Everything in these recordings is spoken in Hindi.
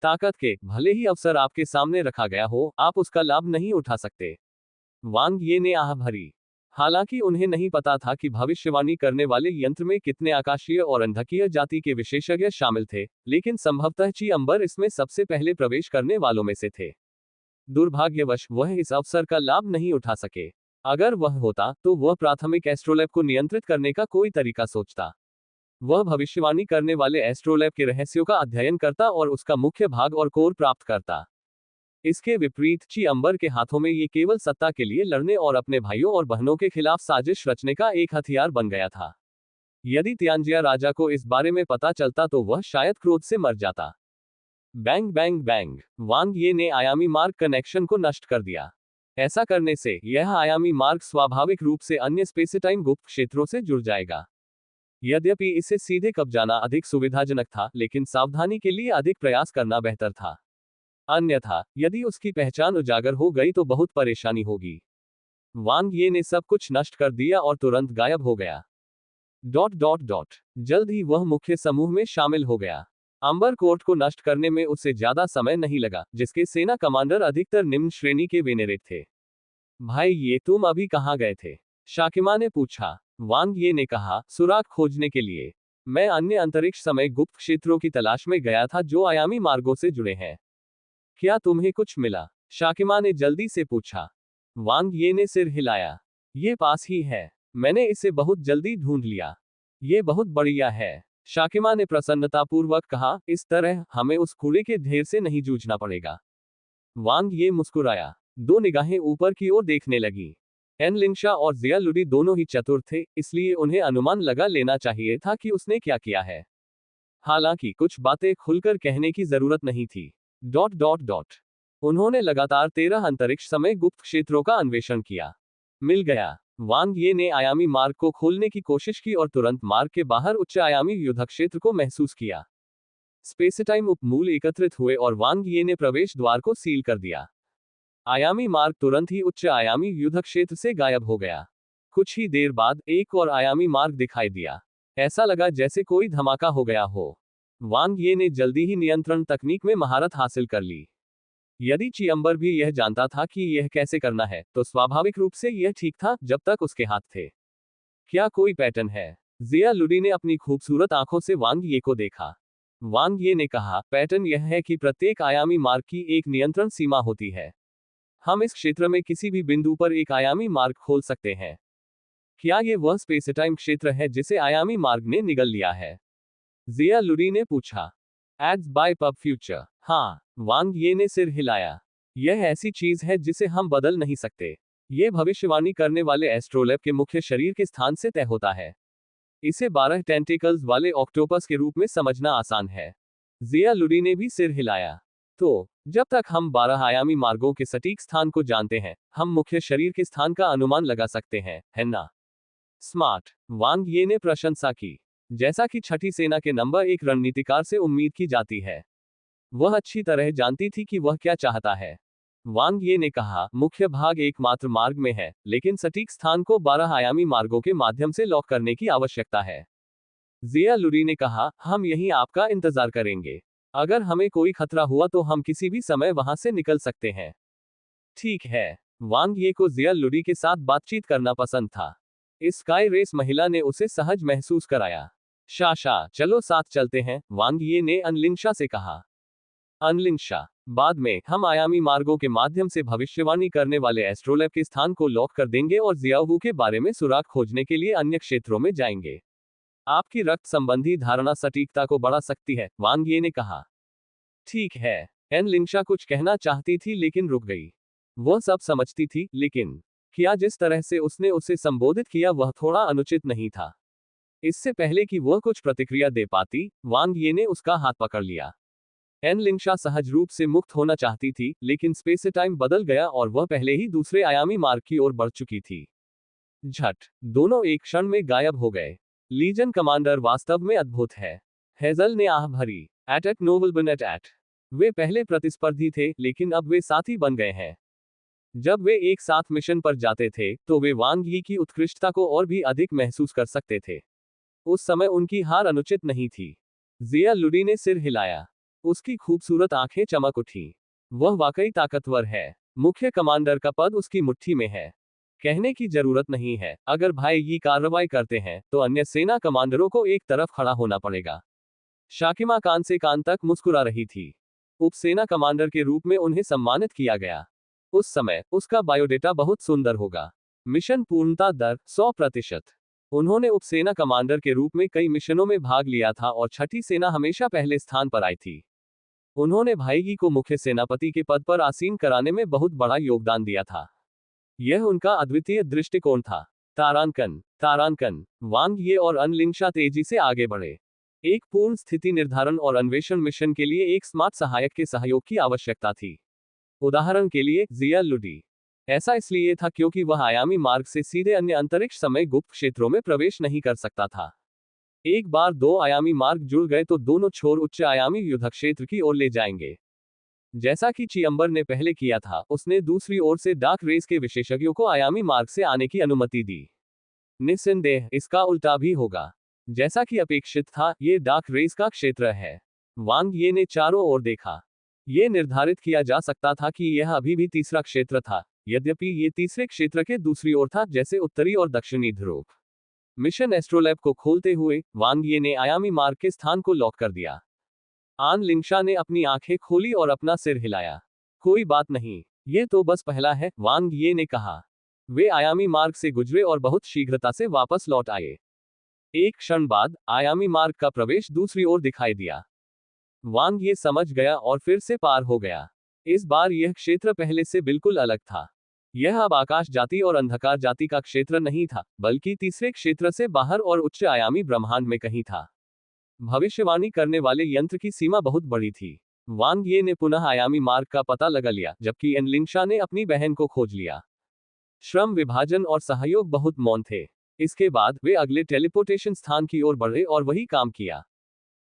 ताकत के भले ही अवसर आपके सामने रखा गया हो, आप उसका लाभ नहीं उठा सकते। वांग ये ने आह भरी। हालांकि उन्हें नहीं पता था कि भविष्यवाणी करने वाले यंत्र में कितने आकाशीय और अंधकीय जाति के विशेषज्ञ शामिल थे, लेकिन संभवतः ची अंबर इसमें सबसे पहले प्रवेश करने वालों में से थे। दुर्भाग्यवश वह इस अवसर का लाभ नहीं उठा सके। अगर वह होता तो वह प्राथमिक एस्ट्रोलैब को नियंत्रित करने का कोई तरीका सोचता। वह भविष्यवाणी करने वाले एस्ट्रोलैब के रहस्यों का अध्ययन करता और उसका मुख्य भाग और कोर प्राप्त करता। इसके विपरीत ची अंबर के हाथों में ये केवल सत्ता के लिए लड़ने और अपने भाइयों और बहनों के खिलाफ साजिश रचने का एक हथियार बन गया था। यदि तियांजिया राजा को इस बारे में पता चलता तो वह शायद क्रोध से मर जाता। Bang bang bang. वांग ये ने आयामी मार्ग कनेक्शन को नष्ट कर दिया। ऐसा करने से यह आयामी मार्ग स्वाभाविक रूप से अन्य स्पेस-टाइम गुप्त क्षेत्रों से जुड़ जाएगा। यद्यपि इसे सीधे कब्जाना अधिक सुविधाजनक था, लेकिन सावधानी के लिए अधिक प्रयास करना बेहतर था। अन्यथा यदि उसकी पहचान उजागर हो गई तो बहुत परेशानी होगी। वांग ये ने सब कुछ नष्ट कर दिया और तुरंत गायब हो गया। जल्द ही वह मुख्य समूह में शामिल हो गया। अंबर कोर्ट को नष्ट करने में उसे ज्यादा समय नहीं लगा, जिसके सेना कमांडर अधिकतर निम्न श्रेणी के वेनेरेट थे। भाई ये तुम अभी कहाँ गए थे? शाकिमा ने पूछा। वांग ये ने कहा, सुराग खोजने के लिए। मैं अन्य अंतरिक्ष समय गुप्त क्षेत्रों की तलाश में गया था जो आयामी मार्गों से जुड़े हैं। क्या तुम्हें कुछ मिला? शाकिमा ने जल्दी से पूछा। वांग ये ने सिर हिलाया। ये पास ही है। मैंने इसे बहुत जल्दी ढूंढ लिया। ये बहुत बढ़िया है। शाकिमा ने प्रसन्नतापूर्वक कहा, इस तरह हमें उस कूड़े के ढेर से नहीं जूझना पड़ेगा। वांग ये मुस्कुराया। दो निगाहें ऊपर की ओर देखने लगी। एनलिंगशा और जिया लुडी दोनों ही चतुर थे, इसलिए उन्हें अनुमान लगा लेना चाहिए था कि उसने क्या किया है। हालांकि कुछ बातें खुलकर कहने की जरूरत नहीं थी। उन्होंने लगातार 13 अंतरिक्ष समय गुप्त क्षेत्रों का अन्वेषण किया। मिल गया। वांग ये ने आयामी मार्ग को खोलने की कोशिश की और तुरंत मार्ग के बाहर उच्च आयामी युद्ध क्षेत्र को महसूस किया। स्पेस-टाइम उपमूल एकत्रित हुए और वांग ये ने प्रवेश द्वार को सील कर दिया। आयामी मार्ग तुरंत ही उच्च आयामी युद्ध क्षेत्र से गायब हो गया। कुछ ही देर बाद एक और आयामी मार्ग दिखाई दिया। ऐसा लगा जैसे कोई धमाका हो गया हो। वांग ये ने जल्दी ही नियंत्रण तकनीक में महारत हासिल कर ली। यदि ची अंबर भी यह जानता था कि यह कैसे करना है, तो स्वाभाविक रूप से यह ठीक था जब तक उसके हाथ थे। क्या कोई पैटर्न है? जिया लुडी ने अपनी खूबसूरत आंखों से वांग ये को देखा। वांग ये ने कहा, पैटर्न यह है कि प्रत्येक आयामी मार्ग की एक नियंत्रण सीमा होती है। हम इस क्षेत्र में किसी भी बिंदु पर एक आयामी मार्ग खोल सकते हैं। क्या यह वह स्पेस-टाइम क्षेत्र है जिसे आयामी मार्ग ने निगल लिया है? जिया लुडी ने पूछा। एड्स बाय पब फ्यूचर। हाँ, वांग ये ने सिर हिलाया। यह ऐसी चीज है जिसे हम बदल नहीं सकते। यह भविष्यवाणी करने वाले एस्ट्रोलैब के मुख्य शरीर के स्थान से तय होता है। इसे 12 टेंटिकल्स वाले ऑक्टोपस के रूप में समझना आसान है। जिया लुडी ने भी सिर हिलाया। तो जब तक हम 12 आयामी मार्गों के सटीक स्थान को जानते हैं, हम मुख्य शरीर के स्थान का अनुमान लगा सकते हैं, है ना? स्मार्ट। वांग ये ने प्रशंसा की। जैसा कि छठी सेना के नंबर 1 रणनीतिकार से उम्मीद की जाती है। वह अच्छी तरह जानती थी कि वह क्या चाहता है। वांग ये ने कहा, मुख्य भाग एकमात्र मार्ग में है, लेकिन सटीक स्थान को 12 आयामी मार्गों के माध्यम से लॉक करने की आवश्यकता है। जिया लुडी ने कहा, हम यहीं आपका इंतजार करेंगे। अगर हमें कोई खतरा हुआ तो हम किसी भी समय वहां से निकल सकते हैं। ठीक है। वांग ये को जिया लुडी के साथ बातचीत करना पसंद था। इस स्काई रेस महिला ने उसे सहज महसूस कराया। शाशा, चलो साथ चलते हैं, वांग ये ने अनलिंगशा से कहा। अनलिंगशा, बाद में हम आयामी मार्गों के माध्यम से भविष्यवाणी करने वाले एस्ट्रोलैब के स्थान को लॉक कर देंगे और जियावू के बारे में सुराग खोजने के लिए अन्य क्षेत्रों में जाएंगे। आपकी रक्त संबंधी धारणा सटीकता को बढ़ा सकती है, वांग ये ने कहा। ठीक है। एनलिंगशा कुछ कहना चाहती थी लेकिन रुक गई। वह सब समझती थी, लेकिन क्या जिस तरह से उसने उसे संबोधित किया वह थोड़ा अनुचित नहीं था। इससे पहले कि वह कुछ प्रतिक्रिया दे पाती, वांग ये ने उसका हाथ पकड़ लिया। एनलिंगशा सहज रूप से मुक्त होना चाहती थी, लेकिन स्पेस-टाइम बदल गया और वह पहले ही दूसरे आयामी मार्ग की ओर बढ़ चुकी थी। झट, दोनों एक क्षण में गायब हो गए। लीजन कमांडर वास्तव में अद्भुत है। हेजल ने आह भरी। एट नोबलबन एट। वे पहले प्रतिस्पर्धी थे, लेकिन अब वे साथी बन गए हैं। जब वे एक साथ मिशन पर जाते थे, तो वे वांग यी की उत्कृष्टता को और भी अधिक महसूस कर सकते थे। उस समय उनकी हार अनुचित नहीं थी। जिया लुडी ने सिर हिलाया। उसकी खूबसूरत आंखें चमक उठी। वह वाकई ताकतवर है। मुख्य कमांडर का पद उसकी मुट्ठी में है। कहने की जरूरत नहीं है, अगर भाई ये कार्रवाई करते हैं तो अन्य सेना कमांडरों को एक तरफ खड़ा होना पड़ेगा। शाकिमा कान से कान तक मुस्कुरा रही थी। उपसेना कमांडर के रूप में उन्हें सम्मानित किया गया। उस समय उसका बायोडेटा बहुत सुंदर होगा। मिशन पूर्णता दर 100%। उन्होंने उपसेना कमांडर के रूप में कई मिशनों में भाग लिया था और छठी सेना हमेशा पहले स्थान पर आई थी। उन्होंने भाईगी को मुख्य सेनापति के पद पर आसीन कराने में बहुत बड़ा योगदान दिया था। यह उनका अद्वितीय दृष्टिकोण था। तारांकन वांग ये और अनलिंगशा तेजी से आगे बढ़े। एक पूर्ण स्थिति निर्धारण और अन्वेषण मिशन के लिए एक स्मार्ट सहायक के सहयोग की आवश्यकता थी। उदाहरण के लिए जिया लुडी। ऐसा इसलिए था क्योंकि वह आयामी मार्ग से सीधे अन्य अंतरिक्ष समय गुप्त क्षेत्रों में प्रवेश नहीं कर सकता था। एक बार दो आयामी मार्ग जुड़ गए तो दोनों छोर उच्च आयामी युद्ध क्षेत्र की ओर ले जाएंगे। जैसा कि चियंबर ने पहले किया था, उसने दूसरी ओर से डार्क रेस के विशेषज्ञों को आयामी मार्ग से आने की अनुमति दी। निस्संदेह इसका उल्टा भी होगा। जैसा कि अपेक्षित था, ये डार्क रेस का क्षेत्र है। वांग ये ने चारों ओर देखा। ये निर्धारित किया जा सकता था कि यह अभी भी तीसरा क्षेत्र था, यद्यपि ये तीसरे क्षेत्र के दूसरी ओर था, जैसे उत्तरी और दक्षिणी ध्रुव। मिशन एस्ट्रोलैब को खोलते हुए वांग ये ने आयामी मार्ग के स्थान को लॉक कर दिया। आन लिंगशा ने अपनी आंखें खोली और अपना सिर हिलाया। कोई बात नहीं, ये तो बस पहला है, वांग ये ने कहा। वे आयामी मार्ग से गुजरे और बहुत शीघ्रता से वापस लौट आए। एक क्षण बाद आयामी मार्ग का प्रवेश दूसरी ओर दिखाई दिया। वांग ये समझ गया और फिर से पार हो गया। इस बार यह क्षेत्र पहले से बिल्कुल अलग था। यह अब आकाश जाति और अंधकार जाति का क्षेत्र नहीं था, बल्कि तीसरे क्षेत्र से बाहर और उच्च आयामी ब्रह्मांड में कहीं था। भविष्यवाणी करने वाले यंत्र की सीमा बहुत बड़ी थी। वांग ये ने पुनः आयामी मार्ग का पता लगा लिया, जबकि एनलिंगशा ने अपनी बहन को खोज लिया। श्रम विभाजन और सहयोग बहुत मौन थे। इसके बाद वे अगले टेलीपोर्टेशन स्थान की ओर बढ़े और वही काम किया।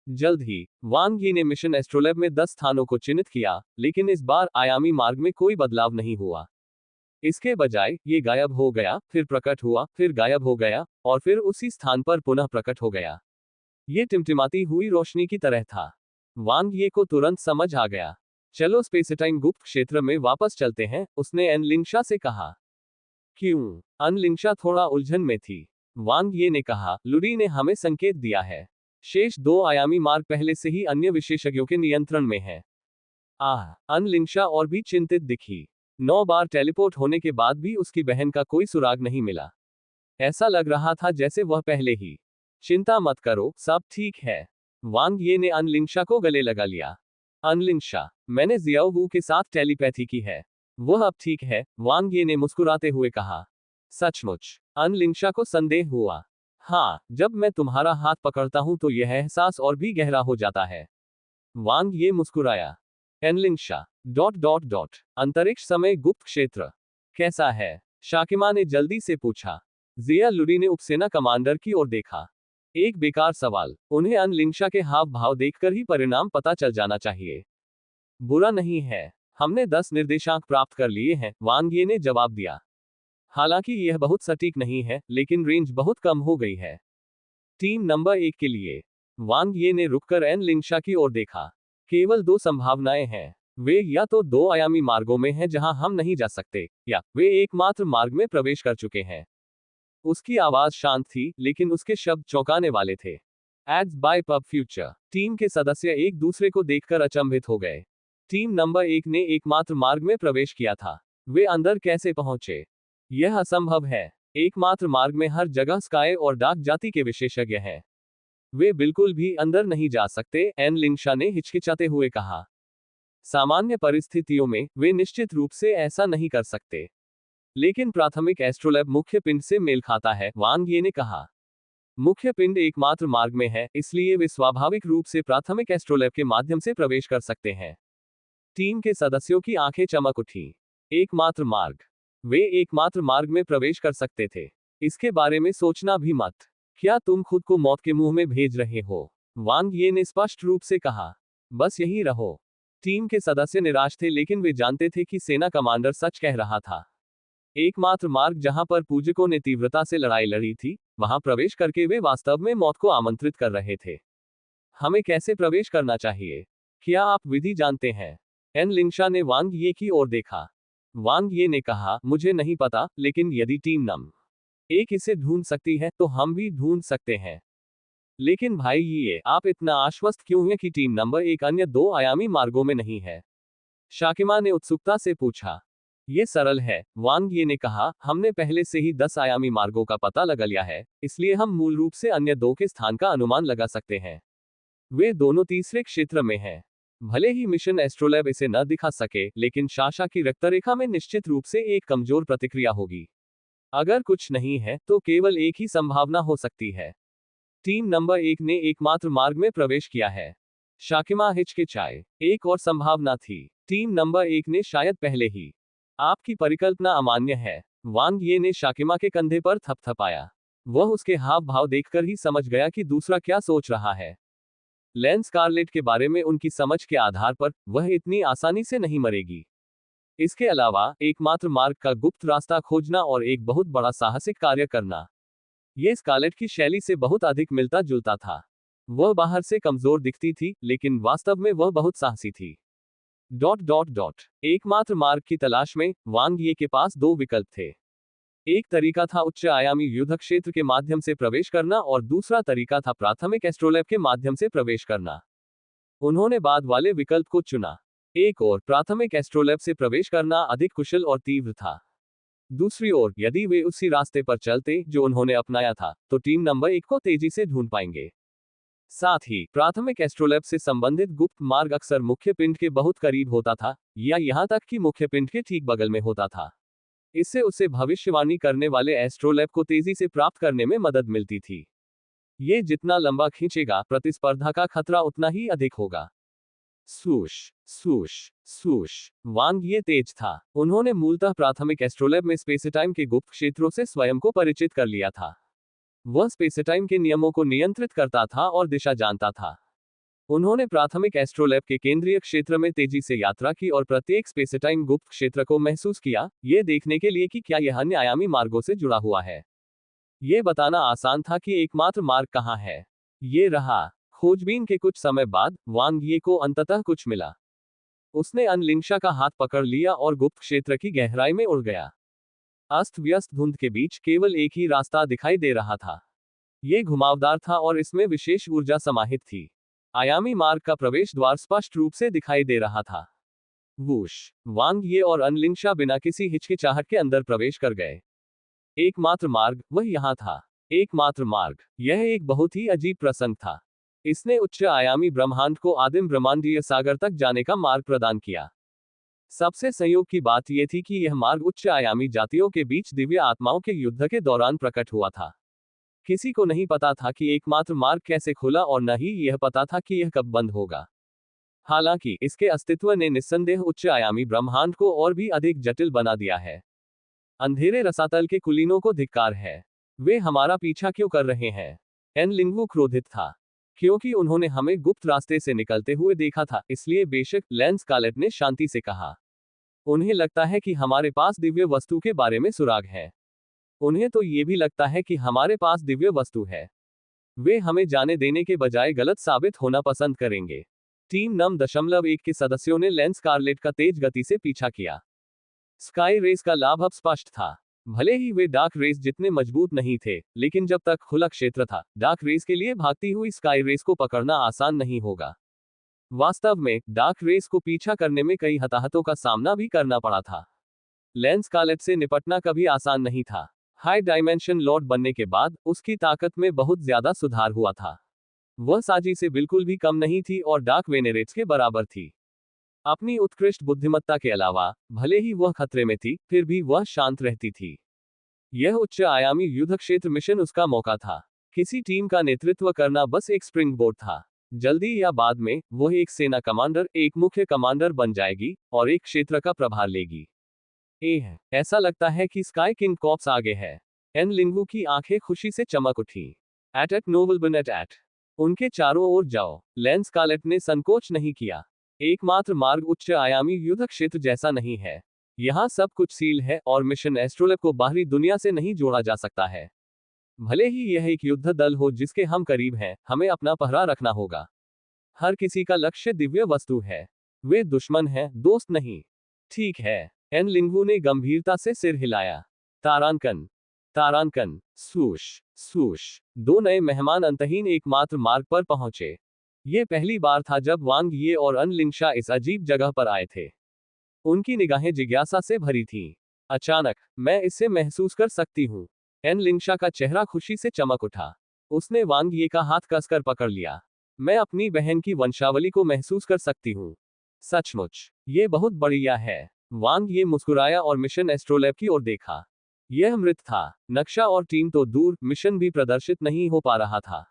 जल्द ही वांग यी ने मिशन एस्ट्रोलैब में 10 स्थानों को चिन्हित किया, लेकिन इस बार आयामी मार्ग में कोई बदलाव नहीं हुआ। इसके बजाय ये गायब हो गया, फिर प्रकट हुआ, फिर गायब हो गया, और फिर उसी स्थान पर पुनः प्रकट हो गया। ये टिमटिमाती हुई रोशनी की तरह था। वांग ये को तुरंत समझ आ गया। चलो स्पेसटाइम गुप्त क्षेत्र में वापस चलते हैं, उसने एनलिंगशा से कहा। क्यों? अनलिंगशा थोड़ा उलझन में थी। वांग ये ने कहा, लुरी ने हमें संकेत दिया है। शेष 2 आयामी मार्ग पहले से ही अन्य विशेषज्ञों के नियंत्रण में है। अनलिंगशा और भी चिंतित दिखी। 9 बार टेलीपोर्ट होने के बाद भी उसकी बहन का कोई सुराग नहीं मिला। ऐसा लग रहा था जैसे वह पहले ही। चिंता मत करो, सब ठीक है। वांग ये ने अनलिंगशा को गले लगा लिया। अनलिंगशा, मैंने जियाओ वू के साथ टेलीपैथी की है। वह अब ठीक है, वांग ये ने मुस्कुराते हुए कहा। सचमुच? अनलिंगशा को संदेह हुआ। हाँ, जब मैं तुम्हारा हाथ पकड़ता हूं तो यह एहसास और भी गहरा हो जाता है। वांग ये मुस्कुराया। एनलिंगशा अंतरिक्ष समय गुप्त क्षेत्र कैसा है? शाकिमा ने जल्दी से पूछा। जिया लुरी ने उपसेना कमांडर की ओर देखा। एक बेकार सवाल, उन्हें अनलिंगशा के हाव भाव देखकर ही परिणाम पता चल जाना चाहिए। बुरा नहीं है, हमने 10 निर्देशांक प्राप्त कर लिए हैं, वांग ये ने जवाब दिया। हालांकि यह बहुत सटीक नहीं है, लेकिन रेंज बहुत कम हो गई है। टीम नंबर 1 के लिए। वांग ये ने रुककर एनलिंगशा की ओर देखा। केवल 2 संभावनाएं हैं। वे या तो 2 आयामी मार्गों में हैं जहां हम नहीं जा सकते, या वे एकमात्र मार्ग में प्रवेश कर चुके हैं। उसकी आवाज शांत थी, लेकिन उसके शब्द चौंकाने वाले थे। एड्स बाय पब फ्यूचर। टीम के सदस्य एक दूसरे को देखकर अचंभित हो गए। टीम नंबर 1 ने एकमात्र मार्ग में प्रवेश किया था। वे अंदर कैसे पहुंचे? यह असंभव है। एकमात्र मार्ग में हर जगह स्काई और डार्क जाति के विशेषज्ञ हैं। वे बिल्कुल भी अंदर नहीं जा सकते, एनलिंगशा ने हिचकिचाते हुए कहा। सामान्य परिस्थितियों में वे निश्चित रूप से ऐसा नहीं कर सकते। लेकिन प्राथमिक एस्ट्रोलैब मुख्य पिंड से मेल खाता है, वांग ये ने कहा। मुख्य पिंड एकमात्र मार्ग में है, इसलिए वे स्वाभाविक रूप से प्राथमिक एस्ट्रोलैब के माध्यम से प्रवेश कर सकते हैं। टीम के सदस्यों की आंखें चमक उठी। एकमात्र मार्ग। वे एकमात्र मार्ग में प्रवेश कर सकते थे। इसके बारे में सोचना भी मत। क्या तुम खुद को मौत के मुंह में भेज रहे हो? वांग ये ने स्पष्ट रूप से कहा। बस यही रहो। टीम के सदस्य निराश थे, लेकिन वे जानते थे कि सेना कमांडर सच कह रहा था। एकमात्र मार्ग जहां पर पूजकों ने तीव्रता से लड़ाई लड़ी थी, वहां प्रवेश करके वे वास्तव में मौत को आमंत्रित कर रहे थे। हमें कैसे प्रवेश करना चाहिए? क्या आप विधि जानते हैं? एन लिंगशा ने वांग ये की ओर देखा। वांग ये ने कहा, मुझे नहीं पता, लेकिन यदि टीम नम एक इसे ढूंढ सकती है तो हम भी ढूंढ सकते हैं। लेकिन भाई ये आप इतना आश्वस्त क्यों हैं कि टीम नंबर एक अन्य 2 आयामी मार्गों में नहीं है? शाकिमा ने उत्सुकता से पूछा। ये सरल है, वांग ये ने कहा, हमने पहले से ही 10 आयामी मार्गों का पता लगा लिया है, इसलिए हम मूल रूप से अन्य 2 के स्थान का अनुमान लगा सकते हैं। वे दोनों तीसरे क्षेत्र में हैं। भले ही मिशन एस्ट्रोलैब इसे न दिखा सके, लेकिन शाशा की रक्तरेखा में निश्चित रूप से एक कमजोर प्रतिक्रिया होगी। अगर कुछ नहीं है तो केवल एक ही संभावना हो सकती है। टीम नंबर 1 ने एकमात्र मार्ग में प्रवेश किया है। शाकिमा हिचकिचाए। एक और संभावना थी। टीम नंबर 1 ने शायद पहले ही। आपकी परिकल्पना अमान्य है। वांग ये ने शाकिमा के कंधे पर थपथपाया। वह उसके हाव भाव देखकर ही समझ गया कि दूसरा क्या सोच रहा है। लेंस स्कारलेट के बारे में उनकी समझ के आधार पर वह इतनी आसानी से नहीं मरेगी। इसके अलावा एकमात्र मार्ग का गुप्त रास्ता खोजना और एक बहुत बड़ा साहसिक कार्य करना, यह स्कारलेट की शैली से बहुत अधिक मिलता जुलता था। वह बाहर से कमजोर दिखती थी, लेकिन वास्तव में वह बहुत साहसी थी। एकमात्र मार्ग की तलाश में वांग ये के पास 2 विकल्प थे। एक तरीका था उच्च आयामी युद्ध क्षेत्र के माध्यम से प्रवेश करना और दूसरा तरीका था प्राथमिक एस्ट्रोलैब के माध्यम से प्रवेश करना। उन्होंने बाद वाले विकल्प को चुना। एक और प्राथमिक एस्ट्रोलैब से प्रवेश करना अधिक कुशल और तीव्र था। दूसरी ओर, यदि वे उसी रास्ते पर चलते जो उन्होंने अपनाया था, तो टीम नंबर 1 को तेजी से ढूंढ पाएंगे। साथ ही प्राथमिक एस्ट्रोलैब से संबंधित गुप्त मार्ग अक्सर मुख्य पिंड के बहुत करीब होता था, या यहां तक कि मुख्य पिंड के ठीक बगल में होता था। इससे उसे भविष्यवाणी करने वाले एस्ट्रोलैब को तेजी से प्राप्त करने में मदद मिलती थी। ये जितना लंबा खींचेगा, प्रतिस्पर्धा का खतरा उतना ही अधिक होगा। सूश सूश सूश। वांग ये तेज था। उन्होंने मूलतः प्राथमिक एस्ट्रोलैब में स्पेसटाइम के गुप्त क्षेत्रों से स्वयं को परिचित कर लिया था। वह स्पेसटाइम के नियमों को नियंत्रित करता था और दिशा जानता था। उन्होंने प्राथमिक एस्ट्रोलैब के केंद्रीय क्षेत्र में तेजी से यात्रा की और प्रत्येक स्पेसटाइम गुप्त क्षेत्र को महसूस किया, यह देखने के लिए कि क्या यह अन्य आयामी मार्गों से जुड़ा हुआ है। यह बताना आसान था कि एकमात्र मार्ग कहां है। ये रहा। खोजबीन के कुछ समय बाद वांग ये को अंततः कुछ मिला। उसने अन लिंगशा का हाथ पकड़ लिया और गुप्त क्षेत्र की गहराई में उड़ गया। अस्त व्यस्त धुंध के बीच केवल एक ही रास्ता दिखाई दे रहा था। यह घुमावदार था और इसमें विशेष ऊर्जा समाहित थी। आयामी मार्ग का प्रवेश द्वार स्पष्ट रूप से दिखाई दे रहा था। वूश। वांग ये और अन लिंगशा बिना किसी हिचकिचाहट के अंदर प्रवेश कर गए। एकमात्र मार्ग वह यहां था। एकमात्र मार्ग। यह एक बहुत ही अजीब प्रसंग था। इसने उच्च आयामी ब्रह्मांड को आदिम ब्रह्मांडीय सागर तक जाने का मार्ग प्रदान किया। सबसे संयोग की बात यह थी कि यह मार्ग उच्च आयामी जातियों के बीच दिव्य आत्माओं के युद्ध के दौरान प्रकट हुआ था। किसी को नहीं पता था कि एकमात्र मार्ग कैसे खुला और न ही यह पता था कि यह कब बंद होगा। हालांकि इसके अस्तित्व ने निस्संदेह उच्च आयामी ब्रह्मांड को और भी अधिक जटिल बना दिया है। अंधेरे रसातल के कुलीनों को धिक्कार है। वे हमारा पीछा क्यों कर रहे हैं? एन लिंगवू क्रोधित था। क्योंकि उन्होंने हमें गुप्त रास्ते से निकलते हुए देखा था, इसलिए बेशक, लेंस स्कारलेट ने शांति से कहा। उन्हें लगता है कि हमारे पास दिव्य वस्तु के बारे में सुराग है। उन्हें तो ये भी लगता है कि हमारे पास दिव्य वस्तु है। वे हमें जाने देने के बजाय गलत साबित होना पसंद करेंगे। टीम नम 1 के सदस्यों ने लेंस स्कारलेट का तेज गति से पीछा किया। स्काई रेस का लाभ अब स्पष्ट था। भले ही वे डार्क रेस जितने मजबूत नहीं थे, लेकिन जब तक खुला क्षेत्र था, डार्क रेस के लिए भागती हुई स्काई रेस को पकड़ना आसान नहीं होगा। वास्तव में डार्क रेस को पीछा करने में कई हताहतों का सामना भी करना पड़ा था। लेंस स्कारलेट से निपटना कभी आसान नहीं था। हाई डायमेंशन लॉर्ड बनने के बाद उसकी ताकत में बहुत ज्यादा सुधार हुआ था। वह साजी से बिल्कुल भी कम नहीं थी और डार्क वेनेरेट्स के बराबर थी। अपनी उत्कृष्ट बुद्धिमत्ता के अलावा, भले ही वह खतरे में थी, फिर भी वह शांत रहती थी। यह उच्च आयामी युद्ध क्षेत्र मिशन उसका मौका था। किसी टीम का नेतृत्व करना बस एक स्प्रिंग बोर्ड था। जल्दी या बाद में, वह एक सेना कमांडर, एक मुख्य कमांडर बन जाएगी और एक क्षेत्र का प्रभार लेगी। ऐसा लगता है कि स्काई किंग कॉप्स आगे है। एन लिंगवू की आंखें खुशी से चमक उठी। एट नोबलबन एट। उनके चारों ओर जाओ। लेंस स्कारलेट ने संकोच नहीं किया। एकमात्र मार्ग उच्च आयामी युद्ध क्षेत्र जैसा नहीं है। यहाँ सब कुछ सील है और मिशन एस्ट्रोलैब को बाहरी दुनिया से नहीं जोड़ा जा सकता है। भले ही यह एक युद्ध दल हो जिसके हम करीब हैं, हमें अपना पहरा रखना होगा। हर किसी का लक्ष्य दिव्य वस्तु है। वे दुश्मन हैं, दोस्त नहीं। ठीक है। एन लिंगवू ने गंभीरता से सिर हिलाया। तारांकन, तारांकन, सूश, सूश। दो नए मेहमान अंतहीन एकमात्र मार्ग पर पहुंचे। ये पहली बार था जब वांग ये और अन लिंगशा इस अजीब जगह पर आए थे। उनकी निगाहें जिज्ञासा से भरी थीं। अचानक, मैं इसे महसूस कर सकती हूँ। एन लिंगशा का चेहरा खुशी से चमक उठा। उसने वांग ये का हाथ कसकर पकड़ लिया। मैं अपनी बहन की वंशावली को महसूस कर सकती हूँ। सचमुच, ये बहुत बढ़िया है। वांग ये मुस्कुराया और मिशन एस्ट्रोलैब की ओर देखा। यह मृत था। नक्शा और टीम तो दूर, मिशन भी प्रदर्शित नहीं हो पा रहा था।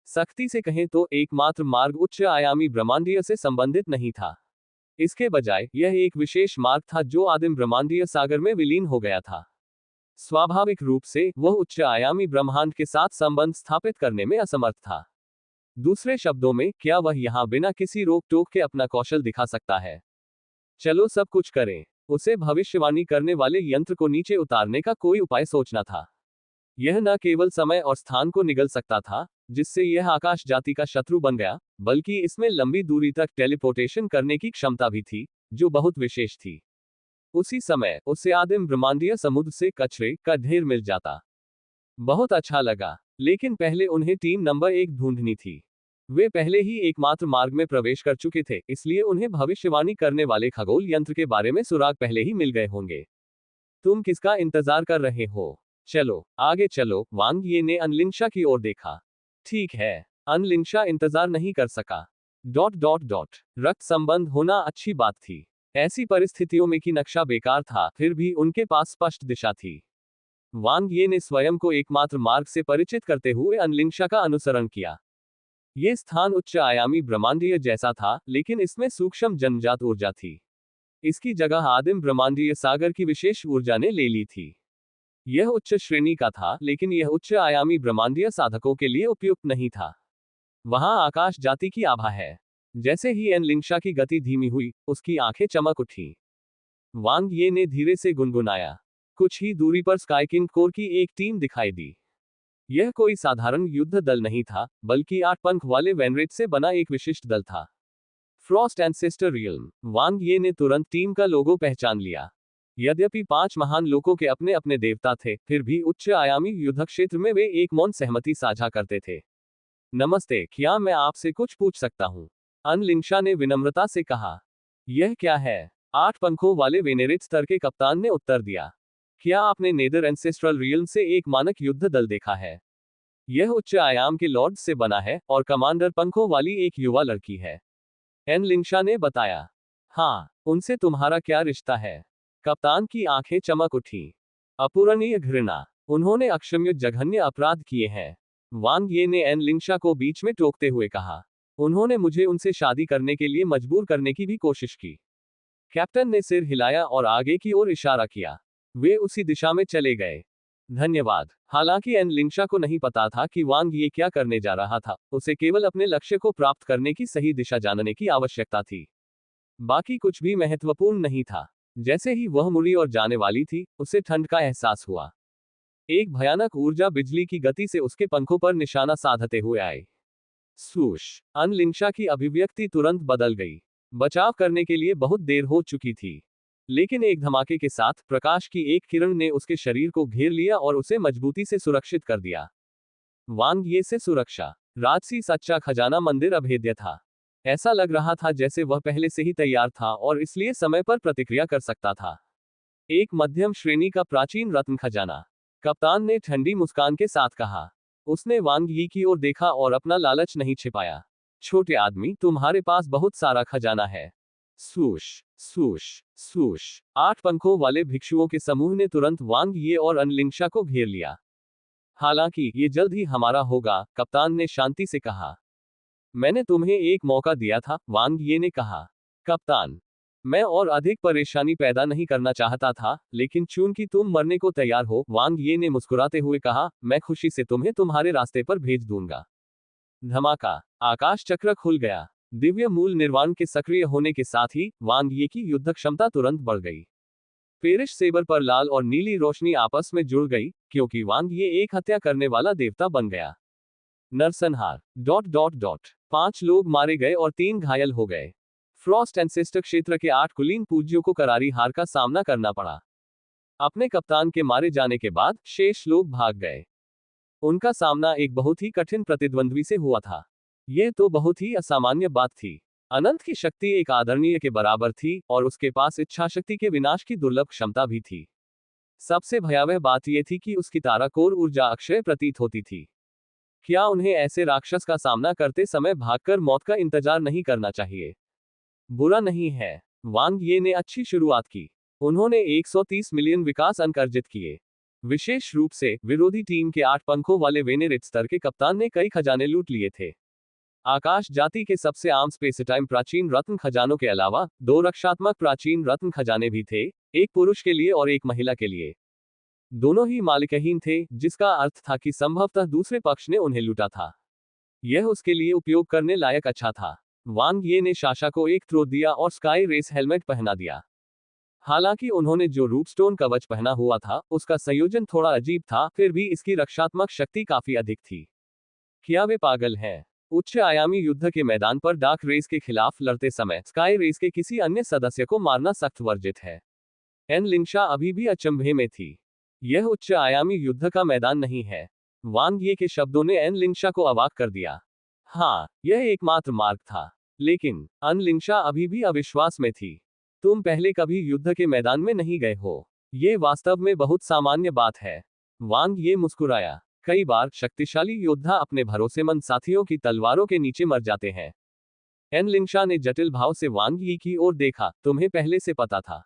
सख्ती से कहें तो एकमात्र मार्ग उच्च आयामी ब्रह्मांडीय से संबंधित नहीं था। इसके बजाय यह एक विशेष मार्ग था जो आदिम ब्रह्मांडीय सागर में विलीन हो गया था। स्वाभाविक रूप से वह उच्च आयामी ब्रह्मांड के साथ संबंध स्थापित करने में असमर्थ था। दूसरे शब्दों में, क्या वह यहां बिना किसी रोक टोक के अपना कौशल दिखा सकता है? चलो सब कुछ करें। उसे भविष्यवाणी करने वाले यंत्र को नीचे उतारने का कोई उपाय सोचना था। यह न केवल समय और स्थान को निगल सकता था, जिससे यह आकाश जाति का शत्रु बन गया, बल्कि इसमें लंबी दूरी तक टेलीपोर्टेशन करने की क्षमता भी थी, जो बहुत विशेष थी। उसी समय उसे आदिम ब्रह्मांडीय समुद्र से कचरे का ढेर मिल जाता। बहुत अच्छा लगा, लेकिन पहले उन्हें टीम नंबर 1 ढूंढनी थी। वे पहले ही एकमात्र मार्ग में प्रवेश कर चुके थे, इसलिए उन्हें भविष्यवाणी करने वाले खगोल यंत्र के बारे में सुराग पहले ही मिल गए होंगे। तुम किसका इंतजार कर रहे हो? चलो, आगे चलो। वांग ये ने अनलिंगशा की ओर देखा। ठीक है। अनलिंगशा इंतजार नहीं कर सका। रक्त संबंध होना अच्छी बात थी। ऐसी परिस्थितियों में कि नक्शा बेकार था, फिर भी उनके पास स्पष्ट दिशा थी। वांग ये ने स्वयं को एकमात्र मार्ग से परिचित करते हुए अनलिंगशा का अनुसरण किया। ये स्थान उच्च आयामी ब्रह्मांडीय जैसा था, लेकिन इसमें सूक्ष्म जन्मजात ऊर्जा थी। इसकी जगह आदिम ब्रह्मांडीय सागर की विशेष ऊर्जा ने ले ली थी। यह उच्च श्रेणी का था, लेकिन यह उच्च आयामी ब्रह्मांडीय साधकों के लिए उपयुक्त नहीं था। वहां आकाश जाति की आभा है। जैसे ही एन लिंगशा की गति धीमी हुई, उसकी आंखें चमक उठी। वांग ये ने धीरे से गुनगुनाया। कुछ ही दूरी पर स्काईकिंग कोर की एक टीम दिखाई दी। यह कोई साधारण युद्ध दल नहीं था, बल्कि 8 पंख वाले वेनरेट से बना एक विशिष्ट दल था। Frost ancestor realm. वांग ये ने तुरंत टीम का लोगो पहचान लिया। यद्यपि 5 महान लोगों के अपने अपने देवता थे, फिर भी उच्च आयामी युद्ध क्षेत्र में वे एक मौन सहमति साझा करते थे। नमस्ते, क्या मैं आपसे कुछ पूछ सकता हूँ? अन लिंगशा ने विनम्रता से कहा। यह क्या है? 8 पंखों वाले वेनेरेट स्तर के कप्तान ने उत्तर दिया। क्या आपने नेदर एंसेस्ट्रल रियल्म से एक मानक युद्ध दल देखा है? यह उच्च आयाम के लॉर्ड से बना है और कमांडर पंखों वाली एक युवा लड़की है। एन लिंगशा ने बताया। हाँ, उनसे तुम्हारा क्या रिश्ता है? कप्तान की आंखें चमक उठी। अपूरणीय घृणा। उन्होंने अक्षम्य जघन्य अपराध किए हैं। वांग ये ने एन लिंगशा को बीच में टोकते हुए कहा। उन्होंने मुझे उनसे शादी करने के लिए मजबूर करने की भी कोशिश की। कैप्टन ने सिर हिलाया और आगे की ओर इशारा किया। वे उसी दिशा में चले गए। धन्यवाद। हालांकि एन लिंगशा को नहीं पता था कि वांग ये क्या करने जा रहा था, उसे केवल अपने लक्ष्य को प्राप्त करने की सही दिशा जानने की आवश्यकता थी। बाकी कुछ भी महत्वपूर्ण नहीं था। जैसे ही वह मुड़ी और जाने वाली थी, उसे ठंड का एहसास हुआ। एक भयानक ऊर्जा बिजली की गति से उसके पंखों पर निशाना साधते हुए आए। सूश। अन लिंगशा की अभिव्यक्ति तुरंत बदल गई। बचाव करने के लिए बहुत देर हो चुकी थी। लेकिन एक धमाके के साथ प्रकाश की एक किरण ने उसके शरीर को घेर लिया और उसे मजबूती से सुरक्षित कर दिया। वांग ये से सुरक्षा। राजसी सच्चा खजाना मंदिर अभेद्य था। ऐसा लग रहा था जैसे वह पहले से ही तैयार था और इसलिए समय पर प्रतिक्रिया कर सकता था। एक मध्यम श्रेणी का प्राचीन रत्न खजाना, कप्तान ने ठंडी मुस्कान के साथ कहा। उसने वांग यी की ओर देखा और अपना लालच नहीं छिपाया। छोटे आदमी, तुम्हारे पास बहुत सारा खजाना है। सूश, सूश, सूश। 8 पंखों वाले भिक्षुओं के समूह ने तुरंत वांग ये और अन लिंगशा को घेर लिया। हालांकि ये जल्द ही हमारा होगा, कप्तान ने शांति से कहा। मैंने तुम्हें एक मौका दिया था, वांग ये ने कहा। कप्तान, मैं और अधिक परेशानी पैदा नहीं करना चाहता था, लेकिन चूंकि तुम मरने को तैयार हो, वांग ये ने मुस्कुराते हुए कहा, मैं खुशी से तुम्हें तुम्हारे रास्ते पर भेज दूंगा। धमाका। आकाश चक्र खुल गया। दिव्य मूल निर्वाण के सक्रिय होने के साथ ही वांग ये की युद्ध क्षमता तुरंत बढ़ गई। पेरिश सेबर पर लाल और नीली रोशनी आपस में जुड़ गई, क्योंकि वांग ये एक हत्या करने वाला देवता बन गया। नरसंहार। 5 लोग मारे गए और 3 घायल हो गए। फ्रॉस्ट एंसेस्टर क्षेत्र के 8 कुलीन पूज्यों को करारी हार का सामना करना पड़ा। अपने कप्तान के मारे जाने के बाद शेष लोग भाग गए। उनका सामना एक बहुत ही कठिन प्रतिद्वंद्वी से हुआ था। यह तो बहुत ही असामान्य बात थी। अनंत की शक्ति एक आदरणीय के बराबर थी और उसके पास इच्छा शक्ति के विनाश की दुर्लभ क्षमता भी थी। सबसे भयावह बात यह थी कि उसकी ताराकोर ऊर्जा अक्षय प्रतीत होती थी। क्या उन्हें ऐसे राक्षस का सामना करते समय भागकर मौत का इंतजार नहीं करना चाहिए? बुरा नहीं है। वांग ये ने अच्छी शुरुआत की। उन्होंने 130 मिलियन विकास अंक अर्जित किए। विशेष रूप से विरोधी टीम के 8 पंखों वाले वेनेरिट स्तर के कप्तान ने कई खजाने लूट लिए थे। आकाश जाति के सबसे आम स्पेसटाइम प्राचीन रत्न खजानों के अलावा 2 रक्षात्मक प्राचीन रत्न खजाने भी थे, एक पुरुष के लिए और एक महिला के लिए। दोनों ही मालिकहीन थे, जिसका अर्थ था कि संभवतः दूसरे पक्ष ने उन्हें लूटा था। यह उसके लिए उपयोग करने लायक अच्छा था। वांग ये ने शाशा को एक थ्रो दिया और स्काई रेस हेलमेट पहना दिया। हालांकि उन्होंने जो रूपस्टोन कवच पहना हुआ था, उसका संयोजन थोड़ा अजीब था, फिर भी इसकी रक्षात्मक शक्ति काफी अधिक थी। क्या वे पागल हैं? उच्च आयामी युद्ध के मैदान पर डार्क रेस के खिलाफ लड़ते समय स्काई रेस के किसी अन्य सदस्य को मारना सख्त वर्जित है। एन लिंशा अभी भी अचंभे में थी। यह उच्च आयामी युद्ध का मैदान नहीं है। वांग ये के शब्दों ने एन लिंशा को अवाक कर दिया। हाँ, यह एकमात्र मार्ग था। लेकिन अन लिंशा अभी भी अविश्वास में थी। तुम पहले कभी युद्ध के मैदान में नहीं गए हो। ये वास्तव में बहुत सामान्य बात है। वांग ये मुस्कुराया। कई बार शक्तिशाली योद्धा अपने भरोसेमंद साथियों की तलवारों के नीचे मर जाते हैं। एन लिंशा ने जटिल भाव से वांग यी की ओर देखा। तुम्हें पहले से पता था?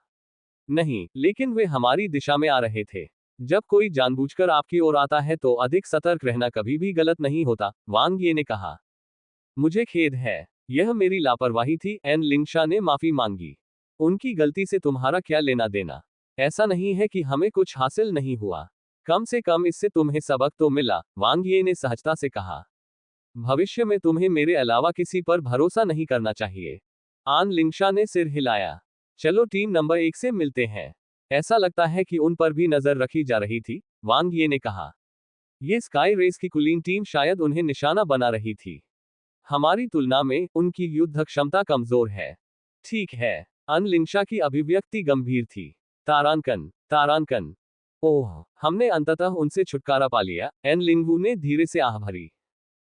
नहीं, लेकिन वे हमारी दिशा में आ रहे थे। जब कोई जानबूझकर आपकी ओर आता है तो अधिक सतर्क रहना कभी भी गलत नहीं होता, वांग ये ने कहा। मुझे खेद है। यह मेरी लापरवाही थी। एन लिंशा ने माफी मांगी। उनकी गलती से तुम्हारा क्या लेना देना? ऐसा नहीं है कि हमें कुछ हासिल नहीं हुआ। कम से कम इससे तुम्हें सबक तो मिला, वांग ये ने सहजता से कहा। भविष्य में तुम्हें मेरे अलावा किसी पर भरोसा नहीं करना चाहिए। आन लिंशा ने सिर हिलाया। चलो टीम नंबर 1 से मिलते हैं। ऐसा लगता है कि उन पर भी नजर रखी जा रही थी, वांग ये ने कहा। ये स्काई रेस की कुलीन टीम शायद उन्हें निशाना बना रही थी। हमारी तुलना में उनकी युद्ध क्षमता कमजोर है। ठीक है। अन लिंशा की अभिव्यक्ति गंभीर थी। तारांकन। ओह, हमने अंततः उनसे छुटकारा पा लिया, एन लिंगवू ने धीरे से आह भरी।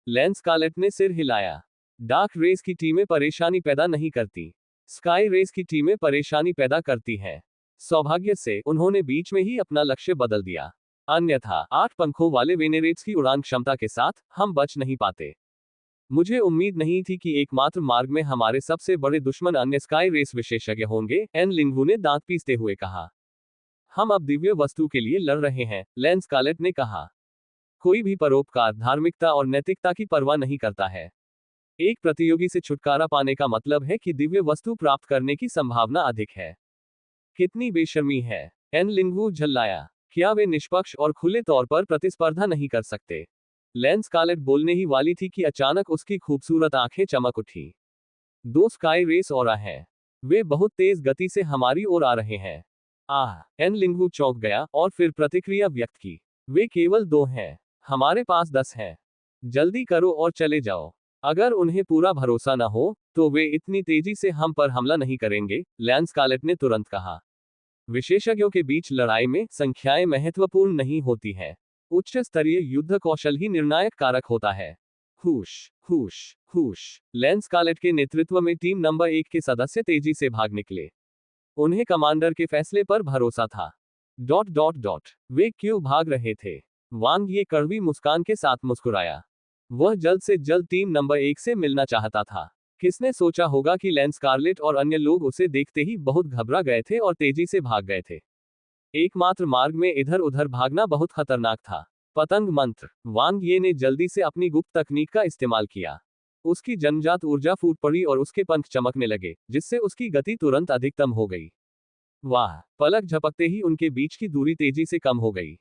लेंस स्कारलेट ने सिर हिलाया। डार्क रेस की टीमें परेशानी पैदा नहीं करती। स्काई रेस की टीमें परेशानी पैदा करती हैं। सौभाग्य से उन्होंने बीच में ही अपना लक्ष्य बदल दिया। अन्यथा 8 पंखों वाले वेनेरेट्स की उड़ान क्षमता के साथ हम बच नहीं पाते। मुझे उम्मीद नहीं थी कि एकमात्र मार्ग में हमारे सबसे बड़े दुश्मन अन्य स्काई रेस विशेषज्ञ होंगे, एन लिंगवू ने दांत पीसते हुए कहा। हम अब दिव्य वस्तु के लिए लड़ रहे हैं, लेंस स्कारलेट ने कहा। कोई भी परोपकार, धार्मिकता और नैतिकता की परवाह नहीं करता है। एक प्रतियोगी से छुटकारा पाने का मतलब है कि दिव्य वस्तु प्राप्त करने की संभावना अधिक है। कितनी बेशर्मी है, एन लिंगवू झल्लाया। क्या वे निष्पक्ष और खुले तौर पर प्रतिस्पर्धा नहीं कर सकते? लेंस स्कारलेट बोलने ही वाली थी कि अचानक उसकी खूबसूरत आंखें चमक उठी। 2 स्काई रेस और हैं। वे बहुत तेज गति से हमारी ओर आ रहे हैं। आह, एन लिंगवू चौंक गया और फिर प्रतिक्रिया व्यक्त की। वे केवल 2 हैं। हमारे पास 10 हैं। जल्दी करो और चले जाओ। अगर उन्हें पूरा भरोसा न हो, तो वे इतनी तेजी से हम पर हमला नहीं करेंगे, लेंस स्कारलेट ने तुरंत कहा। विशेषज्ञों के बीच लड़ाई में संख्याएं महत्वपूर्ण नहीं होती हैं। उच्च स्तरीय युद्ध कौशल ही निर्णायक कारक होता है। हुश। लेंस स्कारलेट के नेतृत्व में टीम नंबर 1 के सदस्य तेजी से भाग निकले। उन्हें कमांडर के फैसले पर भरोसा था। वे क्यों भाग रहे थे? वांग ये कड़वी मुस्कान के साथ मुस्कुराया। वह जल्द से जल्द टीम नंबर 1 से मिलना चाहता था। किसने सोचा होगा कि लेंस स्कारलेट और अन्य लोग उसे देखते ही बहुत घबरा गए थे और तेजी से भाग गए थे। एकमात्र मार्ग में इधर उधर भागना बहुत खतरनाक था। पतंग मंत्र। वांग ये ने जल्दी से अपनी गुप्त तकनीक का इस्तेमाल किया। उसकी जन्मजात ऊर्जा फूट पड़ी और उसके पंख चमकने लगे, जिससे उसकी गति तुरंत अधिकतम हो गई। वाह, पलक झपकते ही उनके बीच की दूरी तेजी से कम हो गई।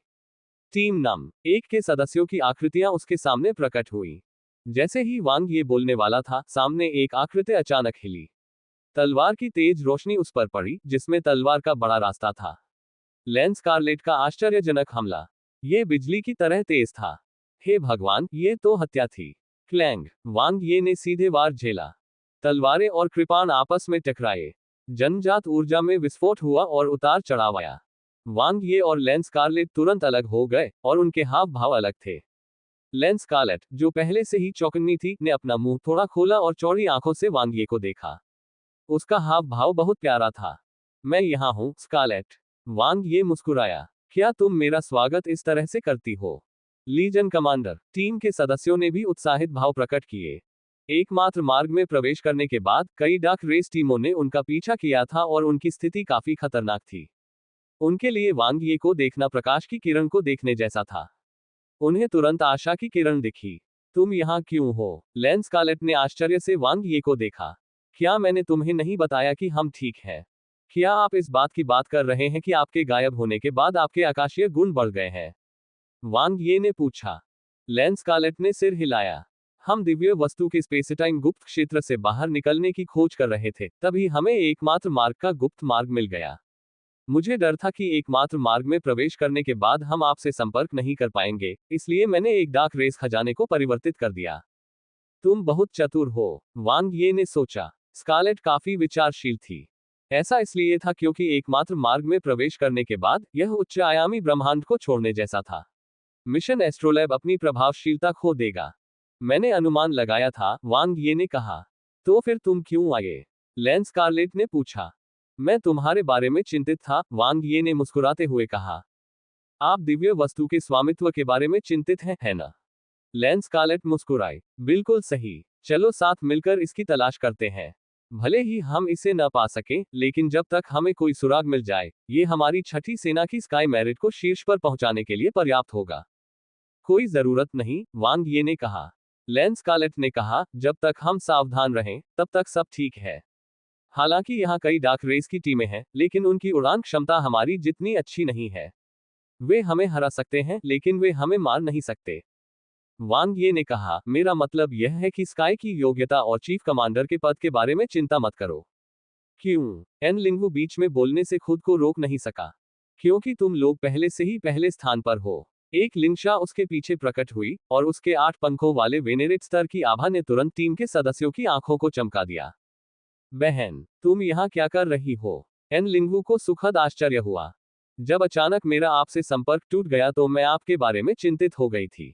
टीम नंबर 1 के सदस्यों की आकृतियां उसके सामने प्रकट हुई। जैसे ही वांग ये बोलने वाला था, सामने एक आकृति अचानक हिली। तलवार की तेज रोशनी उस पर पड़ी, जिसमें तलवार का बड़ा रास्ता था। लेंस स्कारलेट का आश्चर्यजनक हमला। ये बिजली की तरह तेज था। हे भगवान, ये तो हत्या थी। क्लैंग। वांग ये ने सीधे वार झेला। तलवारें और कृपाण आपस में टकराए। जन्मजात ऊर्जा में विस्फोट हुआ और उतार चढ़ाव आया। वांग ये और लेंस कार्लेट तुरंत अलग हो गए और उनके हाव भाव अलग थे। लेंस कार्लेट, जो पहले से ही चौकन्नी थी, ने अपना मुंह थोड़ा खोला और चौड़ी आंखों से वांग ये को देखा। उसका हाव भाव बहुत प्यारा था। मैं यहाँ हूँ, स्कारलेट। वांग ये मुस्कुराया। क्या तुम मेरा स्वागत इस तरह से करती हो? Legion commander. टीम के सदस्यों ने भी उत्साहित भाव प्रकट किए। एकमात्र मार्ग में प्रवेश करने के बाद कई डार्क रेस टीमों ने उनका पीछा किया था और उनकी स्थिति काफी खतरनाक थी। उनके लिए वांग ये को देखना प्रकाश की किरण को देखने जैसा था। उन्हें तुरंत आशा की किरण दिखी। तुम यहाँ क्यों हो? लेंस कार्लेट ने आश्चर्य से वांग ये को देखा। क्या मैंने तुम्हें नहीं बताया कि हम ठीक हैं? क्या आप इस बात की बात कर रहे हैं कि आपके गायब होने के बाद आपके आकाशीय गुण बढ़ गए हैं? वांग ये ने पूछा। लेंस कार्लेट ने सिर हिलाया। हम दिव्य वस्तु के स्पेसटाइम गुप्त क्षेत्र से बाहर निकलने की खोज कर रहे थे, तभी हमें एकमात्र मार्ग का गुप्त मार्ग मिल गया। मुझे डर था कि एकमात्र मार्ग में प्रवेश करने के बाद हम आपसे संपर्क नहीं कर पाएंगे, इसलिए मैंने एक डार्क रेस खजाने को परिवर्तित कर दिया। तुम बहुत चतुर हो, वांग ये ने सोचा। स्कारलेट काफी विचारशील थी। ऐसा इसलिए था क्योंकि एकमात्र मार्ग में प्रवेश करने के बाद यह उच्च आयामी ब्रह्मांड को छोड़ने जैसा था। मिशन एस्ट्रोलैब अपनी प्रभावशीलता खो देगा। मैंने अनुमान लगाया था, वांग ये ने कहा। तो फिर तुम क्यों आए? लेंस कार्लेट ने पूछा। मैं तुम्हारे बारे में चिंतित था, वांग ये ने मुस्कुराते हुए कहा। आप दिव्य वस्तु के स्वामित्व के बारे में चिंतित हैं, है ना? लेंस कार्लेट मुस्कुराए। बिल्कुल सही। चलो साथ मिलकर इसकी तलाश करते हैं। भले ही हम इसे न पा सकें, लेकिन जब तक हमें कोई सुराग मिल जाए, ये हमारी छठी सेना की स्काई मेरिट को शीर्ष पर पहुंचाने के लिए पर्याप्त होगा। कोई जरूरत नहीं, वांग ये ने कहा। लेंस कार्लेट ने कहा, जब तक हम सावधान रहें, तब तक सब ठीक है। हालांकि यहाँ कई डार्क रेस की टीमें हैं, लेकिन उनकी उड़ान क्षमता हमारी जितनी अच्छी नहीं है। वे हमें हरा सकते हैं, लेकिन वे हमें मार नहीं सकते। वांग ये ने कहा, मेरा मतलब यह है कि स्काई की योग्यता और चीफ कमांडर के पद के बारे में चिंता मत करो। क्यों? एन लिंगवू बीच में बोलने से खुद को रोक नहीं सका। क्योंकि तुम लोग पहले से ही पहले स्थान पर हो। एक लिंगशा उसके पीछे प्रकट हुई, और उसके 8 पंखों वाले वेनेरेट स्तर की आभा ने तुरंत टीम के सदस्यों की आंखों को चमका दिया। बहन, तुम यहाँ क्या कर रही हो? एन लिंगवू को सुखद आश्चर्य हुआ। जब अचानक मेरा आपसे संपर्क टूट गया तो मैं आपके बारे में चिंतित हो गई थी।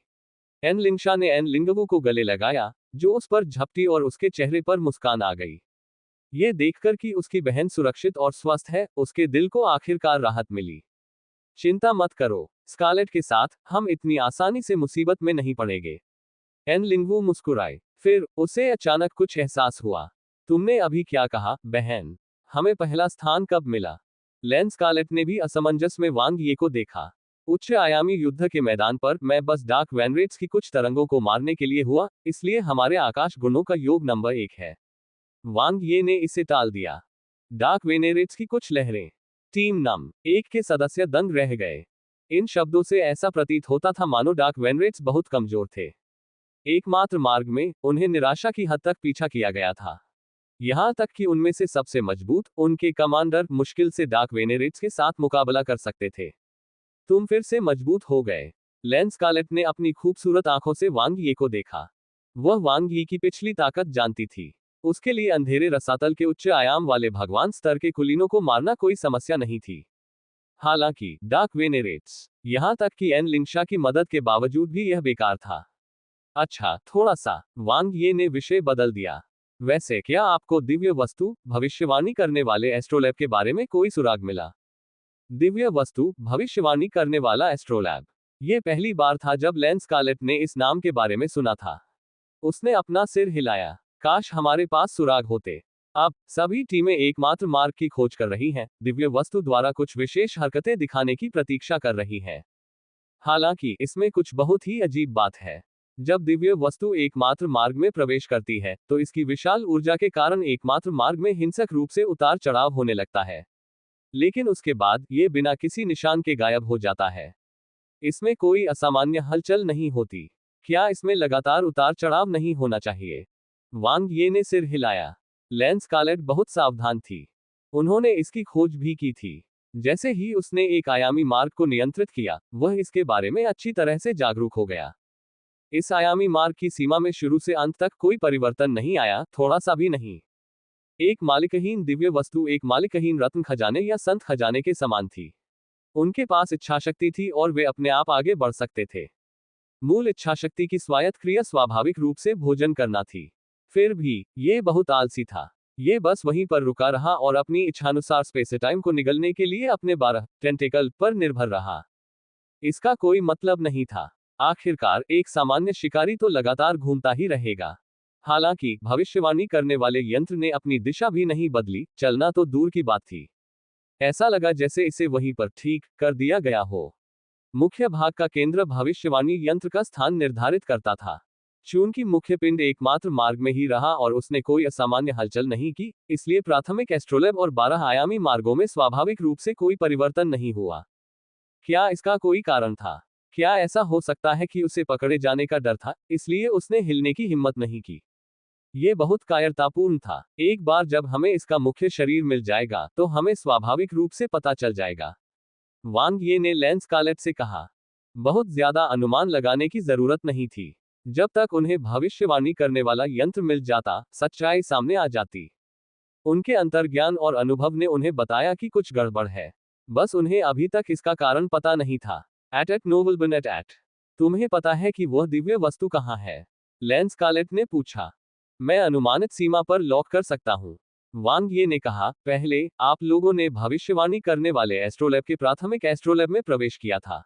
एन लिंगशा ने एन लिंगवू को गले लगाया, जो उस पर झपटी और उसके चेहरे पर मुस्कान आ गई। ये देखकर कि उसकी बहन सुरक्षित और स्वस्थ है, उसके दिल को आखिरकार राहत मिली। चिंता मत करो, स्कारलेट के साथ हम इतनी आसानी से मुसीबत में नहीं पड़ेंगे। एन लिंगवू मुस्कुराए। फिर उसे अचानक कुछ एहसास हुआ। तुमने अभी क्या कहा, बहन? हमें पहला स्थान कब मिला? लेंस कार्लेट ने भी असमंजस में वांग ये को देखा। उच्च आयामी युद्ध के मैदान पर मैं बस डार्क वेनरेट्स की कुछ तरंगों को मारने के लिए हुआ, इसलिए हमारे आकाश गुणों का योग नंबर 1 है। वांग ये ने इसे टाल दिया। डार्क वेनेरेट्स की कुछ लहरें। टीम नम 1 के सदस्य दंग रह गए। इन शब्दों से ऐसा प्रतीत होता था मानो डार्क वेनरेट्स बहुत कमजोर थे। एकमात्र मार्ग में उन्हें निराशा की हद तक पीछा किया गया था। यहां तक कि उनमें से सबसे मजबूत, उनके कमांडर, मुश्किल से डार्क वेनेरेट्स के साथ मुकाबला कर सकते थे। तुम फिर से मजबूत हो गए। लेंस कार्लेट ने अपनी खूबसूरत आंखों से वांग ये को देखा। वह वांग ये की पिछली ताकत जानती थी। उसके लिए अंधेरे रसातल के उच्च आयाम वाले भगवान स्तर के कुलीनों को मारना कोई समस्या नहीं थी। हालांकि डार्क वेनेरेट्स, यहां तक कि एन लिंगशा की मदद के बावजूद भी यह बेकार था। अच्छा, थोड़ा सा, वांग ये ने विषय बदल दिया। वैसे क्या आपको दिव्य वस्तु, भविष्यवाणी करने वाले एस्ट्रोलैब के बारे में कोई सुराग मिला? दिव्य वस्तु, भविष्यवाणी करने वाला एस्ट्रोलैब। यह पहली बार था जब लेंस कार्लेट ने इस नाम के बारे में सुना था। उसने अपना सिर हिलाया। काश हमारे पास सुराग होते। अब सभी टीमें एकमात्र मार्ग की खोज कर रही हैं, दिव्य वस्तु द्वारा कुछ विशेष हरकतें दिखाने की प्रतीक्षा कर रही हैं। हालांकि इसमें कुछ बहुत ही अजीब बात है। जब दिव्य वस्तु एकमात्र मार्ग में प्रवेश करती है, तो इसकी विशाल ऊर्जा के कारण एकमात्र मार्ग में हिंसक रूप से उतार चढ़ाव होने लगता है। लेकिन उसके बाद ये बिना किसी निशान के गायब हो जाता है। इसमें कोई असामान्य हलचल नहीं होती। क्या इसमें लगातार उतार चढ़ाव नहीं होना चाहिए? वांग ये ने सिर हिलाया। लेंस कार्लेट बहुत सावधान थी। उन्होंने इसकी खोज भी की थी। जैसे ही उसने एक आयामी मार्ग को नियंत्रित किया, वह इसके बारे में अच्छी तरह से जागरूक हो गया। इस आयामी मार्ग की सीमा में शुरू से अंत तक कोई परिवर्तन नहीं आया, थोड़ा सा भी नहीं। एक मालिकहीन दिव्य वस्तु एक मालिकहीन रत्न खजाने या संत खजाने के समान थी। उनके पास इच्छाशक्ति थी और वे अपने आप आगे बढ़ सकते थे। मूल इच्छाशक्ति की स्वायत्त क्रिया स्वाभाविक रूप से भोजन करना थी। फिर भी ये बहुत आलसी था। ये बस वहीं पर रुका रहा और अपनी इच्छानुसार स्पेस टाइम को निगलने के लिए अपने 12 टेंटेकल पर निर्भर रहा। इसका कोई मतलब नहीं था। आखिरकार एक सामान्य शिकारी तो लगातार घूमता ही रहेगा। हालांकि भविष्यवाणी करने वाले यंत्र ने अपनी दिशा भी नहीं बदली, चलना तो दूर की बात थी। ऐसा लगा जैसे इसे वहीं पर ठीक कर दिया गया हो। मुख्य भाग का केंद्र भविष्यवाणी यंत्र का स्थान निर्धारित करता था। चूंकि मुख्य पिंड एकमात्र मार्ग में ही रहा और उसने कोई असामान्य हलचल नहीं की, इसलिए प्राथमिक एस्ट्रोलैब और 12 आयामी मार्गों में स्वाभाविक रूप से कोई परिवर्तन नहीं हुआ। क्या इसका कोई कारण था? क्या ऐसा हो सकता है कि उसे पकड़े जाने का डर था, इसलिए उसने हिलने की हिम्मत नहीं की? ये बहुत कायरतापूर्ण था। एक बार जब हमें इसका मुख्य शरीर मिल जाएगा तो हमें स्वाभाविक रूप से पता चल जाएगा, वांग ये ने लेंस कालेट से कहा। बहुत ज्यादा अनुमान लगाने की जरूरत नहीं थी। जब तक उन्हें भविष्यवाणी करने वाला यंत्र मिल जाता, सच्चाई सामने आ जाती। उनके अंतर्ज्ञान और अनुभव ने उन्हें बताया कि कुछ गड़बड़ है। बस उन्हें अभी तक इसका कारण पता नहीं था। एट नोबल एट तुम्हें पता है कि वह दिव्य वस्तु कहाँ है? लेंस कालेट ने पूछा। मैं अनुमानित सीमा पर लॉक कर सकता हूँ, वांग ये ने कहा। पहले आप लोगों ने भविष्यवाणी करने वाले एस्ट्रोलैब के प्राथमिक एस्ट्रोलैब में प्रवेश किया था।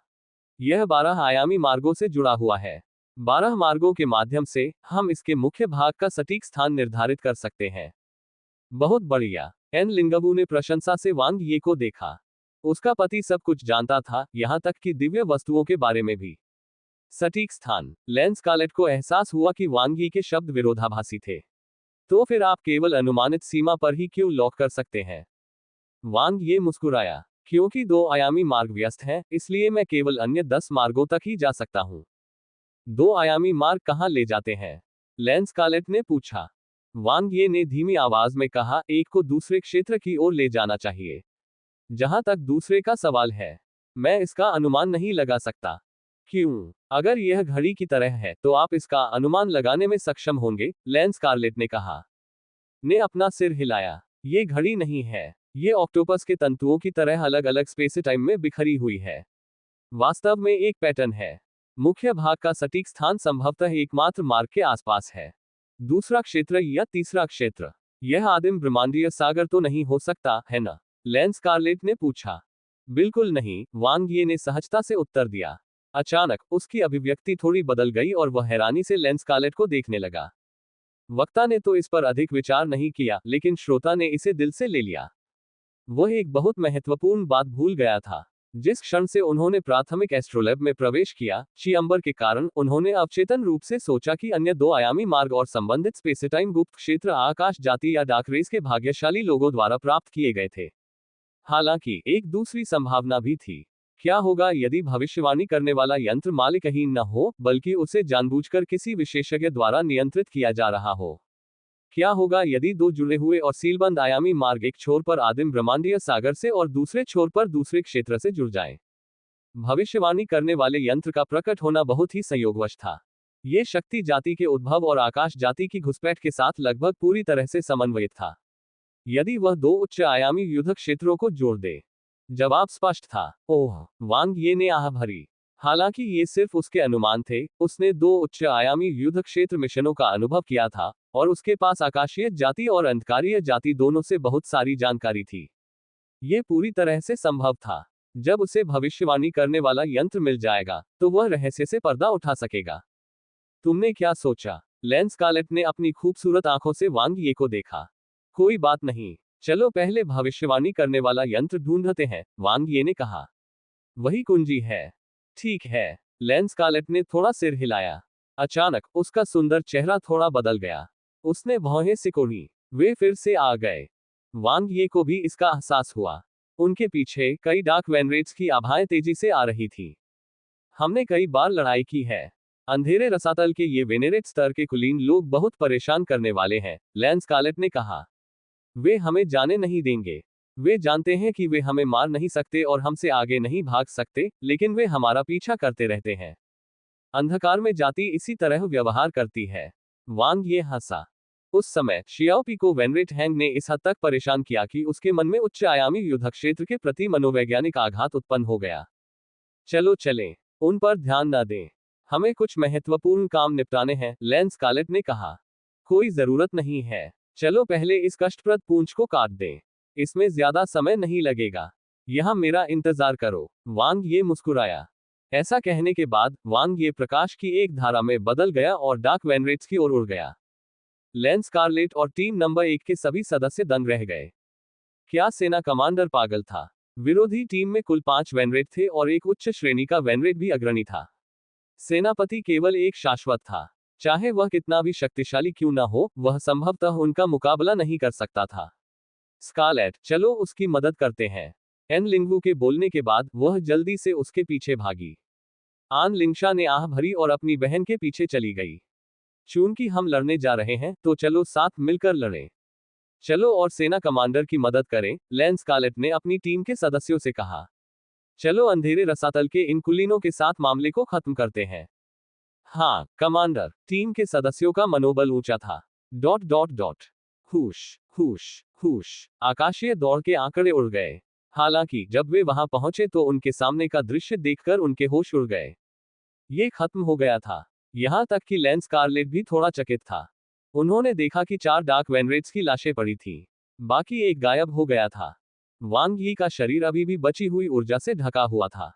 यह 12 आयामी मार्गों से जुड़ा हुआ है। 12 मार्गों के माध्यम से हम इसके मुख्य भाग का सटीक स्थान निर्धारित कर सकते हैं। बहुत बढ़िया। एन लिंगबू ने प्रशंसा से वांग ये को देखा। उसका पति सब कुछ जानता था, यहां तक कि दिव्य वस्तुओं के बारे में भी। सटीक स्थान। लेंस कालेट को एहसास हुआ कि वांग यी के शब्द विरोधाभासी थे। तो फिर आप केवल अनुमानित सीमा पर ही क्यों लॉक कर सकते हैं? वांग ये मुस्कुराया। क्योंकि 2 आयामी मार्ग व्यस्त हैं, इसलिए मैं केवल अन्य 10 मार्गों तक ही जा सकता हूं। 2 आयामी मार्ग कहां ले जाते हैं? लेंस कालेट ने पूछा। वांग ये ने धीमी आवाज में कहा, एक को दूसरे क्षेत्र की ओर ले जाना चाहिए। जहां तक दूसरे का सवाल है, मैं इसका अनुमान नहीं लगा सकता। क्यों? अगर यह घड़ी की तरह है तो आप इसका अनुमान लगाने में सक्षम होंगे, लेंस कार्लेट ने कहा। ने अपना सिर हिलाया। ये घड़ी नहीं है। ये ऑक्टोपस के तंतुओं की तरह अलग अलग स्पेस टाइम में बिखरी हुई है। वास्तव में एक पैटर्न है। मुख्य भाग का सटीक स्थान संभवतः एकमात्र मार्ग के आसपास है। दूसरा क्षेत्र या तीसरा क्षेत्र। यह आदिम ब्रह्मांडीय सागर तो नहीं हो सकता, है ना? लेंस कार्लेट ने पूछा। बिल्कुल नहीं, वांग ये ने सहजता से उत्तर दिया। अचानक उसकी अभिव्यक्ति थोड़ी बदल गई और वह हैरानी से लेंस कार्लेट को देखने लगा। वक्ता ने तो इस पर अधिक विचार नहीं किया, लेकिन श्रोता ने इसे दिल से ले लिया। वह एक बहुत महत्वपूर्ण बात भूल गया था। जिस क्षण से उन्होंने प्राथमिक एस्ट्रोलैब में प्रवेश किया, चियंबर के कारण उन्होंने अवचेतन रूप से सोचा कि अन्य 2 आयामी मार्ग और संबंधित स्पेसटाइम गुप्त क्षेत्र आकाश जाति या डार्क रेस के भाग्यशाली लोगों द्वारा प्राप्त किए गए थे। हालांकि एक दूसरी संभावना भी थी। क्या होगा यदि भविष्यवाणी करने वाला यंत्र मालिकहीन न हो, बल्कि उसे जानबूझकर किसी विशेषज्ञ द्वारा नियंत्रित किया जा रहा हो? क्या होगा यदि 2 जुड़े हुए और सीलबंद आयामी मार्ग एक छोर पर आदिम ब्रह्मांडीय सागर से और दूसरे छोर पर दूसरे क्षेत्र से जुड़ जाएं? भविष्यवाणी करने वाले यंत्र का प्रकट होना बहुत ही संयोगवश था। ये शक्ति जाति के उद्भव और आकाश जाति की घुसपैठ के साथ लगभग पूरी तरह से समन्वयित था। यदि वह 2 उच्च आयामी युद्ध क्षेत्रों को जोड़ दे। जवाब स्पष्ट था। ओह, वांग ये ने आह भरी। हालांकि ये सिर्फ उसके अनुमान थे, उसने 2 उच्च आयामी युद्ध क्षेत्र मिशनों का अनुभव किया था और उसके पास आकाशीय जाति और अंधकारीय जाति दोनों से बहुत सारी जानकारी थी। ये पूरी तरह से संभव था। जब उसे भविष्यवाणी करने वाला यंत्र मिल जाएगा तो वह रहस्य से पर्दा उठा सकेगा। तुमने क्या सोचा? लेंस कार्लेट ने अपनी खूबसूरत आंखों से वांग ये को देखा। कोई बात नहीं, चलो पहले भविष्यवाणी करने वाला यंत्र ढूंढते हैं, वांग ये ने कहा। वही कुंजी है। ठीक है। लेंस कार्लेट ने थोड़ा सिर हिलाया। अचानक उसका सुंदर चेहरा थोड़ा बदल गया। उसने भौहें सिकोड़ी। वे फिर से आ गए। वांग ये को भी इसका एहसास हुआ। उनके पीछे कई डार्क वेनरेट्स की आभाएं तेजी से आ रही थी। हमने कई बार लड़ाई की है। अंधेरे रसातल के ये वेनेरेट स्तर के कुलीन लोग बहुत परेशान करने वाले हैं, लेंस कार्लेट ने कहा। वे हमें जाने नहीं देंगे। वे जानते हैं कि वे हमें मार नहीं सकते और हमसे आगे नहीं भाग सकते, लेकिन वे हमारा पीछा करते रहते हैं। अंधकार में जाती इसी तरह व्यवहार करती है। वांग ये हंसा। उस समय शियाओपी को वेनरेट हैंग ने इस हद तक परेशान किया कि उसके मन में उच्च आयामी युद्ध क्षेत्र के प्रति मनोवैज्ञानिक आघात उत्पन्न हो गया। चलो चलें, उन पर ध्यान न दें, हमें कुछ महत्वपूर्ण काम निपटाने हैं, लैंस स्कारलेट ने कहा। कोई जरूरत नहीं है, चलो पहले इस कष्टप्रद पूंछ को काट दें, इसमें ज्यादा समय नहीं लगेगा, यहां मेरा इंतजार करो। वांग ये मुस्कुराया। ऐसा कहने के बाद वांग ये प्रकाश की एक धारा में बदल गया और डार्क वेनरेट्स की ओर उड़ गया। लैंस स्कारलेट और टीम नंबर 1 के सभी सदस्य दंग रह गए। क्या सेना कमांडर पागल था? विरोधी टीम में कुल 5 वेनरेट थे और एक उच्च श्रेणी का वेनरेट भी अग्रणी था। सेनापति केवल एक शाश्वत था, चाहे वह कितना भी शक्तिशाली क्यों न हो, वह संभवतः उनका मुकाबला नहीं कर सकता था। स्कारलेट, चलो उसकी मदद करते हैं। एन लिंगवू के बोलने के बाद वह जल्दी से उसके पीछे भागी। आन लिंगशा ने आह भरी और अपनी बहन के पीछे चली गई। चूंकि हम लड़ने जा रहे हैं तो चलो साथ मिलकर लड़ें। चलो और सेना कमांडर की मदद करें, लैंस स्कारलेट ने अपनी टीम के सदस्यों से कहा। चलो अंधेरे रसातल के इन कुलीनों के साथ मामले को खत्म करते हैं। हाँ कमांडर, टीम के सदस्यों का मनोबल ऊंचा था। Dot dot dot. हुश हुश हुश। आकाशीय दौड़ के आंकड़े उड़ गए। हालांकि जब वे वहां पहुंचे तो उनके सामने का दृश्य देखकर उनके होश उड़ गए। ये खत्म हो गया था। यहां तक कि लैंस स्कारलेट भी थोड़ा चकित था। उन्होंने देखा कि 4 डार्क वेनरेट्स की लाशें पड़ी थी, बाकी एक गायब हो गया था। वांग यी का शरीर अभी भी बची हुई ऊर्जा से ढका हुआ था।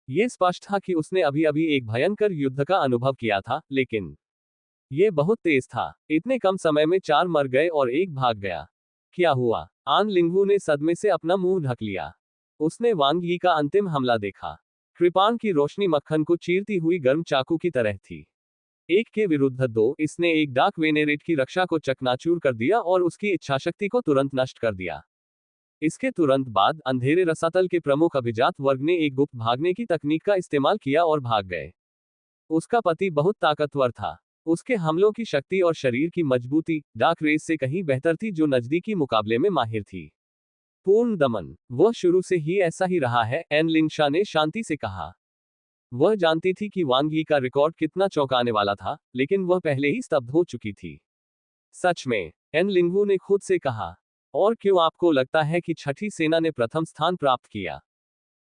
ये स्पष्ट था कि उसने अभी अभी एक भयंकर युद्ध का अनुभव किया था, लेकिन ये बहुत तेज था। इतने कम समय में 4 मर गए और एक भाग गया। क्या हुआ? आन लिंगवू ने सदमे से अपना मुंह ढक लिया। उसने वांग यी का अंतिम हमला देखा। कृपाण की रोशनी मक्खन को चीरती हुई गर्म चाकू की तरह थी। एक के विरुद्ध 2, इसने एक डार्क वेनेरेट की रक्षा को चकनाचूर कर दिया और उसकी इच्छाशक्ति को तुरंत नष्ट कर दिया। इसके तुरंत बाद अंधेरे रसातल के प्रमुख अभिजात वर्ग ने एक गुप्त भागने की तकनीक का इस्तेमाल किया और भाग गए। उसका पति बहुत ताकतवर था। उसके हमलों की शक्ति और शरीर की मजबूती डार्क रेस से कहीं बेहतर थी, जो नजदीकी मुकाबले में माहिर थी। पूर्ण दमन, वह शुरू से ही ऐसा ही रहा है, एन लिंगशा ने शांति से कहा। वह जानती थी कि वांग यी का रिकॉर्ड कितना चौंकाने वाला था, लेकिन वह पहले ही स्तब्ध हो चुकी थी। सच में, एन लिंगवू ने खुद से कहा। और क्यों आपको लगता है कि छठी सेना ने प्रथम स्थान प्राप्त किया?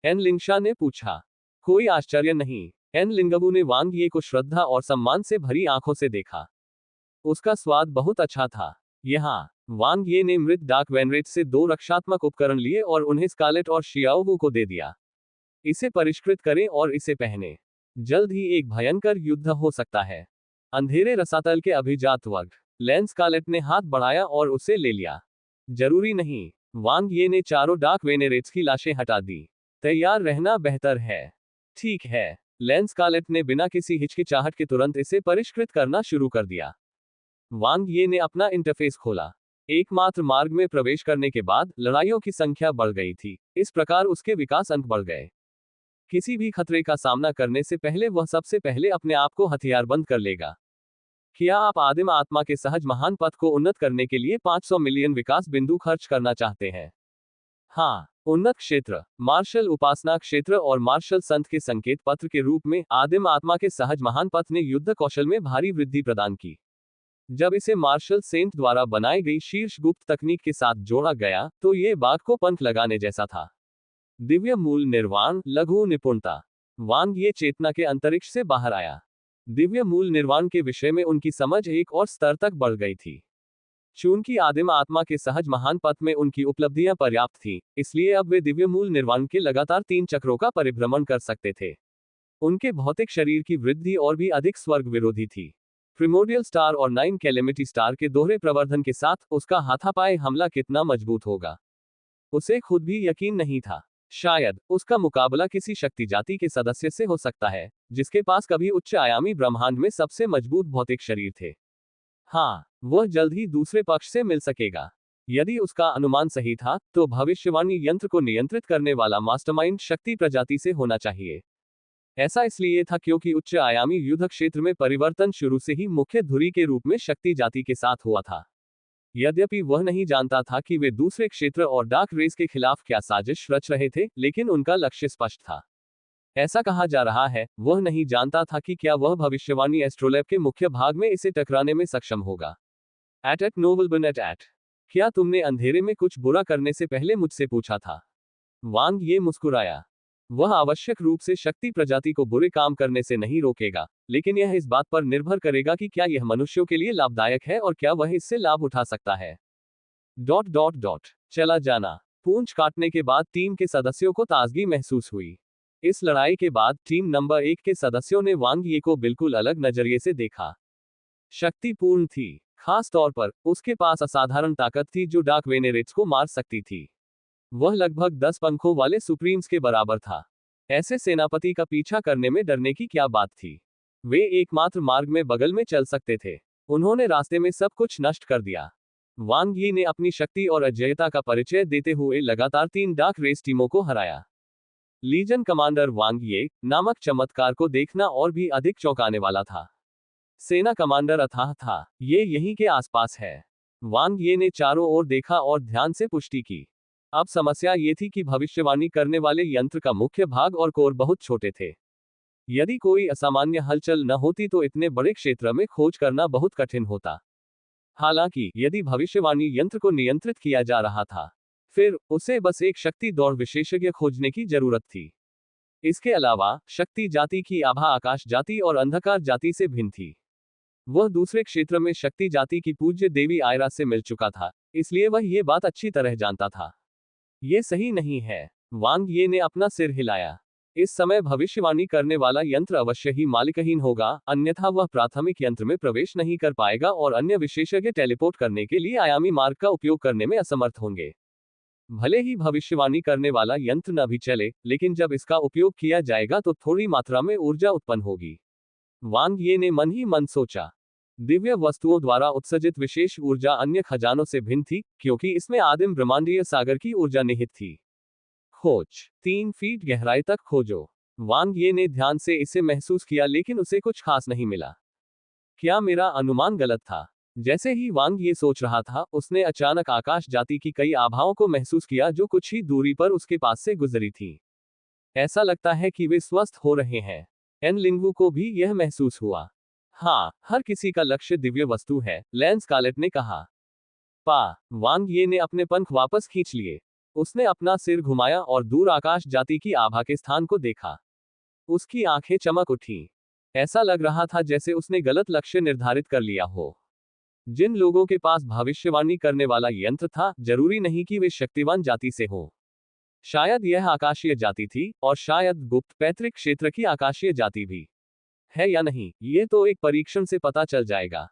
एन लिंगशा ने पूछा। कोई आश्चर्य नहीं। एन लिंगवू ने वांग यी को श्रद्धा और सम्मान से भरी आंखों से देखा। उसका स्वाद बहुत अच्छा था। यहाँ वांग यी ने मृत डार्क वेनरेट से 2 रक्षात्मक उपकरण लिए और उन्हें स्कारलेट और शियाओवू को दे दिया। इसे परिष्कृत करें और इसे पहने। जल्द ही एक भयंकर युद्ध हो सकता है। अंधेरे रसातल के अभिजात वर्ग। लैंस स्कारलेट ने हाथ बढ़ाया और उसे ले लिया। जरूरी नहीं। वांग यी ने चारों डार्क वेनेरेट्स की लाशें हटा दी। तैयार रहना बेहतर है। ठीक है। लैंस स्कारलेट ने बिना किसी हिचकिचाहट के तुरंत इसे परिष्कृत करना शुरू कर दिया। वांग यी ने अपना इंटरफेस खोला। एकमात्र मार्ग में प्रवेश करने के बाद लड़ाइयों की संख्या बढ़ गई थी, इस प्रकार उसके विकास अंक बढ़ गए। किसी भी खतरे का सामना करने से पहले वह सबसे पहले अपने आप को हथियारबंद कर लेगा। क्या आप आदिम आत्मा के सहज महान पथ को उन्नत करने के लिए 500 मिलियन विकास बिंदु खर्च करना चाहते हैं? हाँ, उन्नत क्षेत्र, मार्शल उपासना क्षेत्र और मार्शल संत के संकेत पत्र के रूप में आदिम आत्मा के सहज महान पथ ने युद्ध कौशल में भारी वृद्धि प्रदान की। जब इसे मार्शल सेंट द्वारा बनाई गई शीर्ष गुप्त तकनीक के साथ जोड़ा गया, तो ये बाघ को पंख लगाने जैसा था। दिव्य मूल निर्वाण, लघु निपुणता। वांग ये चेतना के अंतरिक्ष से बाहर आया। दिव्य मूल निर्वाण के विषय में उनकी समझ एक और स्तर तक बढ़ गई थी। चूंकि आदिम आत्मा के सहज महान पथ में उनकी उपलब्धियां पर्याप्त थीं, इसलिए अब वे दिव्य मूल निर्वाण के लगातार 3 चक्रों का परिभ्रमण कर सकते थे। उनके भौतिक शरीर की वृद्धि और भी अधिक स्वर्ग विरोधी थी। प्रिमोडियल स्टार और 9 कैलेमिटी स्टार के दोहरे प्रवर्धन के साथ उसका हाथापाई हमला कितना मजबूत होगा, उसे खुद भी यकीन नहीं था। शायद उसका मुकाबला किसी शक्ति जाति के सदस्य से हो सकता है, जिसके पास कभी उच्च आयामी ब्रह्मांड में सबसे मजबूत भौतिक शरीर थे। हाँ, वह जल्द ही दूसरे पक्ष से मिल सकेगा। यदि उसका अनुमान सही था, तो भविष्यवाणी यंत्र को नियंत्रित करने वाला मास्टरमाइंड शक्ति प्रजाति से होना चाहिए। ऐसा इसलिए था क्योंकि उच्च आयामी युद्ध क्षेत्र में परिवर्तन शुरू से ही मुख्य धुरी के रूप में शक्ति जाति के साथ हुआ था। यद्यपि वह नहीं जानता था कि वे दूसरे क्षेत्र और डार्क रेस के खिलाफ क्या साजिश रच रहे थे, लेकिन उनका लक्ष्य स्पष्ट था। ऐसा कहा जा रहा है, वह नहीं जानता था कि क्या वह भविष्यवाणी एस्ट्रोलैब के मुख्य भाग में इसे टकराने में सक्षम होगा। एट नोबलबन एट क्या तुमने अंधेरे में कुछ बुरा करने से पहले मुझसे पूछा था? वांग ये मुस्कुराया। वह आवश्यक रूप से शक्ति प्रजाति को बुरे काम करने से नहीं रोकेगा, लेकिन यह इस बात पर निर्भर करेगा कि क्या यह मनुष्यों के लिए लाभदायक है और क्या वह इससे लाभ उठा सकता है। चला जाना। पूंछ काटने के बाद टीम के सदस्यों को ताजगी महसूस हुई। इस लड़ाई के बाद टीम नंबर 1 के सदस्यों ने वांग ये को बिल्कुल अलग नजरिए से देखा। शक्तिपूर्ण थी, खास तौर पर उसके पास असाधारण ताकत थी जो डार्क वेनेरेट्स को मार सकती थी। वह लगभग 10 पंखों वाले सुप्रीम्स के बराबर था। ऐसे सेनापति का पीछा करने में डरने की क्या बात थी? वे एकमात्र मार्ग में बगल में चल सकते थे। उन्होंने रास्ते में सब कुछ नष्ट कर दिया। वांग यी ने अपनी शक्ति और अजेयता का परिचय देते हुए लगातार 3 डार्क रेस टीमों को हराया। लीजन कमांडर वांग ये नामक चमत्कार को देखना और भी अधिक चौंकाने वाला था। सेना कमांडर अथाह था, ये यहीं के आसपास है। वांग ये ने चारों ओर देखा और ध्यान से पुष्टि की। अब समस्या ये थी कि भविष्यवाणी करने वाले यंत्र का मुख्य भाग और कोर बहुत छोटे थे। यदि कोई असामान्य हलचल न होती तो इतने बड़े क्षेत्र में खोज करना बहुत कठिन होता। हालांकि यदि भविष्यवाणी यंत्र को नियंत्रित किया जा रहा था, फिर उसे बस एक शक्ति दौड़ विशेषज्ञ खोजने की जरूरत थी। इसके अलावा शक्ति जाति की आभा आकाश जाति और अंधकार जाति से भिन्न थी। वह दूसरे क्षेत्र में शक्ति जाति की पूज्य देवी आयरा से मिल चुका था, इसलिए वह ये बात अच्छी तरह जानता था। ये सही नहीं है। वांग ये ने अपना सिर हिलाया। इस समय भविष्यवाणी करने वाला यंत्र अवश्य ही मालिकहीन होगा, अन्यथा वह प्राथमिक यंत्र में प्रवेश नहीं कर पाएगा और अन्य विशेषज्ञ टेलीपोर्ट करने के लिए आयामी मार्ग का उपयोग करने में असमर्थ होंगे। भले ही भविष्यवाणी करने वाला यंत्र न भी चले, लेकिन जब इसका उपयोग किया जाएगा तो थोड़ी मात्रा में ऊर्जा उत्पन्न होगी। वांग ये ने मन ही मन सोचा। दिव्य वस्तुओं द्वारा उत्सर्जित विशेष ऊर्जा अन्य खजानों से भिन्न थी, क्योंकि इसमें आदिम ब्रह्मांडीय सागर की ऊर्जा निहित थी। खोज 3 फीट गहराई तक खोजो। वांग ये ने ध्यान से इसे महसूस किया, लेकिन उसे कुछ खास नहीं मिला। क्या मेरा अनुमान गलत था? जैसे ही वांग ये सोच रहा था, उसने अचानक आकाश जाति की कई आभाओं को महसूस किया जो कुछ ही दूरी पर उसके पास से गुजरी थी। ऐसा लगता है कि वे स्वस्थ हो रहे हैं। एन लिंगवू को भी यह महसूस हुआ। हाँ, हर किसी का लक्ष्य दिव्य वस्तु है, लैंस कार्लेट ने कहा। वांग ये ने अपने पंख वापस खींच लिए। उसने अपना सिर घुमाया और दूर आकाश जाति की आभा के स्थान को देखा। उसकी आंखें चमक उठी। ऐसा लग रहा था जैसे उसने गलत लक्ष्य निर्धारित कर लिया हो। जिन लोगों के पास भविष्यवाणी करने वाला यंत्र था, जरूरी नहीं कि वे शक्तिवान जाति से हो। शायद यह आकाशीय जाति थी, और शायद गुप्त पैतृक क्षेत्र की आकाशीय जाति भी है या नहीं, ये तो एक परीक्षण से पता चल जाएगा।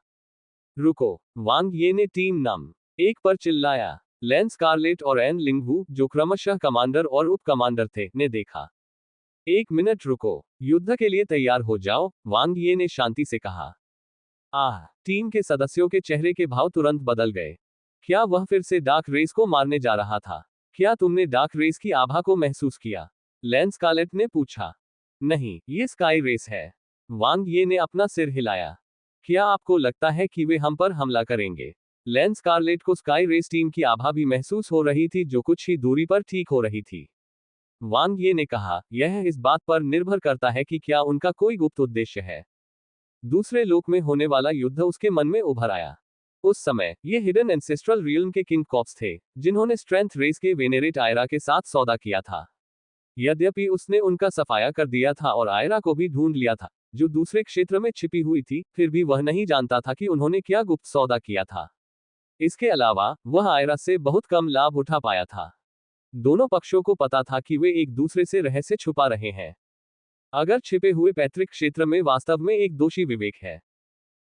रुको, वांग ये ने टीम नम 1 पर चिल्लाया। लैंस कार्लेट और एन लिंगवू, जो क्रमशः कमांडर और उप कमांडर थे, ने देखा। 1 मिनट रुको, युद्ध के लिए तैयार हो जाओ, वांग ये ने शांति से कहा। टीम के सदस्यों के चेहरे के भाव तुरंत बदल गए। क्या वह फिर से डार्क रेस को मारने जा रहा था? क्या तुमने डार्क रेस की आभा को महसूस किया? लैंस कार्लेट ने पूछा। नहीं, ये स्काई रेस है। वांग ये ने अपना सिर हिलाया। क्या आपको लगता है कि वे हम पर हमला करेंगे? लैंस कार्लेट को स्काई रेस टीम की आभा भी महसूस हो रही थी, जो कुछ ही दूरी पर ठीक हो रही थी। वांग ये ने कहा, यह इस बात पर निर्भर करता है कि क्या उनका कोई गुप्त उद्देश्य है। दूसरे लोक में होने वाला युद्ध उसके मन में उभर आया। उस समय ये हिडन एंसेस्ट्रल रियल्म के किंग कॉप्स थे, जिन्होंने स्ट्रेंथ रेस के वेनेरेट आयरा के साथ सौदा किया था। यद्यपि उसने उनका सफाया कर दिया था और आयरा को भी ढूंढ लिया था, जो दूसरे क्षेत्र में छिपी हुई थी, फिर भी वह नहीं जानता था कि उन्होंने क्या गुप्त सौदा किया था। इसके अलावा वह आयरा से बहुत कम लाभ उठा पाया था। दोनों पक्षों को पता था कि वे एक दूसरे से रहस्य छुपा रहे हैं। अगर छिपे हुए पैतृक क्षेत्र में वास्तव में एक दोषी विवेक है।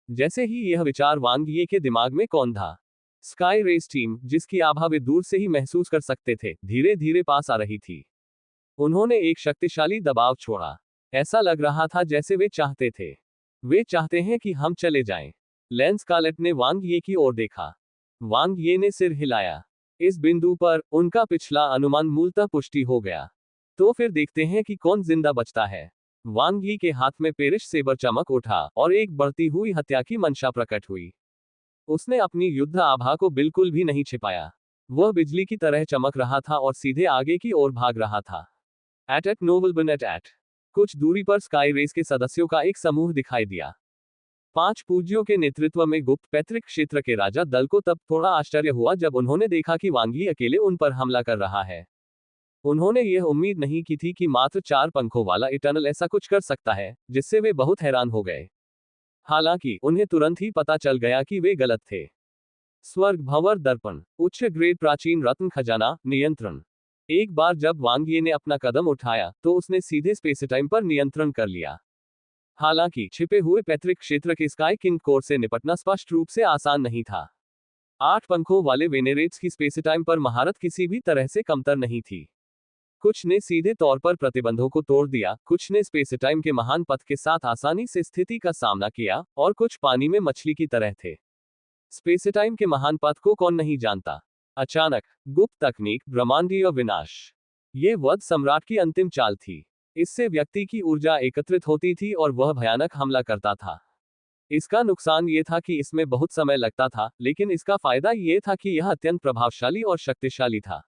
जैसे ही यह विचार वांग ये के दिमाग में कौंधा, स्काई रेस टीम, जिसकी आभा वे दूर से ही महसूस कर सकते थे, धीरे धीरे पास आ रही थी। उन्होंने एक शक्तिशाली दबाव छोड़ा। ऐसा लग रहा था जैसे वे चाहते थे। वे चाहते हैं कि हम चले जाएं। लैंस कार्लेट ने वांग ये की ओर देखा। वांग ये ने सिर हिलाया। इस बिंदु पर उनका पिछला अनुमान मूलतः पुष्टि हो गया। तो फिर देखते हैं कि कौन जिंदा बचता है। वांग यी के हाथ में पेरिश सेबर चमक उठा और एक बढ़ती हुई हत्या की मंशा प्रकट हुई। उसने अपनी युद्ध आभा को बिल्कुल भी नहीं छिपाया। वह बिजली की तरह चमक रहा था और सीधे आगे की ओर भाग रहा था। एट नोबलबन एट कुछ दूरी पर स्काई रेस के सदस्यों का एक समूह दिखाई दिया। 5 पूज्यों के नेतृत्व में गुप्त पैतृक क्षेत्र के राजा दल को तब थोड़ा आश्चर्य हुआ जब उन्होंने देखा कि वांग यी अकेले उन पर हमला कर रहा है। उन्होंने यह उम्मीद नहीं की थी कि मात्र 4 पंखों वाला इटर्नल ऐसा कुछ कर सकता है, जिससे वे बहुत हैरान हो गए। हालांकि उन्हें तुरंत ही पता चल गया कि वे गलत थे। स्वर्ग भंवर दर्पण, उच्च ग्रेड प्राचीन रत्न खजाना, नियंत्रण। एक बार जब वांग यी ने अपना कदम उठाया तो उसने सीधे स्पेसटाइम पर नियंत्रण कर लिया। हालांकि छिपे हुए पैतृक क्षेत्र के स्काई किंग कोर से निपटना स्पष्ट रूप से आसान नहीं था। 8 पंखों वाले वेनेरेट्स की स्पेसटाइम पर महारत किसी भी तरह से कमतर नहीं थी। कुछ ने सीधे तौर पर प्रतिबंधों को तोड़ दिया, कुछ ने स्पेसटाइम के महान पथ के साथ आसानी से स्थिति का सामना किया, और कुछ पानी में मछली की तरह थे। स्पेसटाइम के महान पथ को कौन नहीं जानता। अचानक गुप्त तकनीक, ब्रह्मांडीय विनाश। ये वध सम्राट की अंतिम चाल थी। इससे व्यक्ति की ऊर्जा एकत्रित होती थी और वह भयानक हमला करता था। इसका नुकसान ये था कि इसमें बहुत समय लगता था, लेकिन इसका फायदा ये था कि यह अत्यंत प्रभावशाली और शक्तिशाली था।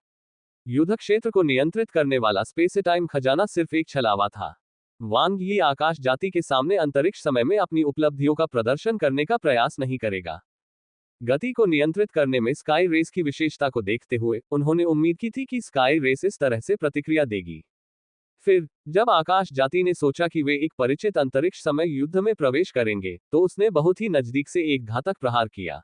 युद्ध क्षेत्र को नियंत्रित करने वाला स्पेसटाइम खजाना सिर्फ एक छलावा था। वांग यी आकाश जाति के सामने अंतरिक्ष समय में अपनी उपलब्धियों का प्रदर्शन करने का प्रयास नहीं करेगा। गति को नियंत्रित करने में स्काई रेस की विशेषता को देखते हुए उन्होंने उम्मीद की थी कि स्काई रेस इस तरह से प्रतिक्रिया देगी। फिर जब आकाश जाति ने सोचा कि वे एक परिचित अंतरिक्ष समय युद्ध में प्रवेश करेंगे, तो उसने बहुत ही नजदीक से एक घातक प्रहार किया।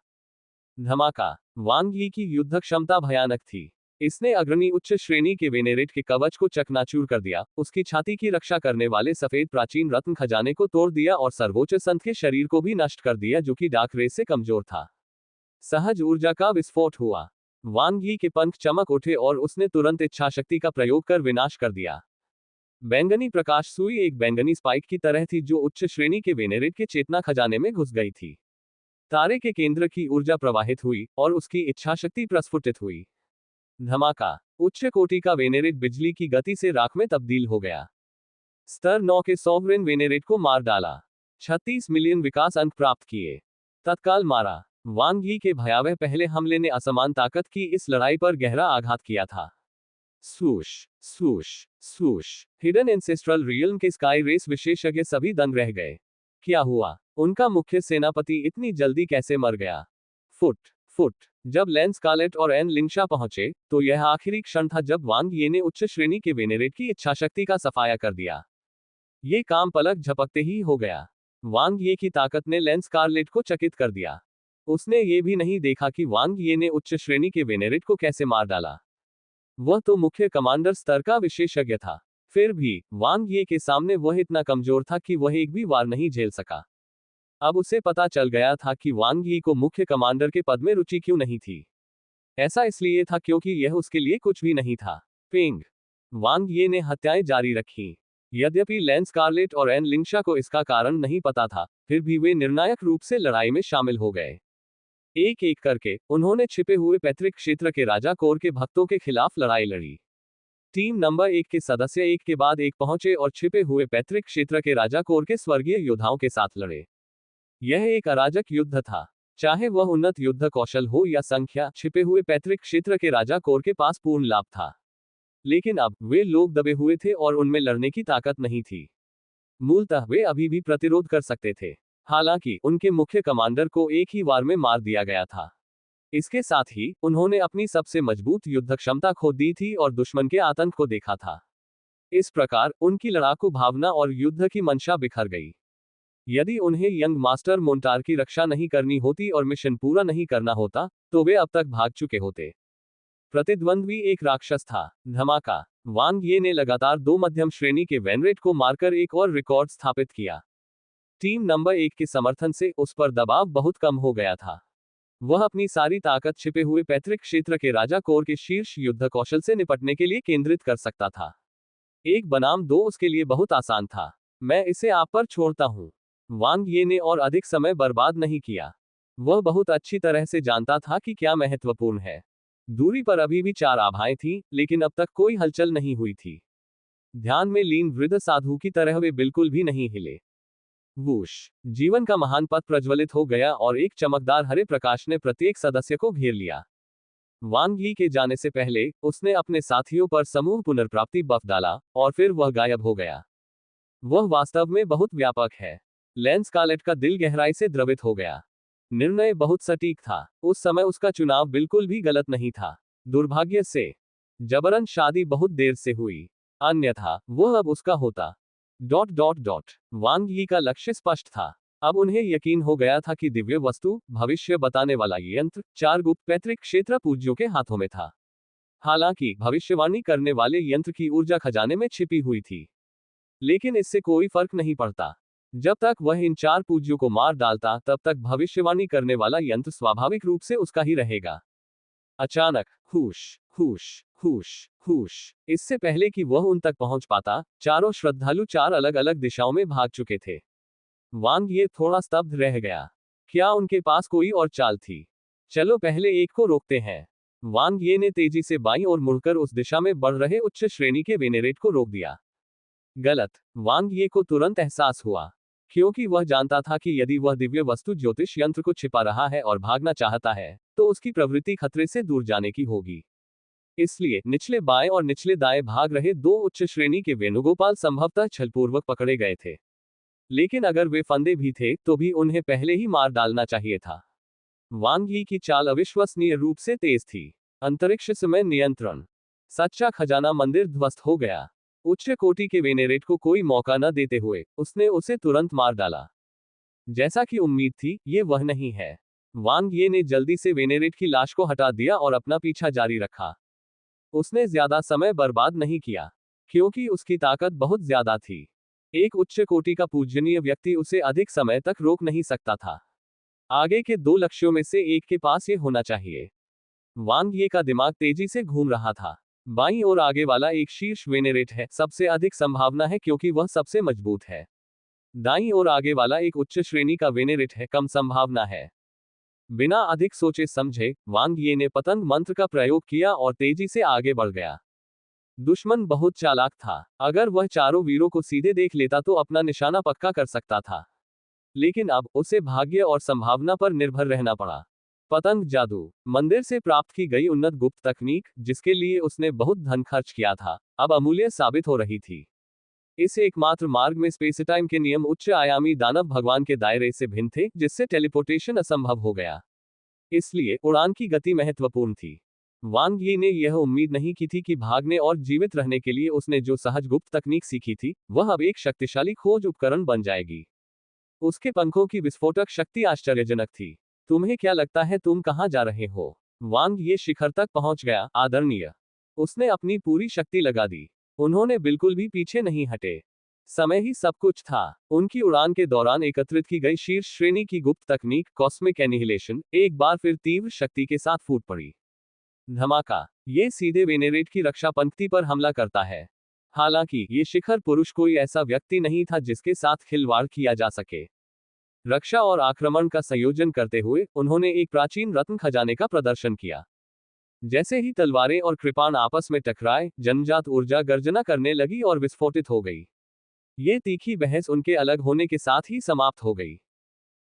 धमाका। वांग यी की युद्ध क्षमता भयानक थी। इसने अग्रणी उच्च श्रेणी के वेनेरेट के कवच को चकनाचूर कर दिया, उसकी छाती की रक्षा करने वाले सफेद प्राचीन रत्न खजाने को तोड़ दिया और सर्वोच्च संत के शरीर को भी नष्ट कर दिया जो कि डार्क रेस से कमजोर था। सहज ऊर्जा का विस्फोट हुआ। वांग यी के पंख चमक उठे और उसने तुरंत इच्छाशक्ति का प्रयोग कर विनाश कर दिया। बैंगनी प्रकाश सुई एक बैंगनी स्पाइक की तरह थी जो उच्च श्रेणी के वेनेरेट के चेतना खजाने में घुस गई थी। तारे के केंद्र की ऊर्जा प्रवाहित हुई और उसकी इच्छाशक्ति प्रस्फुटित हुई। धमाका। उच्च कोटि का वेनेरेट बिजली की गति से राख में तब्दील हो गया। स्तर 9 के सॉवरेन वेनेरेट को मार डाला। 36 मिलियन विकास अंक प्राप्त किए। तत्काल मारा। वांग यी के भयावह पहले हमले ने असमान ताकत की इस लड़ाई पर गहरा आघात किया था। स्वूश स्वूश स्वूश। हिडन एंसेस्ट्रल रियल्म के स्काई रेस विशेषज्ञ सभी दंग रह गए। क्या हुआ? उनका मुख्य सेनापति इतनी जल्दी कैसे मर गया? Foot foot. जब लेंस स्कारलेट और एन लिंगशा पहुंचे, तो यह आखिरी क्षण था जब वांग यी ने उच्च श्रेणी के वेनेरेट की इच्छाशक्ति का सफाया कर दिया। ये काम पलक झपकते ही हो गया। वांग यी की ताकत ने लेंस स्कारलेट को चकित कर दिया। उसने ये भी नहीं देखा कि वांग यी ने उच्च श्रेणी के वेनेरेट को कैसे मार डाला। वह तो मुख्य कमांडर स्तर का विशेषज्ञ था। फिर भी वांग यी के सामने वह इतना कमजोर था कि वह एक भी वार नहीं झेल सका। अब उसे पता चल गया था कि वांग यी को मुख्य कमांडर के पद में रुचि क्यों नहीं थी। ऐसा इसलिए था क्योंकि यह उसके लिए कुछ भी नहीं था। पिंग। वांग यी ने हत्याएं जारी रखी। यद्यपि लेंस स्कारलेट और एन लिंगशा को इसका कारण नहीं पता था, फिर भी वे निर्णायक रूप से लड़ाई में शामिल हो गए। एक एक करके उन्होंने छिपे हुए पैतृक क्षेत्र के राजा कोर के भक्तों के खिलाफ लड़ाई लड़ी। टीम नंबर 1 के सदस्य एक के बाद एक पहुंचे और छिपे हुए पैतृक क्षेत्र के राजा कोर के स्वर्गीय योद्धाओं के साथ लड़े। यह एक अराजक युद्ध था। चाहे वह उन्नत युद्ध कौशल हो या संख्या, छिपे हुए पैतृक क्षेत्र के राजा कोर के पास पूर्ण लाभ था। लेकिन अब वे लोग दबे हुए थे और उनमें लड़ने की ताकत नहीं थी। मूलतः वे अभी भी प्रतिरोध कर सकते थे। हालांकि उनके मुख्य कमांडर को एक ही वार में मार दिया गया था। इसके साथ ही उन्होंने अपनी सबसे मजबूत युद्ध क्षमता खो दी थी और दुश्मन के आतंक को देखा था। इस प्रकार उनकी लड़ाकू भावना और युद्ध की मंशा बिखर गई। यदि उन्हें यंग मास्टर मोन्टार की रक्षा नहीं करनी होती और मिशन पूरा नहीं करना होता, तो वे अब तक भाग चुके होते। प्रतिद्वंद्वी एक राक्षस था। धमाका। वांग यी ने लगातार 2 मध्यम श्रेणी के वेनरेट को मारकर एक और रिकॉर्ड स्थापित किया। टीम नंबर 1 के समर्थन से उस पर दबाव बहुत कम हो गया था। वह अपनी सारी ताकत छिपे हुए पैतृक क्षेत्र के राजा कोर के शीर्ष युद्ध कौशल से निपटने के लिए केंद्रित कर सकता था। 1 बनाम 2 उसके लिए बहुत आसान था। मैं इसे आप पर छोड़ता हूं। वांग यी ने और अधिक समय बर्बाद नहीं किया। वह बहुत अच्छी तरह से जानता था कि क्या महत्वपूर्ण है। दूरी पर अभी भी 4 आभाएं थीं, लेकिन अब तक कोई हलचल नहीं हुई थी। ध्यान में लीन वृद्ध साधु की तरह वे बिल्कुल भी नहीं हिले। वूश। जीवन का महान पथ प्रज्वलित हो गया और एक चमकदार हरे प्रकाश ने प्रत्येक सदस्य को घेर लिया। वांग यी के जाने से पहले उसने अपने साथियों पर समूह पुनर्प्राप्ति बफ डाला और फिर वह गायब हो गया। वह वास्तव में बहुत व्यापक है। लेंस कार्लेट का दिल गहराई से द्रवित हो गया। निर्णय बहुत सटीक था। उस समय उसका चुनाव बिल्कुल भी गलत नहीं था। दुर्भाग्य से जबरन शादी बहुत देर से हुई, अन्यथा वह अब उसका होता। वांग यी का लक्ष्य स्पष्ट था। अब उन्हें यकीन हो गया था कि दिव्य वस्तु, भविष्य बताने वाला यंत्र, 4 गुप्त पैतृक क्षेत्र पूज्यों के हाथों में था। हालांकि भविष्यवाणी करने वाले यंत्र की ऊर्जा खजाने में छिपी हुई थी, लेकिन इससे कोई फर्क नहीं पड़ता। जब तक वह इन 4 पूज्यों को मार डालता, तब तक भविष्यवाणी करने वाला यंत्र स्वाभाविक रूप से उसका ही रहेगा। अचानक हुश हुश हुश हुश। इससे पहले कि वह उन तक पहुंच पाता, चारों श्रद्धालु 4 अलग अलग दिशाओं में भाग चुके थे। वांग ये थोड़ा स्तब्ध रह गया। क्या उनके पास कोई और चाल थी? चलो पहले एक को रोकते हैं। वांग ये ने तेजी से बाईं ओर मुड़कर उस दिशा में बढ़ रहे उच्च श्रेणी के वेनेरेट को रोक दिया। गलत। वांग ये को तुरंत एहसास हुआ, क्योंकि वह जानता था कि यदि वह दिव्य वस्तु ज्योतिष यंत्र को छिपा रहा है और भागना चाहता है, तो उसकी प्रवृत्ति खतरे से दूर जाने की होगी। इसलिए निचले बाएं और निचले दाएं भाग रहे 2 उच्च श्रेणी के वेणुगोपाल संभवतः छलपूर्वक पकड़े गए थे। लेकिन अगर वे फंदे भी थे, तो भी उन्हें पहले ही मार डालना चाहिए था। वांग यी की चाल अविश्वसनीय रूप से तेज थी। अंतरिक्ष समय नियंत्रण। सच्चा खजाना मंदिर ध्वस्त हो गया। उच्च कोटि के वेनेरेट को कोई मौका न देते हुए उसने उसे तुरंत मार डाला। जैसा कि उम्मीद थी, ये वह नहीं है। वांग ये ने जल्दी से वेनेरेट की लाश को हटा दिया और अपना पीछा जारी रखा। उसने ज्यादा समय बर्बाद नहीं किया, क्योंकि उसकी ताकत बहुत ज्यादा थी। एक उच्च कोटि का पूजनीय व्यक्ति उसे अधिक समय तक रोक नहीं सकता था। आगे के 2 लक्ष्यों में से एक के पास ये होना चाहिए। वांग ये का दिमाग तेजी से घूम रहा था। बाईं ओर आगे वाला एक शीर्ष वेनेरेट है, सबसे अधिक संभावना है क्योंकि वह सबसे मजबूत है। दाईं ओर आगे वाला एक उच्च श्रेणी का वेनेरेट है, कम संभावना है। बिना अधिक सोचे समझे, वांग ये ने पतंग मंत्र का प्रयोग किया और तेजी से आगे बढ़ गया। दुश्मन बहुत चालाक था। अगर वह चारों वीरों को सीधे देख लेता तो अपना निशाना पक्का कर सकता था। लेकिन अब उसे भाग्य और संभावना पर निर्भर रहना पड़ा। पतंग जादू। मंदिर से प्राप्त की गई उन्नत गुप्त तकनीक, जिसके लिए उसने बहुत धन खर्च किया था, अब अमूल्य साबित हो रही थी। इस एकमात्र मार्ग में स्पेसटाइम के नियम उच्च आयामी दानव भगवान के दायरे से भिन्न थे, जिससे टेलीपोर्टेशन असंभव हो गया। इसलिए उड़ान की गति महत्वपूर्ण थी। वांग यी ने यह उम्मीद नहीं की थी कि भागने और जीवित रहने के लिए उसने जो सहज गुप्त तकनीक सीखी थी, वह अब एक शक्तिशाली खोज उपकरण बन जाएगी। उसके पंखों की विस्फोटक शक्ति आश्चर्यजनक थी। तुम्हें क्या लगता है तुम कहां जा रहे हो? वांग ये शिखर तक पहुंच गया, आदरणीय। उसने अपनी पूरी शक्ति लगा दी। उन्होंने बिल्कुल भी पीछे नहीं हटे। समय ही सब कुछ था। उनकी उड़ान के दौरान एकत्रित की गई शीर्ष श्रेणी की गुप्त तकनीक कॉस्मिक एनिहिलेशन एक बार फिर तीव्र शक्ति के साथ फूट पड़ी। धमाका। ये सीधे वेनेरेट की रक्षा पंक्ति पर हमला करता है। हालांकि ये शिखर पुरुष कोई ऐसा व्यक्ति नहीं था जिसके साथ खिलवाड़ किया जा सके। रक्षा और आक्रमण का संयोजन करते हुए उन्होंने एक प्राचीन रत्न खजाने का प्रदर्शन किया। जैसे ही तलवारें और कृपाण आपस में टकराए, जन्मजात ऊर्जा गर्जना करने लगी और विस्फोटित हो गई। ये तीखी बहस उनके अलग होने के साथ ही समाप्त हो गई।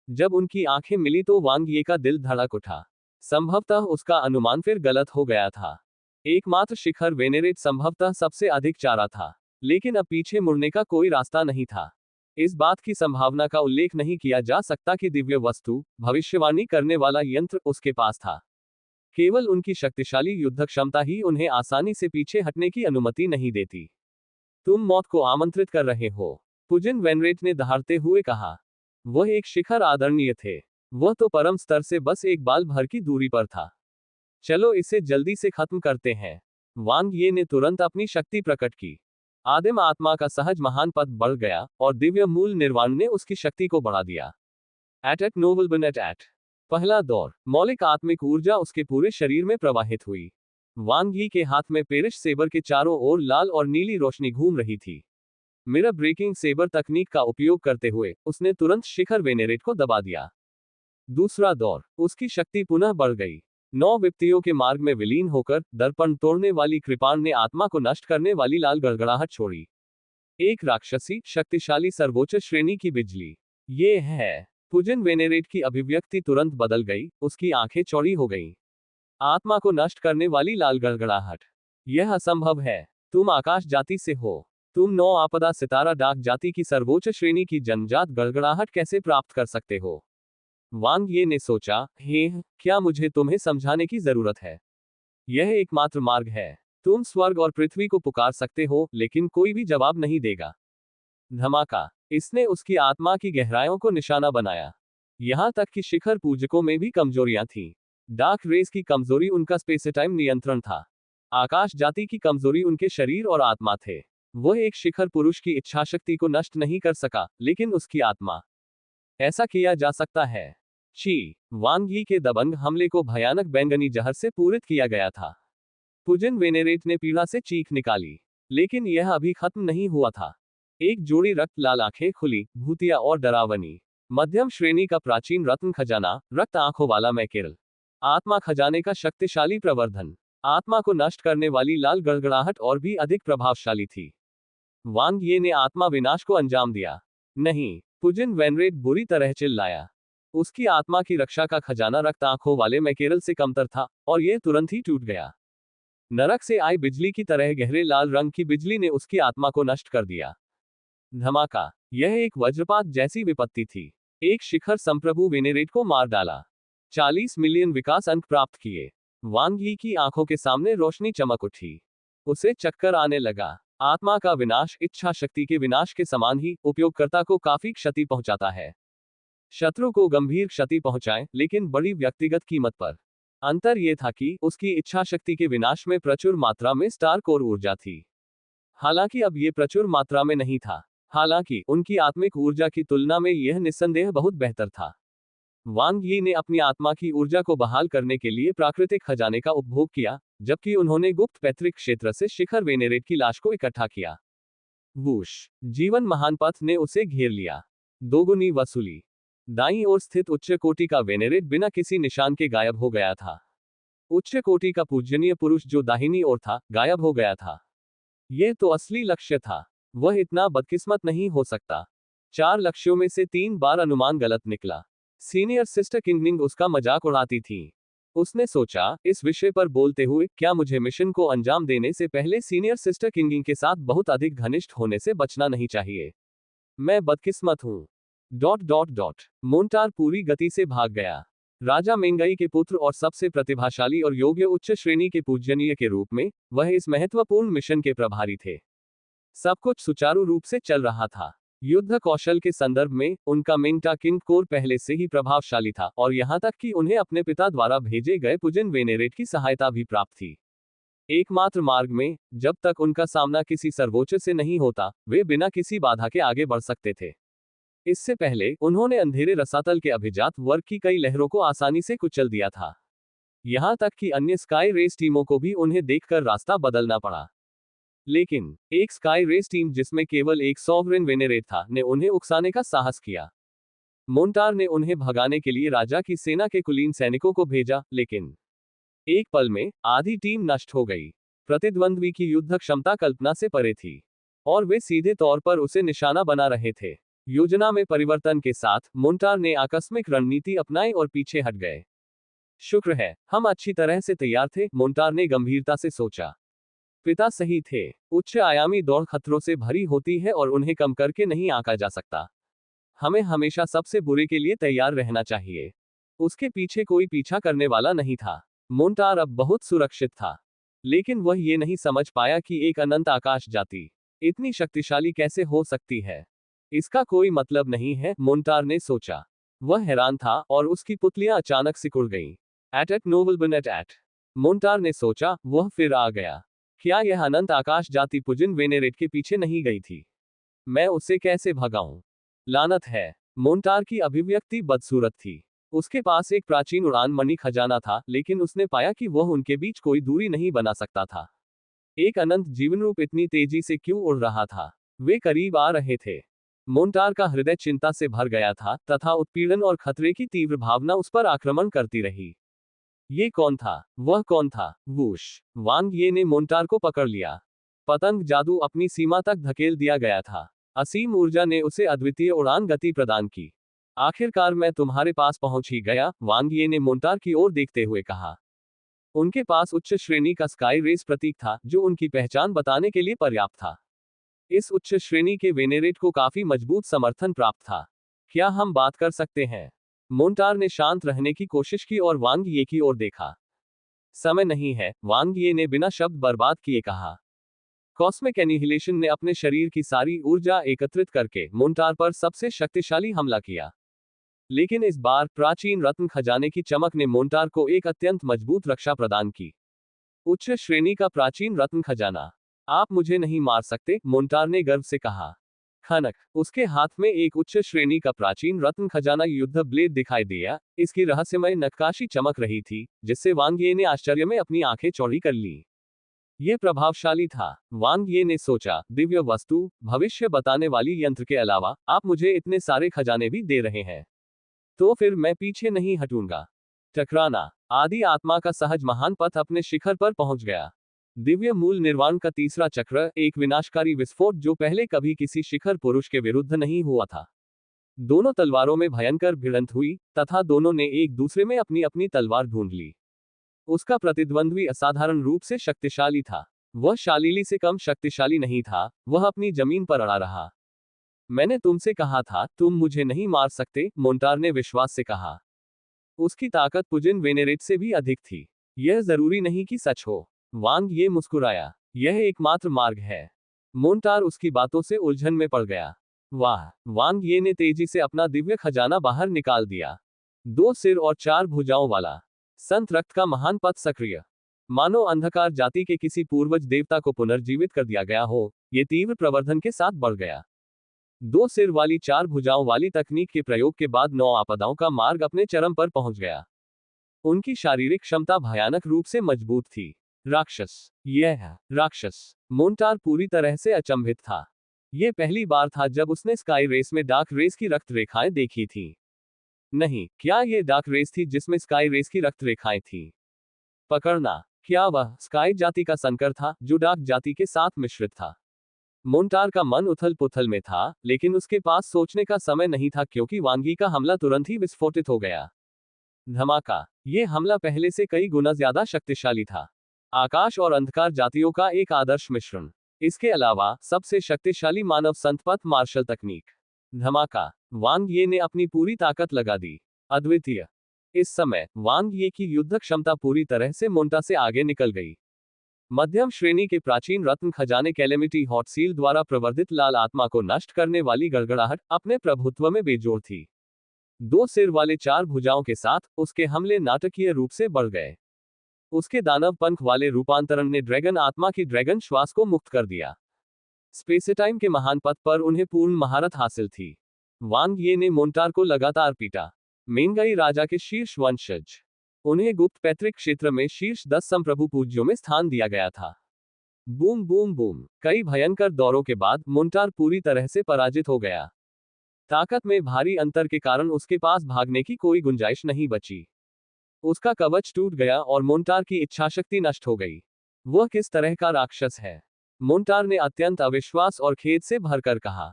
जब उनकी आंखें मिली तो वांग ये का दिल धड़क उठा। संभवतः उसका अनुमान फिर गलत हो गया था। एकमात्र शिखर वेनेरेट संभवतः सबसे अधिक चारा था, लेकिन अब पीछे मुड़ने का कोई रास्ता नहीं था। इस बात की संभावना का उल्लेख नहीं किया जा सकता कि दिव्य वस्तु, भविष्यवाणी करने वाला यंत्र उसके पास था। केवल उनकी शक्तिशाली युद्ध क्षमता ही उन्हें आसानी से पीछे हटने की अनुमति नहीं देती। तुम मौत को आमंत्रित कर रहे हो, पुजिन वेनरेट ने दहाड़ते हुए कहा। वह एक शिखर आदरणीय थे। वह तो परम स्तर से बस एक बाल भर की दूरी पर था। चलो इसे जल्दी से खत्म करते हैं। वांग ये ने तुरंत अपनी शक्ति प्रकट की। आदिम आत्मा का सहज महान पद बढ़ गया और दिव्य मूल निर्वाण ने उसकी शक्ति को बढ़ा दिया। एट नोवल बन एट। पहला दौर। मौलिक आत्मिक ऊर्जा उसके पूरे शरीर में प्रवाहित हुई। वांग यी के हाथ में पेरिश सेबर के चारों ओर लाल और नीली रोशनी घूम रही थी। मिरर ब्रेकिंग सेबर तकनीक का उपयोग करते हुए उसने तुरंत शिखर वेनेरेट को दबा दिया। दूसरा दौर। उसकी शक्ति पुनः बढ़ गई। 9 विपत्तियों के मार्ग में विलीन होकर दर्पण तोड़ने वाली कृपाण ने आत्मा को नष्ट करने वाली लाल गड़गड़ाहट छोड़ी। एक राक्षसी शक्तिशाली सर्वोच्च श्रेणी की बिजली। ये है। पुजिन वेनेरेट की अभिव्यक्ति तुरंत बदल गई, उसकी आंखें चौड़ी हो गईं। आत्मा को नष्ट करने वाली लाल गड़गड़ाहट। यह असंभव है। तुम आकाश जाति से हो। तुम 9 आपदा सितारा डाक जाति की सर्वोच्च श्रेणी की जन्मजात गड़गड़ाहट कैसे प्राप्त कर सकते हो? वांग ये ने सोचा, हे, क्या मुझे तुम्हें समझाने की जरूरत है? यह एकमात्र मार्ग है। तुम स्वर्ग और पृथ्वी को पुकार सकते हो, लेकिन कोई भी जवाब नहीं देगा। धमाका। इसने उसकी आत्मा की गहराइयों को निशाना बनाया। यहां तक कि शिखर पूजकों में भी कमजोरियां थीं। डार्क रेस की कमजोरी उनका स्पेस टाइम नियंत्रण था। आकाश जाति की कमजोरी उनके शरीर और आत्मा थे। वह एक शिखर पुरुष की इच्छाशक्ति को नष्ट नहीं कर सका, लेकिन उसकी आत्मा। ऐसा किया जा सकता है। ची वांग यी के दबंग हमले को भयानक बैंगनी जहर से पूरित किया गया था। पुजिन वेनेरेट ने पीड़ा से चीख निकाली। लेकिन यह अभी खत्म नहीं हुआ था। एक जोड़ी रक्त लाल आंखें खुली, भूतिया और डरावनी। मध्यम श्रेणी का प्राचीन रत्न खजाना, रक्त आंखों वाला मैकेरल। आत्मा खजाने का शक्तिशाली प्रवर्धन। आत्मा को नष्ट करने वाली लाल गड़गड़ाहट और भी अधिक प्रभावशाली थी। वांग ये ने आत्मा विनाश को अंजाम दिया। नहीं, पुजिन वेनरेट बुरी तरह चिल्लाया। उसकी आत्मा की रक्षा का खजाना रक्त आंखों वाले मैकेरल से कमतर था, और यह तुरंत ही टूट गया। नरक से आई बिजली की तरह गहरे लाल रंग की बिजली ने उसकी आत्मा को नष्ट कर दिया। धमाका। यह एक वज्रपात जैसी विपत्ति थी। एक शिखर संप्रभु वेनेरेट को मार डाला। 40 मिलियन विकास अंक प्राप्त किए। वांग यी की आंखों के सामने रोशनी चमक उठी। उसे चक्कर आने लगा। आत्मा का विनाश इच्छा शक्ति के विनाश के समान ही उपयोगकर्ता को काफी क्षति पहुंचाता है। शत्रु को गंभीर क्षति पहुंचाए, लेकिन बड़ी व्यक्तिगत कीमत पर। अंतर यह था कि उसकी इच्छा शक्ति के विनाश में प्रचुर मात्रा में स्टार कोर ऊर्जा थी। हालांकि अब यह प्रचुर मात्रा में नहीं था। हालांकि उनकी आत्मिक ऊर्जा की तुलना में यह निस्संदेह बहुत बेहतर था। वांग यी ने अपनी आत्मा की ऊर्जा को बहाल करने के लिए प्राकृतिक खजाने का उपभोग किया, जबकि उन्होंने गुप्त पैतृक क्षेत्र से शिखर वेनेरेट की लाश को इकट्ठा किया। वूश। जीवन महान पथ ने उसे घेर लिया। दोगुनी वसूली। दाईं ओर स्थित उच्च कोटि का वेनेरेट बिना किसी निशान के गायब हो गया था। उच्च कोटि का पूजनीय पुरुष जो दाहिनी ओर था, गायब हो गया था। यह तो असली लक्ष्य था। वह इतना बदकिस्मत नहीं हो सकता। 4 लक्ष्यों में से 3 बार अनुमान गलत निकला। सीनियर सिस्टर किंगनिंग उसका मजाक उड़ाती थी। उसने सोचा, इस विषय पर बोलते हुए, क्या मुझे मिशन को अंजाम देने से पहले सीनियर सिस्टर किंगिंग के साथ बहुत अधिक घनिष्ठ होने से बचना नहीं चाहिए? मैं बदकिस्मत हूं। मोन्टार पूरी गति से भाग गया। राजा मेंगई के पुत्र और सबसे प्रतिभाशाली और योग्य उच्च श्रेणी के पूजनीय के रूप में, वह इस महत्वपूर्ण मिशन के प्रभारी थे। सब कुछ सुचारू रूप से चल रहा था। युद्ध कौशल के संदर्भ में, उनका मिंगटा किंग कोर पहले से ही प्रभावशाली था, और यहां तक कि उन्हें अपने पिता द्वारा भेजे गए पुजिन वेनेरेट की सहायता भी प्राप्त थी। एकमात्र मार्ग में, जब तक उनका सामना किसी सर्वोच्च से नहीं होता, वे बिना किसी बाधा के आगे बढ़ सकते थे। इससे पहले, उन्होंने अंधेरे रसातल के अभिजात वर्ग की कई लहरों को आसानी से कुचल दिया था। यहां तक कि अन्य स्काई रेस टीमों को भी उन्हें देखकर रास्ता बदलना पड़ा। लेकिन, एक स्काई रेस टीम जिसमें केवल एक सॉवरेन वेनेरेट था, ने उन्हें उकसाने का साहस किया। मोन्टार ने उन्हें भगाने के लिए राजा की सेना के कुलीन सैनिकों को भेजा, लेकिन एक पल में, आधी टीम नष्ट हो गई। प्रतिद्वंद्वी की युद्ध क्षमता कल्पना से परे थी, और वे सीधे तौर पर उसे निशाना बना रहे थे। योजना में परिवर्तन के साथ, मोन्टार ने आकस्मिक रणनीति अपनाई और पीछे हट गए। शुक्र है, हम अच्छी तरह से तैयार थे, मोन्टार ने गंभीरता से सोचा। पिता सही थे। उच्च आयामी दौड़ खतरों से भरी होती है और उन्हें कम करके नहीं आंका जा सकता। हमें हमेशा सबसे बुरे के लिए तैयार रहना चाहिए। उसके पीछे कोई पीछा करने वाला नहीं था। मोन्टार अब बहुत सुरक्षित था। लेकिन वह ये नहीं समझ पाया कि एक अनंत आकाश जाति इतनी शक्तिशाली कैसे हो सकती है। इसका कोई मतलब नहीं है, मोन्टार ने सोचा। वह हैरान था, और उसकी पुतलियां अचानक सिकुड़ गईं। Eight Nobel eight. मोन्टार ने सोचा, वह फिर आ गया। क्या यह अनंत आकाश जाति पुजिन वेनेरेट के पीछे नहीं गई थी? मैं उसे कैसे भगाऊं? लानत है। मोन्टार की अभिव्यक्ति बदसूरत थी। उसके पास एक प्राचीन उड़ान मणि खजाना था, लेकिन उसने पाया कि वह उनके बीच कोई दूरी नहीं बना सकता था। एक अनंत जीवनरूप इतनी तेजी से क्यों उड़ रहा था? वे करीब आ रहे थे। मोन्टार का हृदय चिंता से भर गया था, तथा उत्पीड़न और खतरे की तीव्र भावना उस पर आक्रमण करती रही। ये कौन था? वह कौन था? वूश। वांग ये ने मोन्टार को पकड़ लिया। पतंग जादू अपनी सीमा तक धकेल दिया गया था। असीम ऊर्जा ने उसे अद्वितीय उड़ान गति प्रदान की। आखिरकार मैं तुम्हारे पास पहुंच ही गया, वांग ये ने मोन्टार की ओर देखते हुए कहा। उनके पास उच्च श्रेणी का स्काई रेस प्रतीक था, जो उनकी पहचान बताने के लिए पर्याप्त था। इस उच्च श्रेणी के वेनेरेट को काफी मजबूत समर्थन प्राप्त था। क्या हम बात कर सकते हैं? मोन्टार ने शांत रहने की कोशिश की और वांग ये की ओर देखा। समय नहीं है, वांग ये ने बिना शब्द बर्बाद किए कहा। कॉस्मिक एनिहिलेशन ने अपने शरीर की सारी ऊर्जा एकत्रित करके मोन्टार पर सबसे शक्तिशाली हमला किया। लेकिन इस बार प्राचीन रत्न खजाने की चमक ने मोन्टार को एक अत्यंत मजबूत रक्षा प्रदान की। उच्च श्रेणी का प्राचीन रत्न खजाना। आप मुझे नहीं मार सकते, मोन्टार ने गर्व से कहा। खनक, उसके हाथ में एक उच्च श्रेणी का प्राचीन रत्न खजाना युद्ध ब्लेड दिखाई दिया। इसकी रहस्यमय नक्काशी चमक रही थी, जिससे वांग ये ने आश्चर्य में अपनी आंखें चौड़ी कर ली। यह प्रभावशाली था, वांग ये ने सोचा। दिव्य वस्तु, भविष्य बताने वाली यंत्र के अलावा आप मुझे इतने सारे खजाने भी दे रहे हैं, तो फिर मैं पीछे नहीं हटूंगा। टकराना, आदि आत्मा का सहज महान पथ अपने शिखर पर पहुंच गया। दिव्य मूल निर्वाण का तीसरा चक्र, एक विनाशकारी विस्फोट जो पहले कभी किसी शिखर पुरुष के विरुद्ध नहीं हुआ था। दोनों तलवारों में भयंकर भिड़ंत हुई, तथा दोनों ने एक दूसरे में अपनी अपनी तलवार ढूंढ ली। उसका प्रतिद्वंद्वी असाधारण रूप से शक्तिशाली था। वह शालिली से कम शक्तिशाली नहीं था, वह अपनी जमीन पर अड़ा रहा। मैंने तुमसे कहा था, तुम मुझे नहीं मार सकते, मोन्टार ने विश्वास से कहा। उसकी ताकत पुजिन वेनेरेट से भी अधिक थी। यह जरूरी नहीं कि सच हो। वांग ये मुस्कुराया। यह एकमात्र मार्ग है। मोन्टार उसकी बातों से उलझन में पड़ गया। वाह, वांग ये ने तेजी से अपना दिव्य खजाना बाहर निकाल दिया। 2 सिर और 4 भुजाओं वाला संत रक्त का महान पथ सक्रिय, मानो अंधकार जाति के किसी पूर्वज देवता को पुनर्जीवित कर दिया गया हो। यह तीव्र प्रवर्धन के साथ बढ़ गया। 2 सिर वाली 4 भुजाओं वाली तकनीक के प्रयोग के बाद 9 आपदाओं का मार्ग अपने चरम पर पहुंच गया। उनकी शारीरिक क्षमता भयानक रूप से मजबूत थी। राक्षस, यह राक्षस। मोन्टार पूरी तरह से अचंभित था। यह पहली बार था जब उसने स्काई रेस में डार्क रेस की रक्त रेखाएं देखी थी। नहीं, क्या यह डार्क रेस थी जिसमें स्काई रेस की रक्त रेखाएं थी? पकड़ना, क्या वह स्काई जाति का संकर था जो डार्क जाति के साथ मिश्रित था? मोन्टार का मन उथल पुथल में था, लेकिन उसके पास सोचने का समय नहीं था क्योंकि वांगी का हमला तुरंत ही विस्फोटित हो गया। धमाका, यह हमला पहले से कई गुना ज्यादा शक्तिशाली था। आकाश और अंधकार जातियों का एक आदर्श मिश्रण। इसके अलावा सबसे शक्तिशाली मानव संतपथ मार्शल तकनीक। धमाका, वांग ये ने अपनी पूरी ताकत लगा दी। अद्वितीय। इस समय वांग ये की युद्ध क्षमता पूरी तरह से मोन्टा से आगे निकल गई। मध्यम श्रेणी के प्राचीन रत्न खजाने कैलेमिटी हॉट सील द्वारा प्रवर्धित लाल आत्मा को नष्ट करने वाली गड़गड़ाहट अपने प्रभुत्व में बेजोड़ थी। 2 सिर वाले 4 भुजाओं के साथ उसके हमले नाटकीय रूप से बढ़ गए। उसके दानव पंख वाले रूपांतरण ने ड्रैगन आत्मा की ड्रैगन श्वास को मुक्त कर दिया। स्पेसटाइम के महान पथ पर उन्हें पूर्ण महारत हासिल थी। वांग ये ने मोन्टार को लगातार पीटा। मेंगाई राजा के शीर्ष वंशज, उन्हें गुप्त पैतृक क्षेत्र में शीर्ष 10 संप्रभु पूज्यों में स्थान दिया गया था। बूम बूम बूम, कई भयंकर दौरों के बाद मोन्टार पूरी तरह से पराजित हो गया। ताकत में भारी अंतर के कारण उसके पास भागने की कोई गुंजाइश नहीं बची। उसका कवच टूट गया और मोन्टार की इच्छाशक्ति नष्ट हो गई। वह किस तरह का राक्षस है? मोन्टार ने अत्यंत अविश्वास और खेद से भरकर कहा।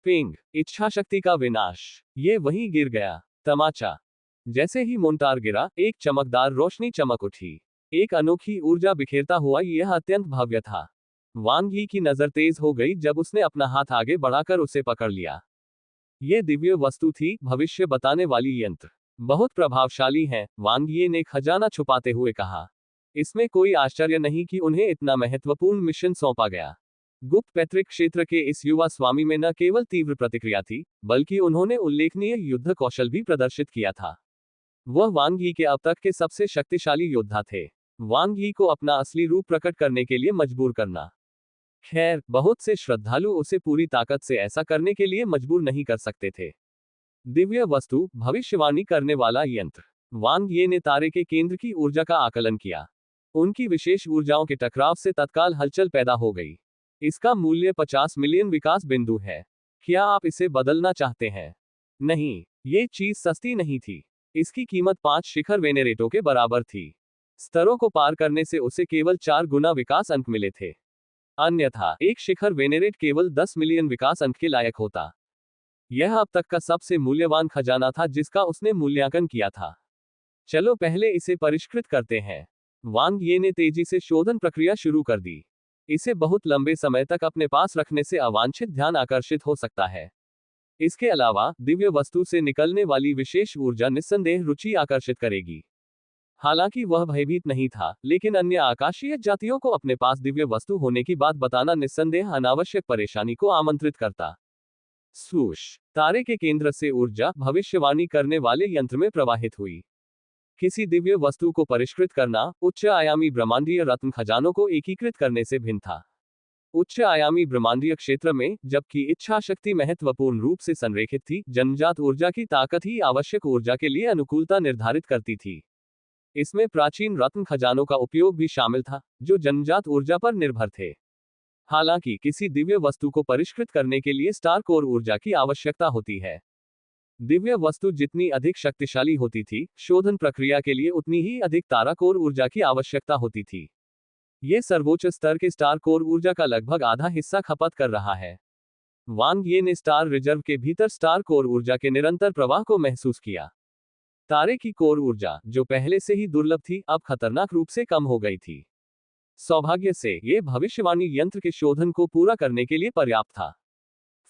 पिंग, इच्छाशक्ति का विनाश। ये वहीं गिर गया। तमाचा। जैसे ही मोन्टार गिरा, एक चमकदार रोशनी चमक उठी। एक अनोखी ऊर्जा बिखेरता हुआ। यह अत्यंत भव्य था। वांग यी की नजर तेज हो गई जब उसने अपना हाथ आगे बढ़ाकर उसे पकड़ लिया। यह दिव्य वस्तु थी, भविष्य बताने वाली यंत्र। बहुत प्रभावशाली है, वांग यी ने खजाना छुपाते हुए कहा। इसमें कोई आश्चर्य नहीं कि उन्हें इतना महत्वपूर्ण मिशन सौंपा गया। गुप्त पैतृक क्षेत्र के इस युवा स्वामी में न केवल तीव्र प्रतिक्रिया थी, बल्कि उन्होंने उल्लेखनीय युद्ध कौशल भी प्रदर्शित किया था। वह वांग यी के अब तक के सबसे शक्तिशाली योद्धा थे। वांग यी को अपना असली रूप प्रकट करने के लिए मजबूर करना। खैर, बहुत से श्रद्धालु उसे पूरी ताकत से ऐसा करने के लिए मजबूर नहीं कर सकते थे। दिव्य वस्तु, भविष्यवाणी करने वाला यंत्र। वांग ये ने तारे के केंद्र की ऊर्जा का आकलन किया। उनकी विशेष ऊर्जाओं के टकराव से तत्काल हलचल पैदा हो गई। इसका मूल्य 50 मिलियन विकास बिंदु है। क्या आप इसे बदलना चाहते हैं? नहीं, ये चीज सस्ती नहीं थी। इसकी कीमत 5 शिखर वेनेरेटों के बराबर थी। स्तरों को पार करने से उसे केवल 4 गुना विकास अंक मिले थे। अन्यथा एक शिखर वेनेरेट केवल 10 मिलियन विकास अंक के लायक होता। यह अब तक का सबसे मूल्यवान खजाना था जिसका उसने मूल्यांकन किया था। चलो पहले इसे परिष्कृत करते हैं। वांग ये ने तेजी से शोधन प्रक्रिया शुरू कर दी। इसे बहुत लंबे समय तक अपने पास रखने से अवांछित ध्यान आकर्षित हो सकता है। इसके अलावा दिव्य वस्तु से निकलने वाली विशेष ऊर्जा निस्संदेह रुचि आकर्षित करेगी। हालांकि वह भयभीत नहीं था, लेकिन अन्य आकाशीय जातियों को अपने पास दिव्य वस्तु होने की बात बताना निस्संदेह अनावश्यक परेशानी को आमंत्रित करता। स्वूश, तारे के केंद्र से ऊर्जा भविष्यवाणी करने वाले यंत्र में प्रवाहित हुई। किसी दिव्य वस्तु को परिष्कृत करना उच्च आयामी ब्रह्मांडीय रत्न खजानों को एकीकृत करने से भिन्न था। उच्च आयामी ब्रह्मांडीय क्षेत्र में जबकि इच्छा शक्ति महत्वपूर्ण रूप से संरेखित थी, जन्मजात ऊर्जा की ताकत ही आवश्यक ऊर्जा के लिए अनुकूलता निर्धारित करती थी। इसमें प्राचीन रत्न खजानों का उपयोग भी शामिल था, जो जन्मजात ऊर्जा पर निर्भर थे। हालांकि किसी दिव्य वस्तु को परिष्कृत करने के लिए स्टार कोर ऊर्जा की आवश्यकता होती है। दिव्य वस्तु जितनी अधिक शक्तिशाली होती थी, शोधन प्रक्रिया के लिए उतनी ही अधिक तारा कोर ऊर्जा की आवश्यकता होती थी। यह सर्वोच्च स्तर के स्टार कोर ऊर्जा का लगभग आधा हिस्सा खपत कर रहा है। वांग ये ने स्टार रिजर्व के भीतर स्टार कोर ऊर्जा के निरंतर प्रवाह को महसूस किया। तारे की कोर ऊर्जा, जो पहले से ही दुर्लभ थी, अब खतरनाक रूप से कम हो गई थी। सौभाग्य से यह भविष्यवाणी यंत्र के शोधन को पूरा करने के लिए पर्याप्त था।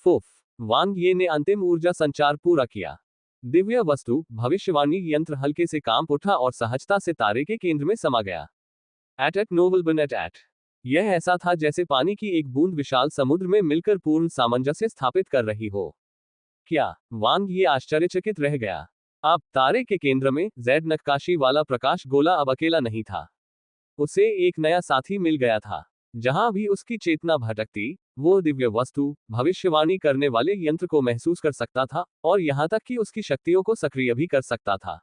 फुफ, वांग ये ने अंतिम ऊर्जा संचार पूरा किया। दिव्य वस्तु भविष्यवाणी यंत्र हल्के से कांप उठा और सहजता से तारे के केंद्र में समा गया। एट नोबल बन एट। यह ऐसा था जैसे पानी की एक बूंद विशाल समुद्र में मिलकर पूर्ण सामंजस्य स्थापित कर रही हो। क्या? वांग ये आश्चर्यचकित रह गया। अब तारे के केंद्र में जेड नक्काशी वाला प्रकाश गोला अब अकेला नहीं था। उसे एक नया साथी मिल गया था। जहां भी उसकी चेतना भटकती, वो दिव्य वस्तु भविष्यवाणी करने वाले यंत्र को महसूस कर सकता था और यहां तक कि उसकी शक्तियों को सक्रिय भी कर सकता था।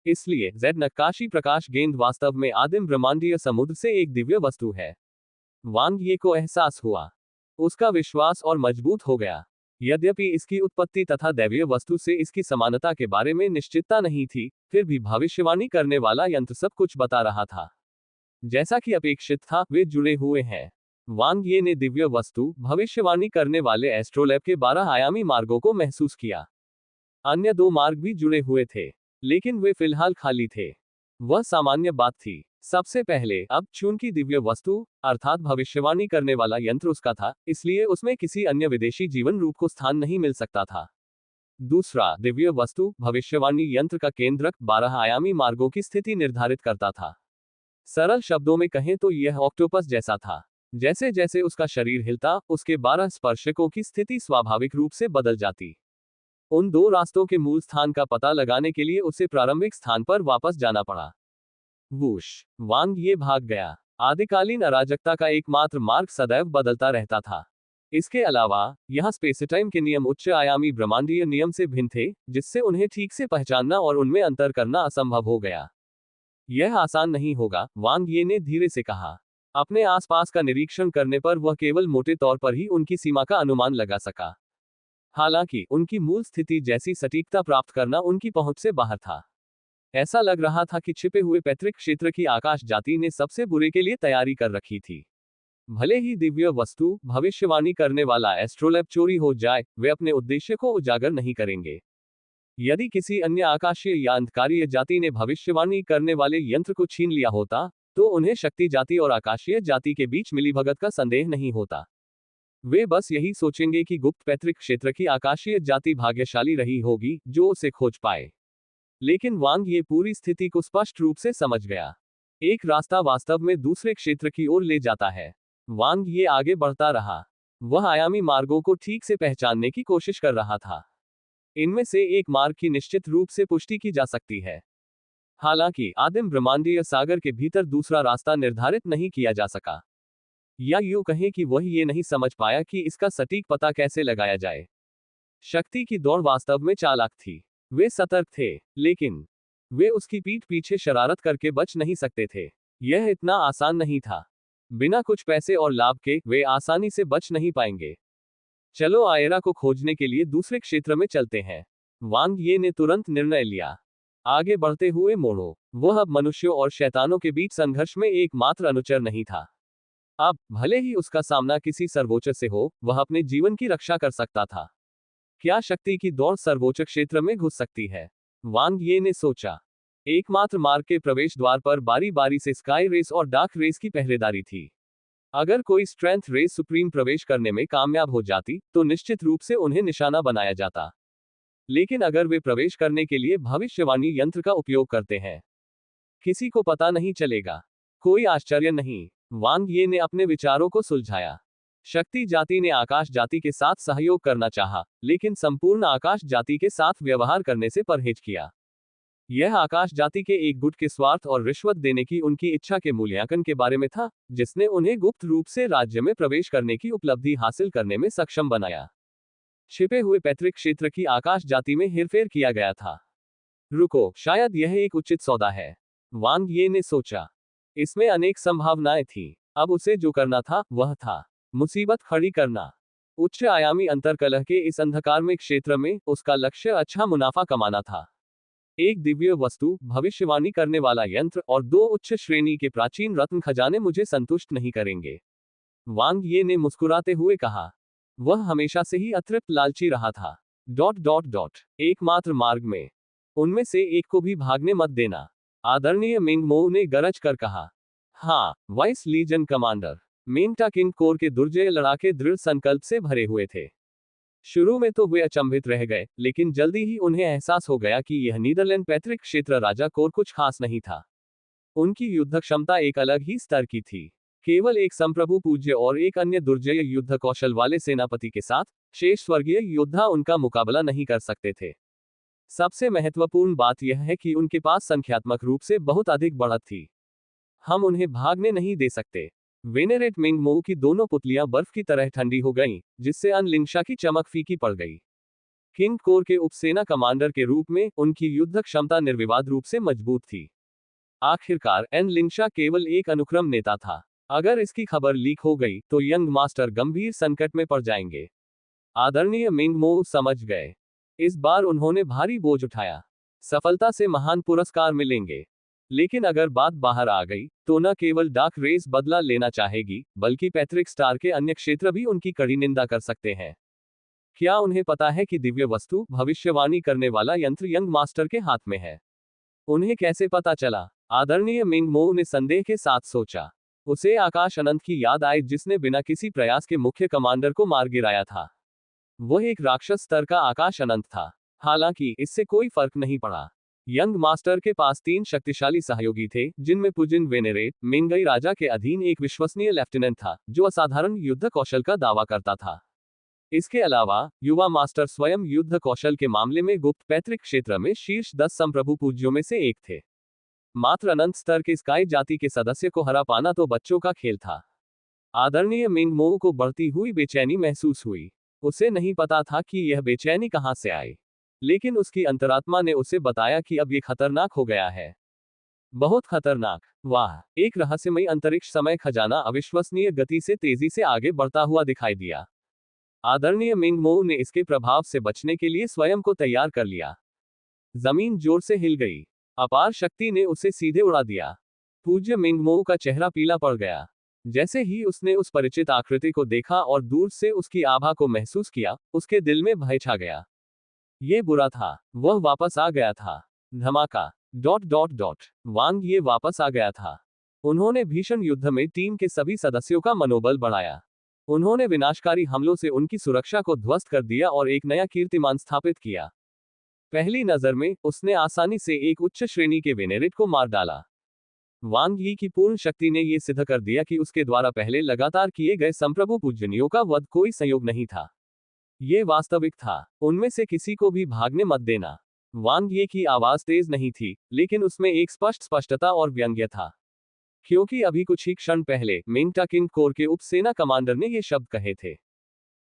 इसलिए जेड नक्काशी प्रकाश गेंद वास्तव में आदिम ब्रह्मांडीय समुद्र से एक दिव्य वस्तु है। वांग ये को एहसास हुआ। उसका विश्वास और मजबूत हो गया। यद्यपि इसकी उत्पत्ति तथा दैवीय वस्तु से इसकी समानता के बारे में निश्चितता नहीं थी, फिर भी भविष्यवाणी करने वाला यंत्र सब कुछ बता रहा था। जैसा कि अपेक्षित था, वे जुड़े हुए हैं। वांग ये ने दिव्य वस्तु भविष्यवाणी करने वाले एस्ट्रोलैब के 12 आयामी मार्गों को महसूस किया। अन्य 2 मार्ग भी जुड़े हुए थे, लेकिन वे फिलहाल खाली थे। वह सामान्य बात थी। सबसे पहले, अब चूंकि दिव्य वस्तु अर्थात भविष्यवाणी करने वाला यंत्र उसका था, इसलिए उसमें किसी अन्य विदेशी जीवन रूप को स्थान नहीं मिल सकता था। दूसरा, दिव्य वस्तु भविष्यवाणी यंत्र का केंद्रक 12 आयामी मार्गों की स्थिति निर्धारित करता था। सरल शब्दों में कहें तो यह ऑक्टोपस जैसा था। जैसे जैसे उसका शरीर हिलता, उसके 12 स्पर्शकों की स्थिति स्वाभाविक रूप से बदल जाती। उन 2 रास्तों के मूल स्थान का पता लगाने के लिए उसे प्रारंभिक स्थान पर वापस जाना पड़ा। वूश, वांग ये भाग गया। आदिकालीन अराजकता का एकमात्र मार्ग सदैव बदलता रहता था। इसके अलावा, यहाँ स्पेसटाइम के नियम उच्च आयामी ब्रह्मांडीय नियम से भिन्न थे, जिससे उन्हें ठीक से पहचानना और उनमें अंतर करना असंभव हो गया। यह आसान नहीं होगा, वांग ये ने धीरे से कहा। अपने आसपास का निरीक्षण करने पर वह केवल मोटे तौर पर ही उनकी सीमा का अनुमान लगा सका। हालांकि उनकी मूल स्थिति जैसी सटीकता प्राप्त करना उनकी पहुंच से बाहर था। ऐसा लग रहा था कि छिपे हुए पैतृक क्षेत्र की आकाश जाति ने सबसे बुरे के लिए तैयारी कर रखी थी। भले ही दिव्य वस्तु भविष्यवाणी करने वाला एस्ट्रोलैब चोरी हो जाए, वे अपने उद्देश्य को उजागर नहीं करेंगे। यदि किसी अन्य आकाशीय या अंधकारीय जाति ने भविष्यवाणी करने वाले यंत्र को छीन लिया होता, तो उन्हें शक्ति जाति और आकाशीय जाति के बीच मिलीभगत का संदेह नहीं होता। वे बस यही सोचेंगे कि गुप्त पैतृक क्षेत्र की आकाशीय जाति भाग्यशाली रही होगी जो उसे खोज पाए। लेकिन वांग ये पूरी स्थिति को स्पष्ट रूप से समझ गया। एक रास्ता वास्तव में दूसरे क्षेत्र की ओर ले जाता है। वांग ये आगे बढ़ता रहा। वह आयामी मार्गों को ठीक से पहचानने की कोशिश कर रहा था। इनमें से एक मार्ग की निश्चित रूप से पुष्टि की जा सकती है। हालांकि आदिम ब्रह्मांडीय सागर के भीतर दूसरा रास्ता निर्धारित नहीं किया जा सका। या यूं कहें कि वह ये नहीं समझ पाया कि इसका सटीक पता कैसे लगाया जाए। शक्ति की दौड़ वास्तव में चालाक थी। वे सतर्क थे, लेकिन वे उसकी पीठ पीछे शरारत करके बच नहीं सकते थे। यह इतना आसान नहीं था। बिना कुछ पैसे और लाभ के वे आसानी से बच नहीं पाएंगे। चलो आयरा को खोजने के लिए दूसरे क्षेत्र में चलते हैं। वांग ये ने तुरंत निर्णय लिया। आगे बढ़ते हुए मोड़ो। वह अब मनुष्यों और शैतानों के बीच संघर्ष में एकमात्र अनुचर नहीं था। अब भले ही उसका सामना किसी सर्वोच्च से हो, वह अपने जीवन की रक्षा कर सकता था। क्या शक्ति की दौड़ सर्वोच्च क्षेत्र में घुस सकती है? वांग ये ने सोचा। एकमात्र मार्ग के प्रवेश द्वार पर बारी बारी से स्काई रेस और डार्क रेस की पहरेदारी थी। अगर कोई स्ट्रेंथ रेस सुप्रीम प्रवेश करने में कामयाब हो जाती तो निश्चित रूप से उन्हें निशाना बनाया जाता। लेकिन अगर वे प्रवेश करने के लिए भविष्यवाणी यंत्र का उपयोग करते हैं, किसी को पता नहीं चलेगा। कोई आश्चर्य नहीं, वांग ये ने अपने विचारों को सुलझाया। शक्ति जाति ने आकाश जाति के साथ सहयोग करना चाहा, लेकिन संपूर्ण आकाश जाति के साथ व्यवहार करने से परहेज किया। यह आकाश जाति के एक गुट के स्वार्थ और रिश्वत देने की उनकी इच्छा के मूल्यांकन के बारे में था, जिसने उन्हें गुप्त रूप से राज्य में प्रवेश करने की उपलब्धि हासिल करने में सक्षम बनाया। छिपे हुए पैतृक क्षेत्र की आकाश जाति में हेरफेर किया गया था। रुको, शायद यह एक उचित सौदा है, वांग ये ने सोचा। इसमें अनेक संभावनाएं थी। अब उसे जो करना था वह था मुसीबत खड़ी करना। उच्च आयामी अंतरकलह के इस अंधकारमय क्षेत्र में उसका लक्ष्य अच्छा मुनाफा कमाना था। एक दिव्य वस्तु, भविष्यवाणी करने वाला यंत्र और 2 उच्च श्रेणी के प्राचीन रत्न खजाने मुझे संतुष्ट नहीं करेंगे, वांग ये ने मुस्कुराते हुए कहा। वह हमेशा से ही अतृप्त लालची रहा था। एकमात्र मार्ग में उनमें से एक को भी भागने मत देना, आदरणीय मिंग मो ने गरज कर कहा। हाँ, वाइस लीजन कमांडर। मेंगटा किंग कोर के दुर्जय लड़ाके दृढ़ संकल्प से भरे हुए थे। शुरू में तो वे अचंभित रह गए, लेकिन जल्दी ही उन्हें एहसास हो गया कि यह नीदरलैंड पैतृक क्षेत्र राजा कोर कुछ खास नहीं था। उनकी युद्ध क्षमता एक अलग ही स्तर की थी। केवल एक संप्रभु पूज्य और एक अन्य दुर्जय युद्ध कौशल वाले सेनापति के साथ शेष स्वर्गीय योद्धा उनका मुकाबला नहीं कर सकते थे। सबसे महत्वपूर्ण बात यह है कि उनके पास संख्यात्मक रूप से बहुत अधिक बढ़त थी। हम उन्हें भागने नहीं दे सकते। वेनेरेट मिंग मो की दोनों पुतलियां बर्फ की तरह ठंडी हो गईं, जिससे अन लिंगशा की चमक फीकी पड़ गई। किंग कोर के उपसेना कमांडर के रूप में उनकी युद्ध क्षमता निर्विवाद रूप से मजबूत थी। आखिरकार एन लिंगशा केवल एक अनुक्रम नेता था। अगर इसकी खबर लीक हो गई तो यंग मास्टर गंभीर संकट में पड़ जाएंगे। आदरणीय मिंग मो समझ गए। इस बार उन्होंने भारी बोझ उठाया। सफलता से महान पुरस्कार मिलेंगे। लेकिन अगर बात बाहर आ गई तो न केवल डार्क रेस बदला लेना चाहेगी, बल्कि पैट्रिक स्टार के अन्य क्षेत्र भी उनकी कड़ी निंदा कर सकते हैं। क्या उन्हें पता है कि दिव्य वस्तु, भविष्यवाणी करने वाला यंत्र यंग मास्टर के हाथ में है? उन्हें कैसे पता चला? आदरणीय मिंग मो ने संदेह के साथ सोचा। उसे आकाश अनंत की याद आई, जिसने बिना किसी प्रयास के मुख्य कमांडर को मार गिराया था। वह एक राक्षस स्तर का आकाश अनंत था। हालांकि इससे कोई फर्क नहीं पड़ा। यंग मास्टर के पास 3 शक्तिशाली सहयोगी थे, जिनमें पुजिन वेनेरेट मिंगई राजा के अधीन एक विश्वसनीय लेफ्टिनेंट था, जो असाधारण युद्ध कौशल का दावा करता था। इसके अलावा युवा मास्टर स्वयं युद्ध कौशल के मामले में गुप्त पैतृक क्षेत्र में शीर्ष 10 संप्रभु पूज्यों में से एक थे। मात्र अनंत स्तर के स्काई जाति के सदस्य को हरा पाना तो बच्चों का खेल था। आदरणीय मिंग मो को बढ़ती हुई बेचैनी महसूस हुई। उसे नहीं पता था कि यह बेचैनी कहां से आई, लेकिन उसकी अंतरात्मा ने उसे बताया कि अब यह खतरनाक हो गया है। बहुत खतरनाक। वाह, एक रहस्यमयी अंतरिक्ष समय खजाना अविश्वसनीय गति से तेजी से आगे बढ़ता हुआ दिखाई दिया। आदरणीय मिंग मो ने इसके प्रभाव से बचने के लिए स्वयं को तैयार कर लिया। जमीन जोर से हिल गई। अपार शक्ति ने उसे सीधे उड़ा दिया। पूज्य मिंग मो का चेहरा पीला पड़ गया। जैसे ही उसने उस परिचित आकृति को देखा और दूर से उसकी आभा को महसूस किया, उसके दिल में भय छा गया। ये बुरा था। वह वापस आ गया था। धमाका। वांग ये वापस आ गया था। उन्होंने भीषण युद्ध में टीम के सभी सदस्यों का मनोबल बढ़ाया। उन्होंने विनाशकारी हमलों से उनकी सुरक्षा को ध्वस्त कर दिया और एक नया कीर्तिमान स्थापित किया। पहली नजर में उसने आसानी से एक उच्च श्रेणी के वेनेरेट को मार डाला। वांग यी की पूर्ण शक्ति ने यह सिद्ध कर दिया कि उसके द्वारा पहले लगातार किए गए संप्रभु पूजनियों का वध कोई संयोग नहीं था। ये वास्तविक था। उनमें से किसी को भी भागने मत देना। वांग ये की आवाज तेज नहीं थी, लेकिन उसमें एक स्पष्टता और व्यंग्य था। क्योंकि अभी कुछ ही क्षण पहले मेंगटा किंग कोर के उपसेना कमांडर ने ये शब्द कहे थे।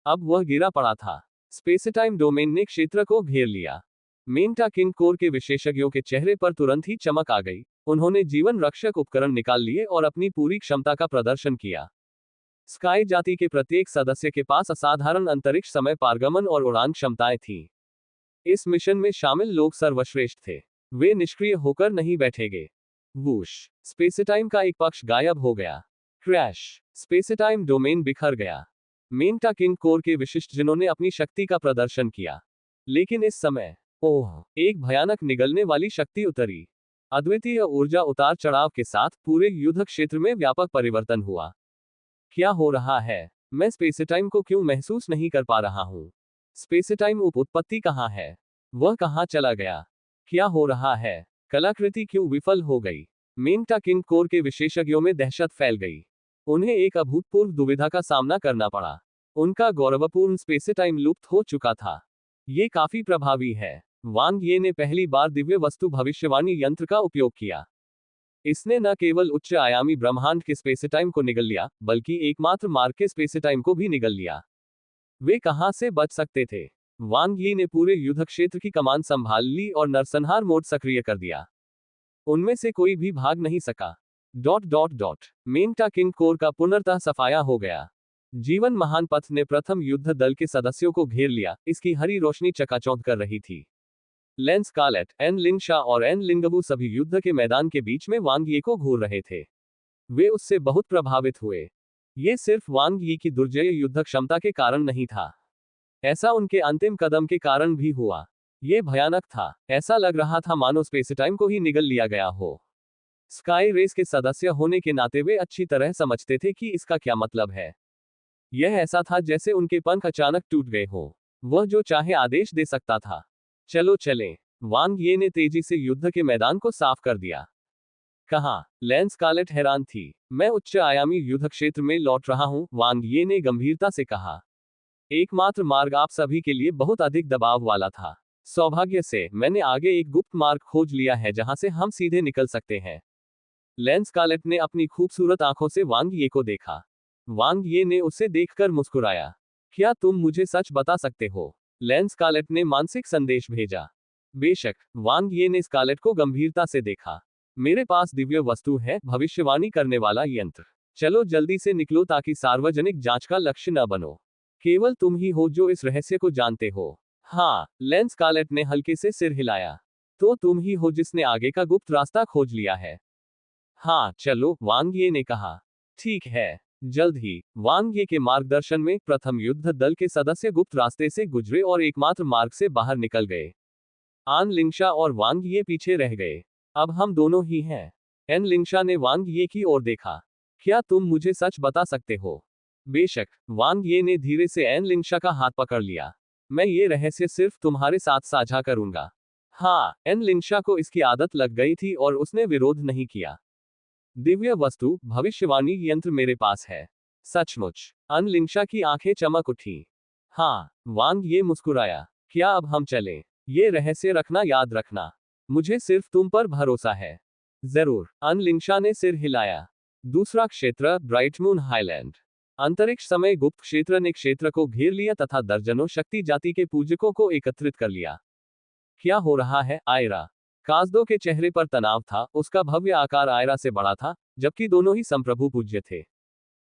अब वह गिरा पड़ा था। स्पेसटाइम डोमेन ने क्षेत्र को घेर लिया। मेंगटा किंग कोर के विशेषज्ञों के चेहरे पर तुरंत ही चमक आ गई। उन्होंने जीवन रक्षक उपकरण निकाल लिए और अपनी पूरी क्षमता का प्रदर्शन किया। स्काई जाति के प्रत्येक सदस्य के पास असाधारण अंतरिक्ष समय पारगमन और उड़ान क्षमताएं थीं। इस मिशन में शामिल लोग सर्वश्रेष्ठ थे। वे निष्क्रिय होकर नहीं बैठेंगे। वूश। स्पेसटाइम का एक पक्ष गायब हो गया। क्रैश। स्पेसटाइम डोमेन बिखर गया। मेंगटा किंग कोर के विशिष्ट जिन्हों ने अपनी शक्ति का प्रदर्शन किया। लेकिन इस समय, ओह, एक भयानक निगलने वाली शक्ति उतरी। अद्वितीय ऊर्जा उतार चढ़ाव के साथ पूरे युद्ध क्षेत्र में व्यापक परिवर्तन हुआ। क्या हो रहा है? मैं स्पेस-टाइम को क्यों महसूस नहीं कर पा रहा हूँ? स्पेस-टाइम उत्पत्ति कहाँ है? वह कहाँ चला गया? क्या हो रहा है? कलाकृति क्यों विफल हो गई? मेंटा किंग कोर के विशेषज्ञों में दहशत फैल गई। उन्हें एक अभूतपूर्व दुविधा का सामना करना पड़ा। उनका गौरवपूर्ण स्पेस-टाइम लुप्त हो चुका था। ये काफी प्रभावी है। वांग ये ने पहली बार दिव्य वस्तु भविष्यवाणी यंत्र का उपयोग किया। इसने न केवल उच्च आयामी ब्रह्मांड के स्पेस-टाइम को निगल लिया, बल्कि एकमात्र मार्ग के स्पेस-टाइम को भी निगल लिया। वे कहां से बच सकते थे? वांग यी ने पूरे युद्ध क्षेत्र की कमान संभाल ली और नरसंहार मोड सक्रिय कर दिया। उनमें से कोई भी भाग नहीं सका। मेंटा किंग कोर का पुनर्तः सफाया हो गया। जीवन महान पथ ने प्रथम युद्ध दल के सदस्यों को घेर लिया, इसकी हरी रोशनी चकाचौंध कर रही थी। लेंस स्कारलेट, एन लिंगशा और एन लिंगबू सभी युद्ध के मैदान के बीच में वांग यी को घूर रहे थे। वे उससे बहुत प्रभावित हुए। ये सिर्फ वांग यी की दुर्जय युद्ध क्षमता के कारण नहीं था। ऐसा उनके अंतिम कदम के कारण भी हुआ। ये भयानक था। ऐसा लग रहा था मानो स्पेस-टाइम को ही निगल लिया गया हो। स्काई रेस के सदस्य होने के नाते वे अच्छी तरह समझते थे कि इसका क्या मतलब है। यह ऐसा था जैसे उनके पंख अचानक टूट गए हो। वह जो चाहे आदेश दे सकता था। चलो चलें। वांग ये ने तेजी से युद्ध के मैदान को साफ कर दिया। कहा। लेंस स्कारलेट हैरान थी। मैं उच्च आयामी युद्ध क्षेत्र में लौट रहा हूं, वांग ये ने गंभीरता से कहा। एकमात्र मार्ग आप सभी के लिए बहुत अधिक दबाव वाला था। सौभाग्य से मैंने आगे एक गुप्त मार्ग खोज लिया है जहां से हम सीधे निकल सकते हैं। लेंस स्कारलेट ने अपनी खूबसूरत आंखों से वांग ये को देखा। वांग ये ने उसे देखकर मुस्कुराया। क्या तुम मुझे सच बता सकते हो? लेंस स्कारलेट ने मानसिक संदेश भेजा। बेशक। वांग ये ने स्कारलेट को गंभीरता से देखा। मेरे पास दिव्य वस्तु है, भविष्यवाणी करने वाला यंत्र। चलो जल्दी से निकलो ताकि सार्वजनिक जांच का लक्ष्य न बनो। केवल तुम ही हो जो इस रहस्य को जानते हो। हाँ, लेंस स्कारलेट ने हल्के से सिर हिलाया। तो तुम ही हो जिसने आगे का गुप्त रास्ता खोज लिया है। हाँ, चलो, वांग ये ने कहा। ठीक है। जल्द ही, वांग ये के मार्गदर्शन में, प्रथम युद्ध दल के सदस्य गुप्त रास्ते से गुजरे और एकमात्र मार्ग से बाहर निकल गए। आन लिंगशा और वांग ये पीछे रह गए। अब हम दोनों ही हैं। एन लिंगशा ने वांग ये की ओर देखा। क्या तुम मुझे सच बता सकते हो? बेशक। वांग ये ने धीरे से एन लिंगशा का हाथ पकड़ लिया। मैं ये रहस्य सिर्फ तुम्हारे साथ साझा करूंगा। हाँ, एन लिंगशा को इसकी आदत लग गई थी और उसने विरोध नहीं किया। दिव्य वस्तु, भविष्यवाणी यंत्र मेरे पास है। सचमुच। एन लिंगशा की आंखें चमक उठी। हाँ, वांग ये मुस्कुराया। क्या अब हम चलें? ये रहस्य रखना याद रखना। मुझे सिर्फ तुम पर भरोसा है। जरूर। एन लिंगशा ने सिर हिलाया। दूसरा क्षेत्र, ब्राइट मून हाईलैंड। अंतरिक्ष समय गुप्त क्षेत्र ने क्षेत्र को घेर लिया तथा दर्जनों शक्ति जाति के पूजकों को एकत्रित कर लिया। क्या हो रहा है, आयरा? कास्दो के चेहरे पर तनाव था, उसका भव्य आकार आयरा से बड़ा था, जबकि दोनों ही संप्रभु पूज्य थे।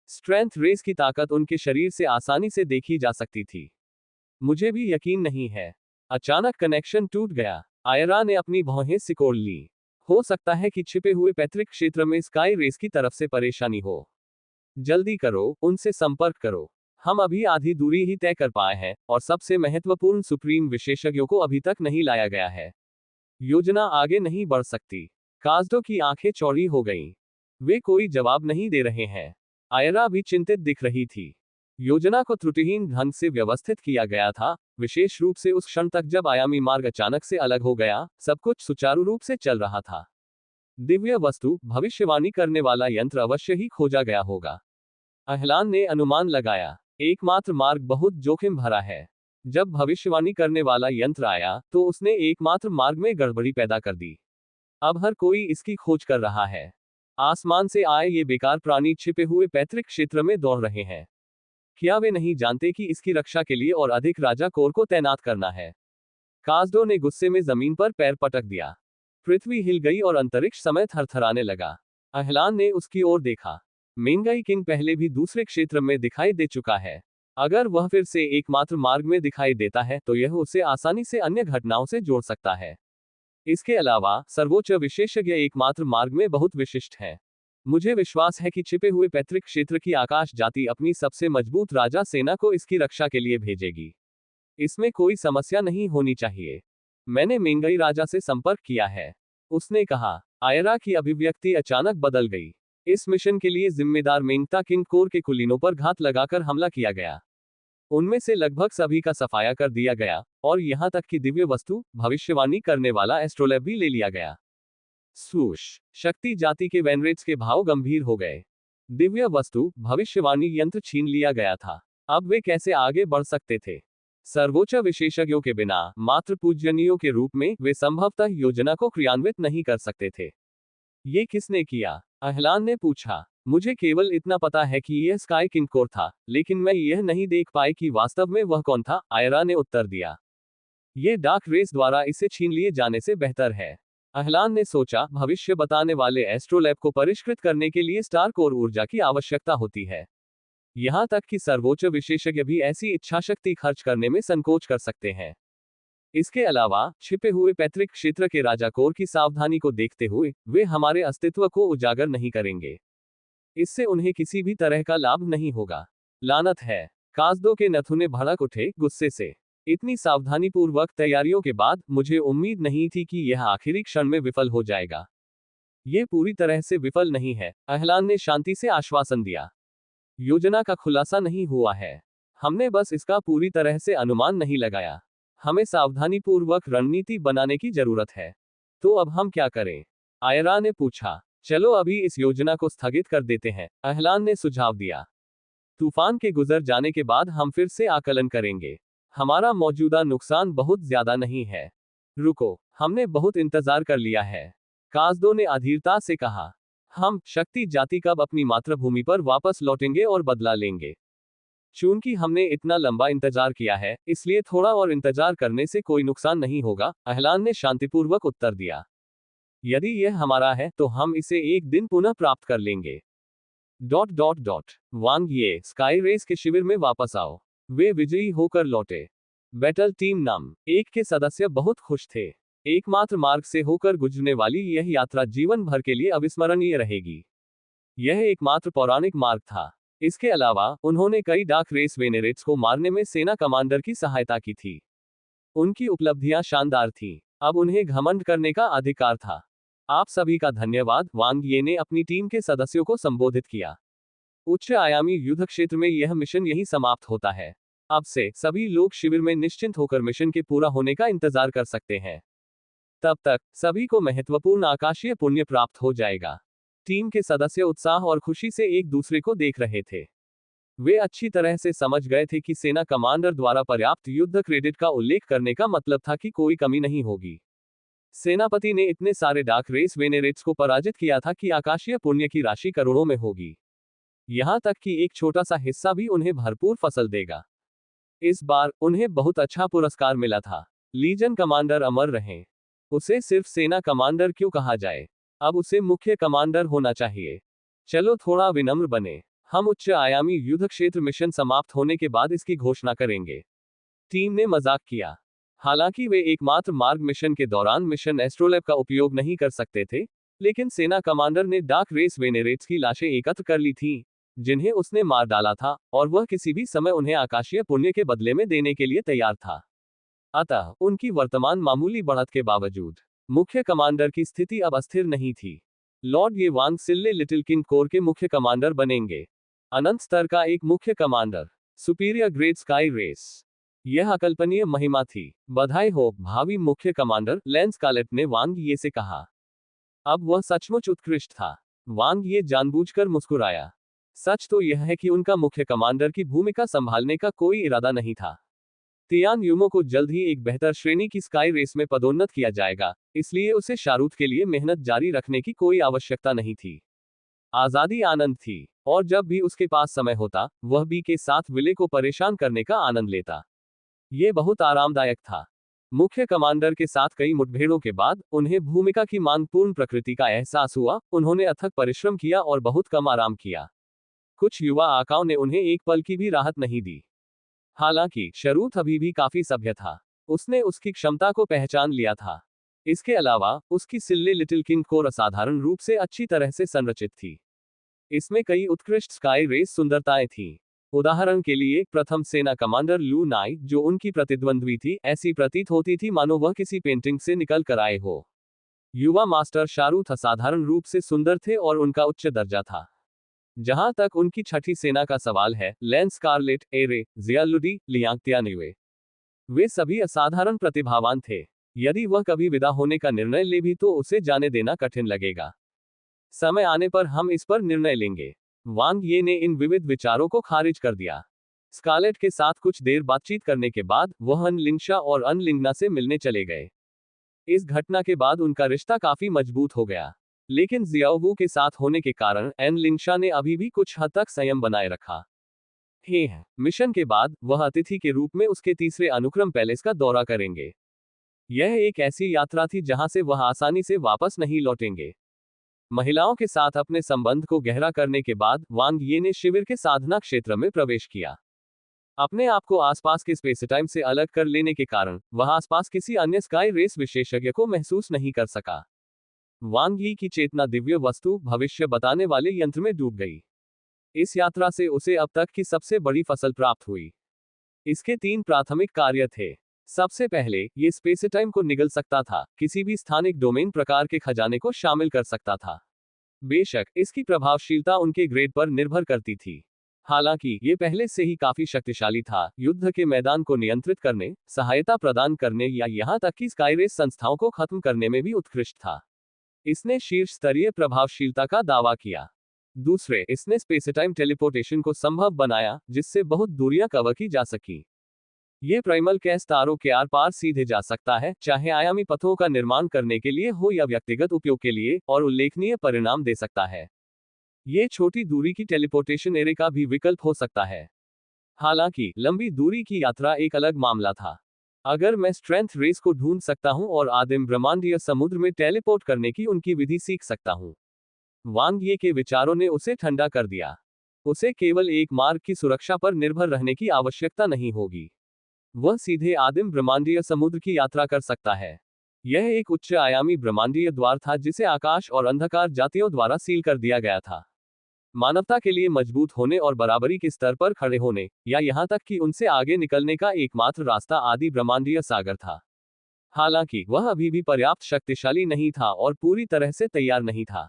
स्ट्रेंथ रेस की ताकत उनके शरीर से आसानी से देखी जा सकती थी। मुझे भी यकीन नहीं है। अचानक कनेक्शन टूट गया। आयरा ने अपनी भौहें सिकोड़ ली। हो सकता है कि छिपे हुए पैतृक क्षेत्र में स्काई रेस की तरफ से परेशानी हो। जल्दी करो, उनसे संपर्क करो। हम अभी आधी दूरी ही तय कर पाए हैं, और सबसे महत्वपूर्ण सुप्रीम विशेषज्ञों को अभी तक नहीं लाया गया है। योजना आगे नहीं बढ़ सकती। कास्डो की आंखें चौड़ी हो गईं। वे कोई जवाब नहीं दे रहे हैं। आयरा भी चिंतित दिख रही थी। योजना को त्रुटिहीन ढंग से व्यवस्थित किया गया था, विशेष रूप से उस क्षण तक जब आयामी मार्ग अचानक से अलग हो गया, सब कुछ सुचारू रूप से चल रहा था। दिव्य वस्तु, भविष्यवाणी करने वाला यंत्र अवश्य ही खोजा गया होगा। अहलान ने अनुमान लगाया। एकमात्र मार्ग बहुत जोखिम भरा है। जब भविष्यवाणी करने वाला यंत्र आया, तो उसने एकमात्र मार्ग में गड़बड़ी पैदा कर दी। अब हर कोई इसकी खोज कर रहा है। आसमान से आए ये बेकार प्राणी छिपे हुए पैतृक क्षेत्र में दौड़ रहे हैं। क्या वे नहीं जानते कि इसकी रक्षा के लिए और अधिक राजा कोर को तैनात करना है? कास्डो ने गुस्से में जमीन पर पैर पटक दिया। पृथ्वी हिल गई और अंतरिक्ष समय थरथराने लगा। अहलान ने उसकी ओर देखा। मेंगाई किंग पहले भी दूसरे क्षेत्र में दिखाई दे चुका है। अगर वह फिर से एकमात्र मार्ग में दिखाई देता है, तो यह उसे आसानी से अन्य घटनाओं से जोड़ सकता है। इसके अलावा, सर्वोच्च विशेषज्ञ एकमात्र मार्ग में बहुत विशिष्ट है। मुझे विश्वास है कि छिपे हुए पैतृक क्षेत्र की आकाश जाति अपनी सबसे मजबूत राजा सेना को इसकी रक्षा के लिए भेजेगी। इसमें कोई समस्या नहीं होनी चाहिए। मैंने मेंगई राजा से संपर्क किया है। उसने कहा। आयरा की अभिव्यक्ति अचानक बदल गई। इस मिशन के लिए जिम्मेदार मेंगता किंग कोर के कुलीनों पर घात लगाकर हमला किया गया। उनमें से लगभग सभी का सफाया कर दिया गया, और यहां तक कि दिव्य वस्तु भविष्यवाणी करने वाला एस्ट्रोलैब भी ले लिया गया। स्वूश, शक्ति जाति के वेनरेट्स के भाव गंभीर हो गए। दिव्य वस्तु भविष्यवाणी यंत्र छीन लिया गया था। अब वे कैसे आगे बढ़ सकते थे? सर्वोच्च विशेषज्ञों के बिना मात्र पूजनीयों के रूप में वे संभवतः योजना को क्रियान्वित नहीं कर सकते थे। ये किसने किया? अहलान ने पूछा। मुझे केवल इतना पता है कि यह स्काई किंग कोर था, लेकिन मैं यह नहीं देख पाई कि वास्तव में वह कौन था, आयरा ने उत्तर दिया। यह डार्क रेस द्वारा इसे छीन लिए जाने से बेहतर है। अहलान ने सोचा, भविष्य बताने वाले एस्ट्रोलैब को परिष्कृत करने के लिए स्टार कोर ऊर्जा की आवश्यकता होती है। यहां तक कि सर्वोच्च विशेषज्ञ भी ऐसी इच्छा शक्ति खर्च करने में संकोच कर सकते हैं। इसके अलावा छिपे हुए पैतृक क्षेत्र के राजा कोर की सावधानी को देखते हुए वे हमारे अस्तित्व को उजागर नहीं करेंगे। इससे उन्हें किसी भी तरह का लाभ नहीं होगा। लानत है। कास्दो के नथुने भड़क उठे गुस्से से। इतनी सावधानीपूर्वक तैयारियों के बाद मुझे उम्मीद नहीं थी कि यह आखिरी क्षण में विफल हो जाएगा। यह पूरी तरह से विफल नहीं है, अहलान ने शांति से आश्वासन दिया। योजना का खुलासा नहीं हुआ है। हमने बस इसका पूरी तरह से अनुमान नहीं लगाया। हमें सावधानीपूर्वक रणनीति बनाने की जरूरत है। तो अब हम क्या करें? आयरा ने पूछा। चलो अभी इस योजना को स्थगित कर देते हैं, अहलान ने सुझाव दिया। तूफान के गुजर जाने के बाद हम फिर से आकलन करेंगे। हमारा मौजूदा नुकसान बहुत ज्यादा नहीं है। रुको, हमने बहुत इंतजार कर लिया है, कास्दो ने अधीरता से कहा। हम शक्ति जाति कब अपनी मातृभूमि पर वापस लौटेंगे और बदला लेंगे? चूंकि हमने इतना लंबा इंतजार किया है, इसलिए थोड़ा और इंतजार करने से कोई नुकसान नहीं होगा, अहलान ने शांतिपूर्वक उत्तर दिया। यदि यह हमारा है तो हम इसे एक दिन पुनः प्राप्त कर लेंगे। ... वांग ये स्काई रेस के शिविर में वापस आओ। वे विजयी होकर लौटे। बैटल टीम नम 1 के सदस्य बहुत खुश थे। एकमात्र मार्ग से होकर गुजरने वाली यह यात्रा जीवन भर के लिए अविस्मरणीय रहेगी। यह एकमात्र पौराणिक मार्ग था। इसके अलावा उन्होंने कई डार्क रेस वेनेरेट्स को मारने में सेना कमांडर की सहायता की थी। उनकी उपलब्धियां शानदार थीं। अब उन्हें घमंड करने का अधिकार था। आप सभी का धन्यवाद, वांग ये ने अपनी टीम के सदस्यों को संबोधित किया। उच्च आयामी युद्ध क्षेत्र में यह मिशन यही समाप्त होता है। अब से सभी लोग शिविर में निश्चिंत होकर मिशन के पूरा होने का इंतजार कर सकते हैं। तब तक सभी को महत्वपूर्ण आकाशीय पुण्य प्राप्त हो जाएगा। टीम के सदस्य उत्साह और खुशी से एक दूसरे को देख रहे थे। वे अच्छी तरह से समझ गए थे कि सेना कमांडर द्वारा पर्याप्त युद्ध क्रेडिट का उल्लेख करने का मतलब था कि कोई कमी नहीं होगी। सेनापति ने इतने सारे डार्क रेस वेनेरेट्स को पराजित किया था कि आकाशीय पुण्य की राशि करोड़ों में होगी। यहां तक कि एक छोटा सा हिस्सा भी उन्हें भरपूर फसल देगा। इस बार उन्हें बहुत अच्छा पुरस्कार मिला था। लीजन कमांडर अमर रहें। उसे सिर्फ सेना कमांडर क्यों कहा जाए? अब उसे मुख्य कमांडर होना चाहिए। चलो थोड़ा विनम्र बने। हम उच्च आयामी युद्ध क्षेत्र मिशन समाप्त होने के बाद इसकी घोषणा करेंगे। टीम ने मजाक किया। हालांकि वे एकमात्र मार्ग मिशन के दौरान मिशन एस्ट्रोलैब का उपयोग नहीं कर सकते थे, लेकिन सेना कमांडर ने डार्क रेस वेनेरेट्स की लाशें एकत्र कर ली थीं, जिन्हें उसने मार डाला था, और वह किसी भी समय उन्हें आकाशीय पुण्य के बदले में देने के लिए तैयार था। अतः उनकी वर्तमान मामूली बढ़त के बावजूद मुख्य कमांडर की स्थिति अब अस्थिर नहीं थी। लॉर्ड ये वांग सिल्ले लिटिल किंग कोर के मुख्य कमांडर बनेंगे। अनंत स्तर का एक मुख्य commander. Superior great sky race. यह अकल्पनीय महिमा थी। बधाई हो भावी मुख्य कमांडर, लैंस कालेट ने वांग ये से कहा। अब वह सचमुच उत्कृष्ट था। वांग ये जानबूझकर मुस्कुराया। सच तो यह है कि उनका मुख्य कमांडर की भूमिका संभालने का कोई इरादा नहीं था। तियान यूमो को जल्द ही एक बेहतर श्रेणी की स्काई रेस में पदोन्नत किया जाएगा, इसलिए उसे शारूत के लिए मेहनत जारी रखने की कोई आवश्यकता नहीं थी। आजादी आनंद थी, और जब भी उसके पास समय होता, वह बी के साथ विले को परेशान करने का आनंद लेता। ये बहुत आरामदायक था। मुख्य कमांडर के साथ कई मुठभेड़ों के बाद उन्हें भूमिका की मांगपूर्ण प्रकृति का एहसास हुआ। उन्होंने अथक परिश्रम किया और बहुत कम आराम किया। कुछ युवा आकाओं ने उन्हें एक पल की भी राहत नहीं दी। हालांकि शरूत अभी भी काफी सभ्य था। उसने उसकी क्षमता को पहचान लिया था। इसके अलावा उसकी सिल्ले लिटिल किंग कोर असाधारण रूप से अच्छी तरह से संरचित थी। इसमें कई उत्कृष्ट स्काई रेस सुंदरताएं थीं। उदाहरण के लिए प्रथम सेना कमांडर लू नाई, जो उनकी प्रतिद्वंद्वी थी, ऐसी प्रतीत होती थी मानो वह किसी पेंटिंग से निकल कर आए हो। युवा मास्टर शारूथ असाधारण रूप से सुंदर थे और उनका उच्च दर्जा था। जहां तक उनकी छठी सेना का सवाल है, लेंस स्कारलेट, एरे, जियालुडी, लियांगतियानिवे, वे सभी असाधारण प्रतिभावान थे। यदि वह कभी विदा होने का निर्णय ले भी तो उसे जाने देना कठिन लगेगा। समय आने पर हम इस पर निर्णय लेंगे। वांग ये ने इन विविध विचारों को खारिज कर दिया। स्कारलेट के साथ कुछ देर बातचीत करने के बाद वह अन लिंगशा और अन लिंगना से मिलने चले गए। इस घटना के बाद उनका रिश्ता काफी मजबूत हो गया। लेकिन जियाओवू के साथ होने के कारण एन लिंगशा ने अभी भी कुछ हद तक संयम बनाए रखा। मिशन के बाद वह अतिथि के रूप में उसके तीसरे अनुक्रम पैलेस का दौरा करेंगे। यह एक ऐसी यात्रा थी जहां से वह आसानी से वापस नहीं लौटेंगे। महिलाओं के साथ अपने संबंध को गहरा करने के बाद वांग ये ने शिविर के साधना क्षेत्र में प्रवेश किया। अपने आप को आसपास के स्पेस टाइम से अलग कर लेने के कारण वह आसपास किसी अन्य स्काई रेस विशेषज्ञ को महसूस नहीं कर सका। वांग यी की चेतना दिव्य वस्तु, भविष्य बताने वाले यंत्र में डूब गई। इस यात्रा से उसे अब तक की सबसे बड़ी फसल प्राप्त हुई। इसके 3 प्राथमिक कार्य थे। सबसे पहले, ये स्पेस टाइम को निगल सकता था, किसी भी स्थानिक डोमेन प्रकार के खजाने को शामिल कर सकता था। बेशक इसकी प्रभावशीलता उनके ग्रेड पर निर्भर करती थी। हालांकि ये पहले से ही काफी शक्तिशाली था, युद्ध के मैदान को नियंत्रित करने, सहायता प्रदान करने या यहां तक कि स्काईरेस संस्थाओं को खत्म करने में भी उत्कृष्ट था। इसने शीर्ष स्तरीय प्रभावशीलता का दावा किया। दूसरे, इसने स्पेस टाइम टेलीपोर्टेशन को संभव बनाया, जिससे बहुत दूरियां कवर की जा सकी। ये प्राइमल कैस तारों के आर पार सीधे जा सकता है, चाहे आयामी पथों का निर्माण करने के लिए हो या व्यक्तिगत उपयोग के लिए, और उल्लेखनीय परिणाम दे सकता है। ये छोटी दूरी की टेलीपोर्टेशन एरे का भी विकल्प हो सकता है। हालांकि लंबी दूरी की यात्रा एक अलग मामला था। अगर मैं स्ट्रेंथ रेस को ढूंढ सकता हूं और आदिम ब्रह्मांडीय समुद्र में टेलीपोर्ट करने की उनकी विधि सीख सकता हूं। वांग ये के विचारों ने उसे ठंडा कर दिया। उसे केवल एक मार्ग की सुरक्षा पर निर्भर रहने की आवश्यकता नहीं होगी। वह सीधे आदिम ब्रह्मांडीय समुद्र की यात्रा कर सकता है। यह एक उच्च आयामी ब्रह्मांडीय द्वार था जिसे आकाश और अंधकार जातियों द्वारा सील कर दिया गया था। मानवता के लिए मजबूत होने और बराबरी के स्तर पर खड़े होने, या यहां तक कि उनसे आगे निकलने का एकमात्र रास्ता आदि ब्रह्मांडीय सागर था। हालांकि वह अभी भी पर्याप्त शक्तिशाली नहीं था और पूरी तरह से तैयार नहीं था।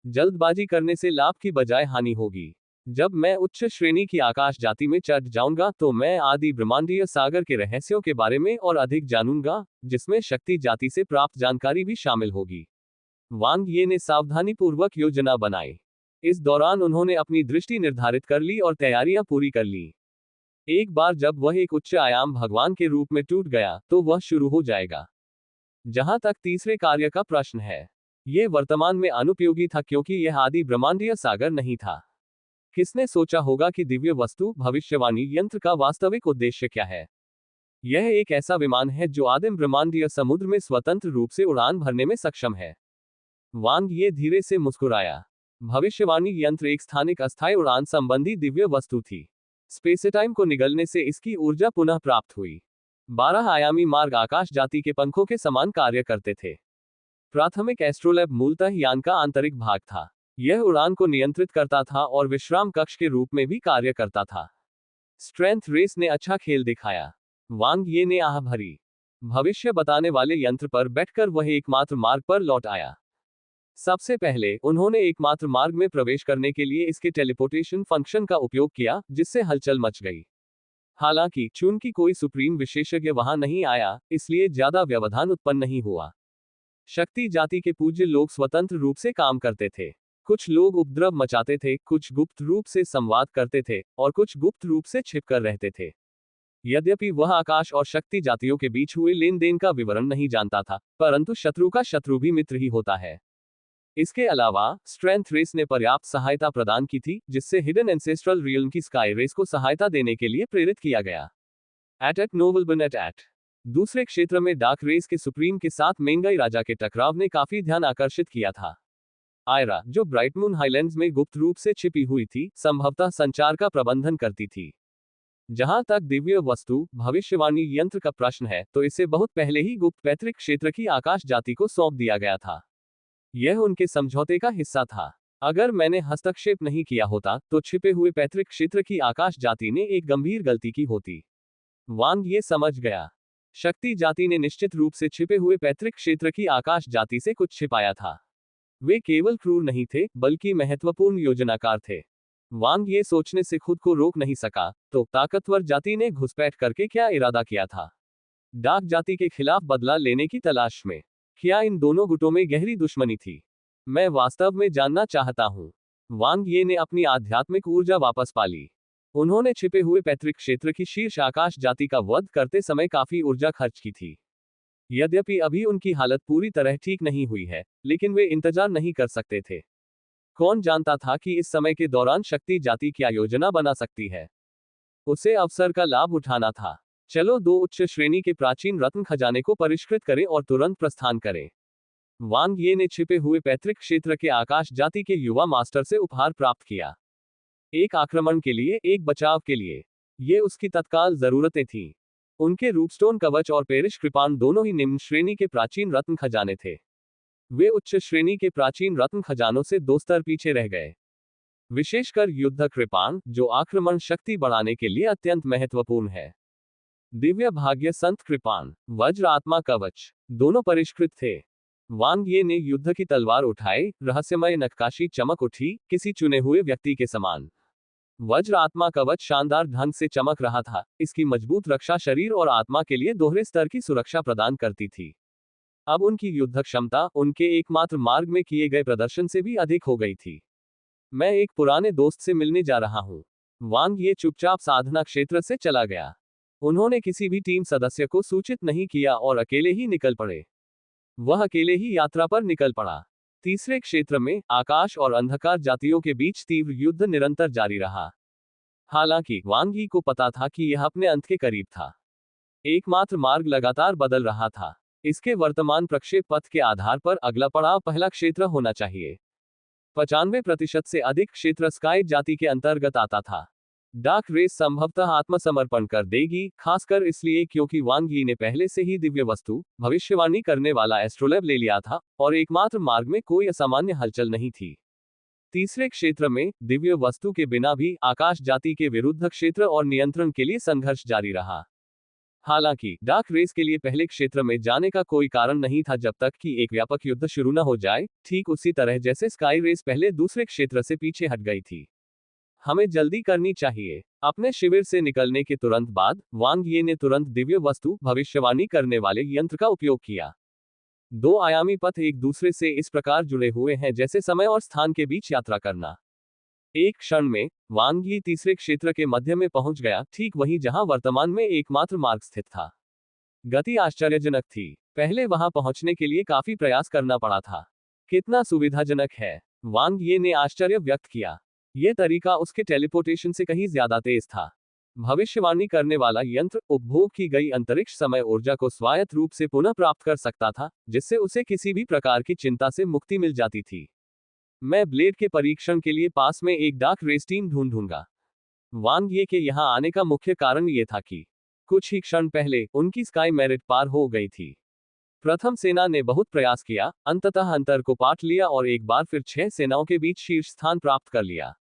जल्दबाजी करने से लाभ की बजाय हानि होगी। जब मैं उच्च श्रेणी की आकाश जाति में चढ़ जाऊंगा तो मैं आदि ब्रह्मांडीय सागर के रहस्यों के बारे में और अधिक जानूंगा, जिसमें शक्ति जाति से प्राप्त जानकारी भी शामिल होगी। वांग ये ने सावधानीपूर्वक योजना बनाई। इस दौरान उन्होंने अपनी दृष्टि निर्धारित कर ली और तैयारियां पूरी कर ली। एक बार जब वह एक उच्च आयाम भगवान के रूप में टूट गया तो वह शुरू हो जाएगा। जहां तक तीसरे कार्य का प्रश्न है, यह वर्तमान में अनुपयोगी था क्योंकि यह आदि ब्रह्मांडीय सागर नहीं था। किसने सोचा होगा कि दिव्य वस्तु भविष्यवाणी यंत्र का वास्तविक उद्देश्य क्या है? यह एक ऐसा विमान है जो आदिम ब्रह्मांडीय समुद्र में स्वतंत्र रूप से उड़ान भरने में सक्षम है। वांग ये धीरे से मुस्कुराया। भविष्यवाणी यंत्र एक स्थानिक अस्थायी उड़ान संबंधी दिव्य वस्तु थी। स्पेस टाइम को निगलने से इसकी ऊर्जा पुनः प्राप्त हुई। 12 आयामी मार्ग आकाश जाति के पंखों के समान कार्य करते थे। प्राथमिक एस्ट्रोलैब मूलतः यान का आंतरिक भाग था। यह उड़ान को नियंत्रित करता था और विश्राम कक्ष के रूप में भी कार्य करता था। स्ट्रेंथ रेस ने अच्छा खेल दिखाया। वांग ये ने आह भरी। भविष्य बताने वाले यंत्र पर बैठकर वह एकमात्र मार्ग पर लौट आया। सबसे पहले उन्होंने एकमात्र मार्ग में प्रवेश करने के लिए इसके टेलीपोर्टेशन फंक्शन का उपयोग किया, जिससे हलचल मच गई। हालांकि चूंकि कोई सुप्रीम विशेषज्ञ वहां नहीं आया, इसलिए ज्यादा व्यवधान उत्पन्न नहीं हुआ। शक्ति जाति के पूज्य लोग स्वतंत्र रूप से काम करते थे। कुछ लोग उपद्रव मचाते थे, कुछ गुप्त रूप से संवाद करते थे, और कुछ गुप्त रूप से छिपकर रहते थे। यद्यपि वह आकाश और शक्ति जातियों के बीच हुए लेन देन का विवरण नहीं जानता था, परंतु शत्रु का शत्रु भी मित्र ही होता है। इसके अलावा स्ट्रेंथ रेस ने पर्याप्त सहायता प्रदान की थी, जिससे हिडन एंसेस्ट्रल रियल्म की स्काई रेस को सहायता देने के लिए प्रेरित किया गया। एट नोवलबन एट दूसरे क्षेत्र में डार्क रेस के सुप्रीम के साथ मेंगाई राजा के टकराव ने काफी ध्यान आकर्षित किया था। आयरा, जो ब्राइट मून हाइलैंड्स में गुप्त रूप से छिपी हुई थी, संभवतः संचार का प्रबंधन करती थी। जहां तक दिव्य वस्तु भविष्यवाणी यंत्र का प्रश्न है, तो इसे बहुत पहले ही गुप्त पैतृक क्षेत्र की आकाश जाति को सौंप दिया गया था। यह उनके समझौते का हिस्सा था। अगर मैंने हस्तक्षेप नहीं किया होता तो छिपे हुए पैतृक क्षेत्र की आकाश जाति ने एक गंभीर गलती की होती। वांग ये समझ गया। शक्ति जाति ने निश्चित रूप से छिपे हुए पैतृक क्षेत्र की आकाश जाति से कुछ छिपाया था। वे केवल क्रूर नहीं थे, बल्कि महत्वपूर्ण योजनाकार थे। वांग ये सोचने से खुद को रोक नहीं सका, तो ताकतवर जाति ने घुसपैठ करके क्या इरादा किया था। डाक जाति के खिलाफ बदला लेने की तलाश में। क्या इन दोनों गुटों में गहरी दुश्मनी थी? मैं वास्तव में जानना चाहता हूँ। वांग ये ने अपनी आध्यात्मिक ऊर्जा वापस पा ली। उन्होंने छिपे हुए पैतृक क्षेत्र की शीर्ष आकाश जाति का वध करते समय काफी ऊर्जा खर्च की थी। यद्यपि अभी उनकी हालत पूरी तरह ठीक नहीं हुई है, लेकिन वे इंतजार नहीं कर सकते थे। कौन जानता था कि इस समय के दौरान शक्ति जाति क्या योजना बना सकती है। उसे अवसर का लाभ उठाना था। चलो 2 उच्च श्रेणी के प्राचीन रत्न खजाने को परिष्कृत करें और तुरंत प्रस्थान करें। वांग ये ने छिपे हुए पैतृक क्षेत्र के आकाश जाति के युवा मास्टर से उपहार प्राप्त किया। एक आक्रमण के लिए, एक बचाव के लिए। ये उसकी तत्काल जरूरतें थीं। उनके रूपस्टोन कवच और पेरिश कृपाण दोनों ही निम्न श्रेणी के प्राचीन रत्न खजाने थे। वे उच्च श्रेणी के प्राचीन रत्न खजानों से 2 स्तर पीछे रह गए। विशेषकर युद्ध कृपाण, जो आक्रमण शक्ति बढ़ाने के लिए अत्यंत महत्वपूर्ण है। दिव्य भाग्य संत कृपाण, वज्र आत्मा कवच, दोनों परिष्कृत थे। वांग ये ने युद्ध की तलवार उठाई, रहस्यमय नक्काशी चमक उठी, किसी चुने हुए व्यक्ति के समान। वज्र आत्मा कवच शानदार ढंग से चमक रहा था। इसकी मजबूत रक्षा शरीर और आत्मा के लिए दोहरे स्तर की सुरक्षा प्रदान करती थी। अब उनकी युद्ध क्षमता उनके एकमात्र मार्ग में किए गए प्रदर्शन से भी अधिक हो गई थी। मैं एक पुराने दोस्त से मिलने जा रहा हूँ। वांग ये चुपचाप साधना क्षेत्र से चला गया। उन्होंने किसी भी टीम सदस्य को सूचित नहीं किया और अकेले ही निकल पड़े। वह अकेले ही यात्रा पर निकल पड़ा। तीसरे क्षेत्र में आकाश और अंधकार जातियों के बीच तीव्र युद्ध निरंतर जारी रहा। हालांकि वांग यी को पता था कि यह अपने अंत के करीब था। एकमात्र मार्ग लगातार बदल रहा था। इसके वर्तमान प्रक्षेप पथ के आधार पर अगला पड़ाव पहला क्षेत्र होना चाहिए। 95% से अधिक क्षेत्र स्काई जाति के अंतर्गत आता था। डार्क रेस संभवतः आत्मसमर्पण कर देगी, खासकर इसलिए क्योंकि वांग यी ने पहले से ही दिव्य वस्तु, भविष्यवाणी करने वाला एस्ट्रोलैब ले लिया था, और एकमात्र मार्ग में कोई असामान्य हलचल नहीं थी। तीसरे क्षेत्र में दिव्य वस्तु के बिना भी आकाश जाति के विरुद्ध क्षेत्र और नियंत्रण के लिए संघर्ष जारी रहा। हालांकि डार्क रेस के लिए पहले क्षेत्र में जाने का कोई कारण नहीं था जब तक कि एक व्यापक युद्ध शुरू न हो जाए, ठीक उसी तरह जैसे स्काई रेस पहले दूसरे क्षेत्र से पीछे हट गई थी। हमें जल्दी करनी चाहिए। अपने शिविर से निकलने के तुरंत बाद वांग ये ने तुरंत दिव्य वस्तु, भविष्यवाणी करने वाले यंत्र का उपयोग किया। 2 आयामी पथ एक दूसरे से इस प्रकार जुड़े हुए हैं जैसे समय और स्थान के बीच यात्रा करना। एक क्षण में वांग यी तीसरे क्षेत्र के मध्य में पहुंच गया, ठीक वहीं जहां वर्तमान में एकमात्र मार्ग स्थित था। गति आश्चर्यजनक थी। पहले वहां पहुंचने के लिए काफी प्रयास करना पड़ा था। कितना सुविधाजनक है, वांग ये ने आश्चर्य व्यक्त किया। यह तरीका उसके टेलीपोर्टेशन से कहीं ज्यादा तेज था। भविष्यवाणी करने वाला यंत्र उपभोग की गई अंतरिक्ष समय ऊर्जा को स्वायत्त रूप से पुनः प्राप्त कर सकता था, जिससे उसे किसी भी प्रकार की चिंता से मुक्ति मिल जाती थी। मैं ब्लेड के परीक्षण के लिए पास में एक डार्क रेस टीम ढूंढूंगा। वांग ये के यहाँ आने का मुख्य कारण ये था कि कुछ ही क्षण पहले उनकी स्काई मेरिट पार हो गई थी। प्रथम सेना ने बहुत प्रयास किया, अंततः अंतर को पाट लिया और एक बार फिर 6 सेनाओं के बीच शीर्ष स्थान प्राप्त कर लिया।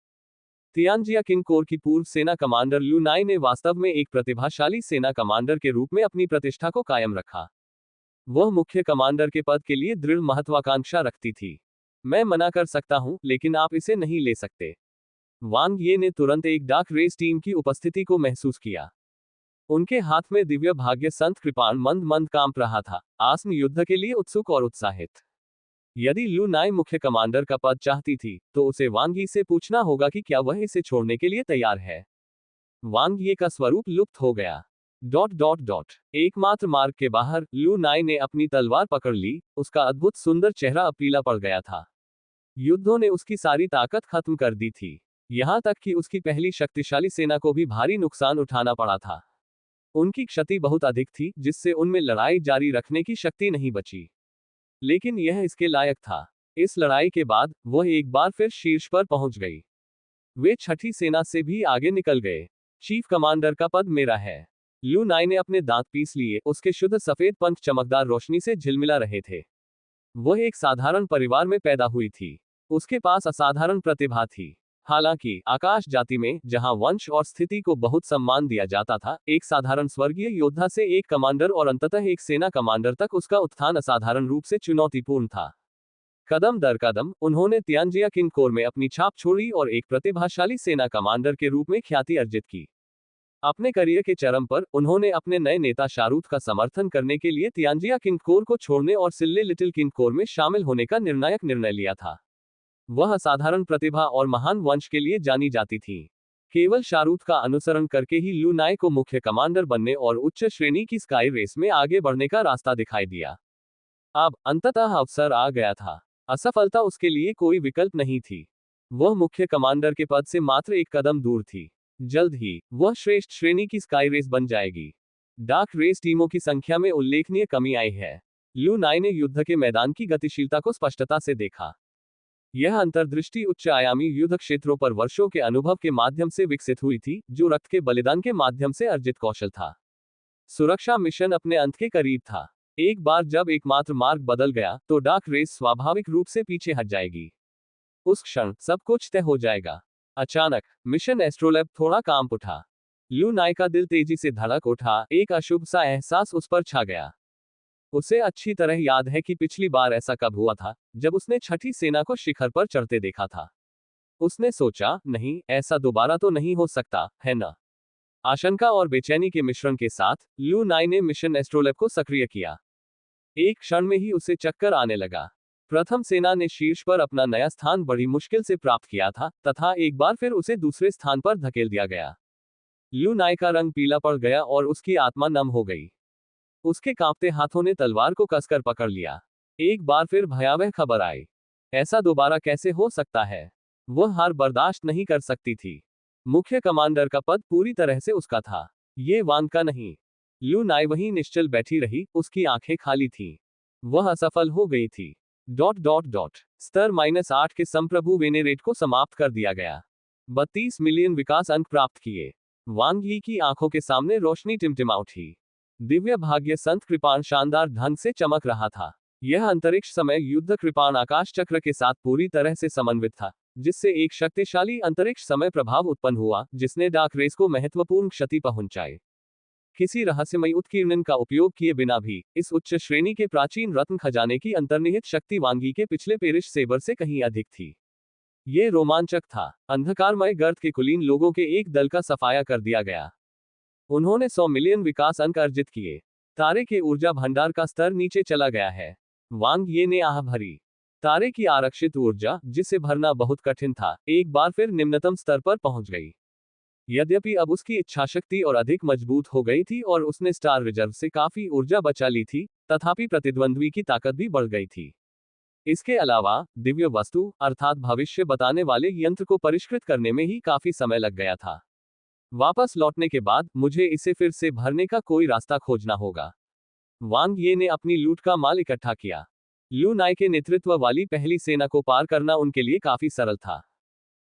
तियानजिया किंग कोर की पूर्व सेना कमांडर लू नाई ने वास्तव में एक प्रतिभाशाली सेना कमांडर के रूप में अपनी प्रतिष्ठा को कायम रखा। वह मुख्य कमांडर के पद के लिए दृढ़ महत्वाकांक्षा रखती थी। मैं मना कर सकता हूं, लेकिन आप इसे नहीं ले सकते। वांग ये ने तुरंत एक डार्क रेस टीम की उपस्थिति को महसूस किया। उनके हाथ में दिव्य भाग्य संत कृपाण मंद मंद कांप रहा था, आसन्न युद्ध के लिए उत्सुक और उत्साहित। यदि लू नाई मुख्य कमांडर का पद चाहती थी, तो उसे वांग यी से पूछना होगा कि क्या वह इसे छोड़ने के लिए तैयार है। वांग ये का स्वरूप लुप्त हो गया। ... एकमात्र मार्ग के बाहर लू नाई ने अपनी तलवार पकड़ ली, उसका अद्भुत सुंदर चेहरा अब पीला पड़ गया था। युद्धों ने उसकी सारी ताकत खत्म कर दी थी, यहां तक कि उसकी पहली शक्तिशाली सेना को भी भारी नुकसान उठाना पड़ा था। उनकी क्षति बहुत अधिक थी, जिससे उनमें लड़ाई जारी रखने की शक्ति नहीं बची। लेकिन यह इसके लायक था। इस लड़ाई के बाद वह एक बार फिर शीर्ष पर पहुंच गई। वे छठी सेना से भी आगे निकल गए। चीफ कमांडर का पद मेरा है। लू नाई ने अपने दांत पीस लिए, उसके शुद्ध सफेद पंख चमकदार रोशनी से झिलमिला रहे थे। वह एक साधारण परिवार में पैदा हुई थी। उसके पास असाधारण प्रतिभा थी। हालांकि आकाश जाति में जहां वंश और स्थिति को बहुत सम्मान दिया जाता था, एक साधारण स्वर्गीय योद्धा से एक कमांडर और अंततः एक सेना कमांडर तक उसका उत्थान असाधारण रूप से चुनौतीपूर्ण था। कदम दर कदम उन्होंने तियानजियाकिन कोर में अपनी छाप छोड़ी और एक प्रतिभाशाली सेना कमांडर के रूप में ख्याति अर्जित की। अपने करियर के चरम पर उन्होंने अपने नए नेता शारूत का समर्थन करने के लिए तियानजियाकिन कोर को छोड़ने और सिल्ले लिटिल किन कोर में शामिल होने का निर्णायक निर्णय लिया था। वह असाधारण प्रतिभा और महान वंश के लिए जानी जाती थी। केवल शारूत का अनुसरण करके ही लू नाई को मुख्य कमांडर बनने और उच्च श्रेणी की स्काई रेस में आगे बढ़ने का रास्ता दिखाई दिया। अब अंततः अवसर आ गया था। असफलता उसके लिए कोई विकल्प नहीं थी। वह मुख्य कमांडर के पद से मात्र एक कदम दूर थी। जल्द ही वह श्रेष्ठ श्रेणी की स्काई रेस बन जाएगी। डार्क रेस टीमों की संख्या में उल्लेखनीय कमी आई है। लू नाई ने युद्ध के मैदान की गतिशीलता को स्पष्टता से देखा। यह अंतर्दृष्टि उच्च आयामी युद्ध क्षेत्रों पर वर्षों के अनुभव के माध्यम से विकसित हुई थी, जो रक्त के बलिदान के माध्यम से अर्जित कौशल था। सुरक्षा मिशन अपने अंत के करीब था। एक बार जब एकमात्र मार्ग बदल गया, तो डार्क रेस स्वाभाविक रूप से पीछे हट जाएगी। उस क्षण सब कुछ तय हो जाएगा। अचानक मिशन एस्ट्रोलैब थोड़ा कांप उठा। लू नाई का दिल तेजी से धड़क उठा, एक अशुभ सा एहसास उस पर छा गया। उसे अच्छी तरह याद है कि पिछली बार ऐसा कब हुआ था, जब उसने छठी सेना को शिखर पर चढ़ते देखा था। उसने सोचा, नहीं, ऐसा दोबारा तो नहीं हो सकता, है ना? आशंका और बेचैनी के मिश्रण के साथ लू नाई ने मिशन एस्ट्रोलैब को सक्रिय किया। एक क्षण में ही उसे चक्कर आने लगा। प्रथम सेना ने शीर्ष पर अपना नया स्थान बड़ी मुश्किल से प्राप्त किया था, तथा एक बार फिर उसे दूसरे स्थान पर धकेल दिया गया। लू नाई का रंग पीला पड़ गया और उसकी आत्मा नम हो गई। उसके कांपते हाथों ने तलवार को कसकर पकड़ लिया। एक बार फिर भयावह खबर आई। ऐसा दोबारा कैसे हो सकता है? वह हार बर्दाश्त नहीं कर सकती थी। मुख्य कमांडर का पद पूरी तरह से उसका था। ये वान का नहीं। लू नाई वहीं निश्चल बैठी रही, उसकी आंखें खाली थीं। वह असफल हो गई थी। स्तर -8 के संप्रभु वेनेरेट को समाप्त कर दिया गया। 32 मिलियन विकास अंक प्राप्त किए। वांग यी की आंखों के सामने रोशनी टिमटिमा उठी। दिव्य भाग्य संत कृपाण शानदार ढंग से चमक रहा था। यह अंतरिक्ष समय युद्ध कृपाण आकाश चक्र के साथ पूरी तरह से समन्वित था, जिससे एक शक्तिशाली अंतरिक्ष समय प्रभाव उत्पन्न हुआ, जिसने डार्क रेस को महत्वपूर्ण क्षति पहुंचाई। किसी रहस्यमयी उत्कीर्णन का उपयोग किए बिना भी इस उच्च श्रेणी के प्राचीन रत्न खजाने की अंतर्निहित शक्ति वांगी के पिछले पेरिश सेबर से कहीं अधिक थी। ये रोमांचक था। अंधकारमय गर्त के कुलीन लोगों के एक दल का सफाया कर दिया गया। उन्होंने 100 मिलियन विकास अंक अर्जित किए। तारे के ऊर्जा भंडार का स्तर नीचे चला गया है। वांग ये ने आह भरी। तारे की आरक्षित ऊर्जा, जिसे भरना बहुत कठिन था, एक बार फिर निम्नतम स्तर पर पहुंच गई। यद्यपि अब उसकी इच्छाशक्ति और अधिक मजबूत हो गई थी और उसने स्टार रिजर्व से काफी ऊर्जा बचा ली थी, तथापि प्रतिद्वंद्वी की ताकत भी बढ़ गई थी। इसके अलावा दिव्य वस्तु अर्थात भविष्य बताने वाले यंत्र को परिष्कृत करने में ही काफी समय लग गया था। वापस लौटने के बाद मुझे इसे फिर से भरने का कोई रास्ता खोजना होगा। वांग ये ने अपनी लूट का माल इकट्ठा किया। लू नाई के नेतृत्व वाली पहली सेना को पार करना उनके लिए काफी सरल था।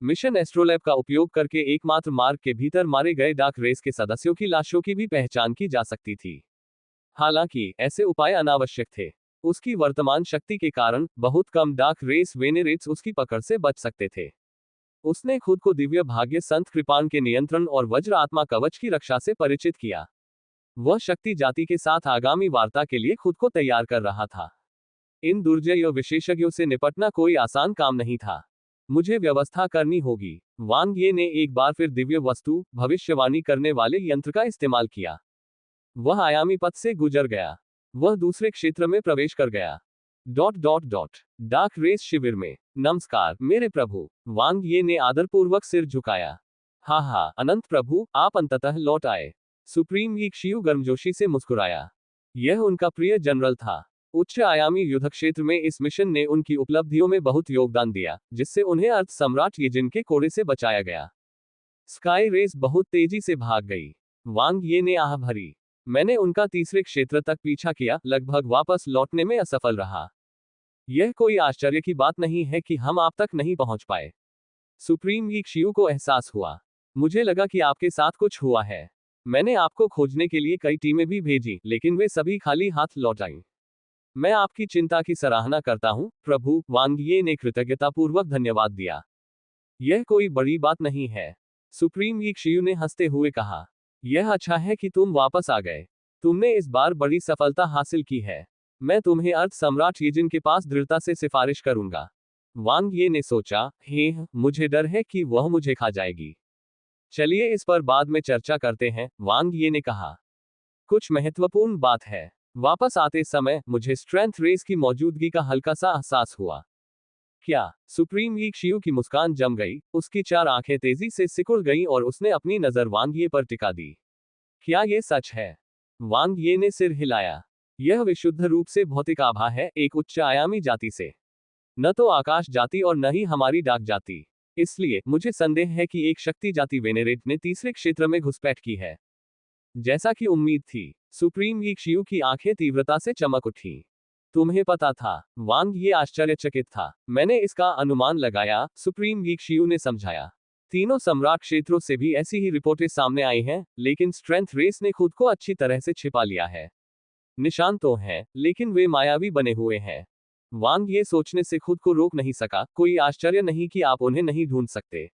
मिशन एस्ट्रोलैब का उपयोग करके एकमात्र मार्ग के भीतर मारे गए डार्क रेस के सदस्यों की लाशों की भी पहचान की जा सकती थी। हालांकि ऐसे उपाय अनावश्यक थे। उसकी वर्तमान शक्ति के कारण बहुत कम डार्क रेस वेनेरेट्स उसकी पकड़ से बच सकते थे। उसने खुद को दिव्य भाग्य संत कृपाण के नियंत्रण और वज्र आत्मा कवच की रक्षा से परिचित किया। वह शक्ति जाति के साथ आगामी वार्ता के लिए खुद को तैयार कर रहा था। इन दुर्जय विशेषज्ञों से निपटना कोई आसान काम नहीं था। मुझे व्यवस्था करनी होगी। वांग ये ने एक बार फिर दिव्य वस्तु भविष्यवाणी करने वाले यंत्र का इस्तेमाल किया। वह आयामी पथ से गुजर गया। वह दूसरे क्षेत्र में प्रवेश कर गया। डार्क रेस शिविर में। नमस्कार मेरे प्रभु। वांग ये ने आदरपूर्वक सिर झुकाया। हा अनंत प्रभु, आप अंततः लौट आए। सुप्रीम ईक शियू गर्मजोशी से मुस्कुराया। यह उनका प्रिय जनरल था। उच्च आयामी युद्ध क्षेत्र में इस मिशन ने उनकी उपलब्धियों में बहुत योगदान दिया, जिससे उन्हें अर्थ सम्राट येजिन के कोड़े से बचाया गया। स्काई रेस बहुत तेजी से भाग गई। वांग ये ने आह भरी। मैंने उनका तीसरे क्षेत्र तक पीछा किया, लगभग वापस लौटने में असफल रहा। यह कोई आश्चर्य की बात नहीं है कि हम आप तक नहीं पहुंच पाए। सुप्रीम ईक शियू को एहसास हुआ। मुझे लगा कि आपके साथ कुछ हुआ है। मैंने आपको खोजने के लिए कई टीमें भी भेजी, लेकिन वे सभी खाली हाथ लौट आईं। मैं आपकी चिंता की सराहना करता हूं, प्रभु। वांग ये ने कृतज्ञतापूर्वक धन्यवाद दिया। यह कोई बड़ी बात नहीं है। सुप्रीम ईक शियू ने हंसते हुए कहा। यह अच्छा है कि तुम वापस आ गए। तुमने इस बार बड़ी सफलता हासिल की है। मैं तुम्हें अर्थ सम्राट येजिन के पास दृढ़ता से सिफारिश करूंगा। वांग ये ने सोचा, हे, मुझे डर है कि वह मुझे खा जाएगी। चलिए इस पर बाद में चर्चा करते हैं, वांग ये ने कहा। कुछ महत्वपूर्ण बात है। वापस आते समय मुझे स्ट्रेंथ रेस की मौजूदगी का हल्का सा एहसास हुआ। क्या? सुप्रीम ईक शियू की मुस्कान जम गई, उसकी 4 आंखें तेजी से सिकुड़ गईं और उसने अपनी नजर वांग ये पर टिका दी। क्या ये सच है? वांग ये ने सिर हिलाया। यह विशुद्ध रूप से भौतिक आभा है, एक उच्च आयामी जाति से। न तो आकाश जाति और न ही हमारी डाक जाति। इसलिए मुझे संदेह है कि एक शक्ति जाति वेनेरेट ने तीसरे क्षेत्र में घुसपैठ की है। जैसा कि उम्मीद थी। सुप्रीम ईक शियू की आंखें तीव्रता से चमक उठी। तुम्हें पता था? वांग ये आश्चर्यचकित था। मैंने इसका अनुमान लगाया, सुप्रीम ईक शियू ने समझाया। तीनों सम्राट क्षेत्रों से भी ऐसी ही रिपोर्टें सामने आई हैं, लेकिन स्ट्रेंथ रेस ने खुद को अच्छी तरह से छिपा लिया है। निशान तो हैं, लेकिन वे मायावी बने हुए हैं। वांग ये सोचने से खुद को रोक नहीं सका, कोई आश्चर्य नहीं कि आप उन्हें नहीं ढूंढ सकते।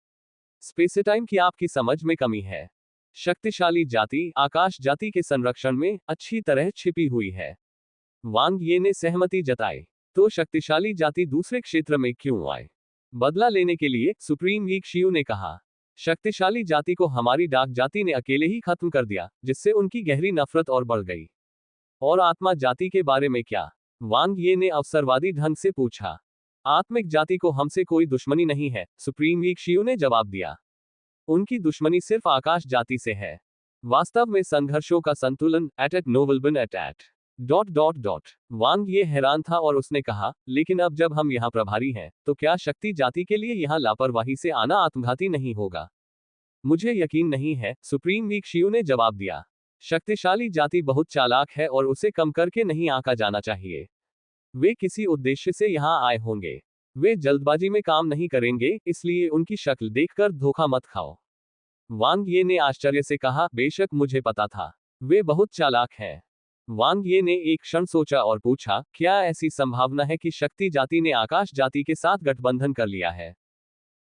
स्पेस-टाइम की आपकी समझ में कमी है। शक्तिशाली जाति आकाश जाति के संरक्षण में अच्छी तरह छिपी हुई है। वांग ये ने सहमति जताई। तो शक्तिशाली जाति दूसरे क्षेत्र में क्यों आए? बदला लेने के लिए, सुप्रीम ईक शियू ने कहा। शक्तिशाली जाति को हमारी डाक जाति ने अकेले ही खत्म कर दिया, जिससे उनकी गहरी नफरत और बढ़ गई। और आत्मा जाति के बारे में क्या? वांग ये ने अवसरवादी ढंग से पूछा। आत्मिक जाति को हमसे कोई दुश्मनी नहीं है, सुप्रीम ईक शियू ने जवाब दिया। उनकी दुश्मनी सिर्फ आकाश जाति से है। वास्तव में संघर्षों का संतुलन एट नोवलबन एट वांग ये हैरान था और उसने कहा, लेकिन अब जब हम यहाँ प्रभारी हैं, तो क्या शक्ति जाति के लिए यहाँ लापरवाही से आना आत्मघाती नहीं होगा? मुझे यकीन नहीं है, सुप्रीम ईक शियू ने जवाब दिया। शक्तिशाली जाति बहुत चालाक है और उसे कम करके नहीं आंका जाना चाहिए। वे किसी उद्देश्य से यहाँ आए होंगे। वे जल्दबाजी में काम नहीं करेंगे, इसलिए उनकी शक्ल देखकर धोखा मत खाओ। वांग ये ने आश्चर्य से कहा, बेशक मुझे पता था। वे बहुत चालाक हैं। वांग ये ने एक क्षण सोचा और पूछा, क्या ऐसी संभावना है कि शक्ति जाति ने आकाश जाति के साथ गठबंधन कर लिया है?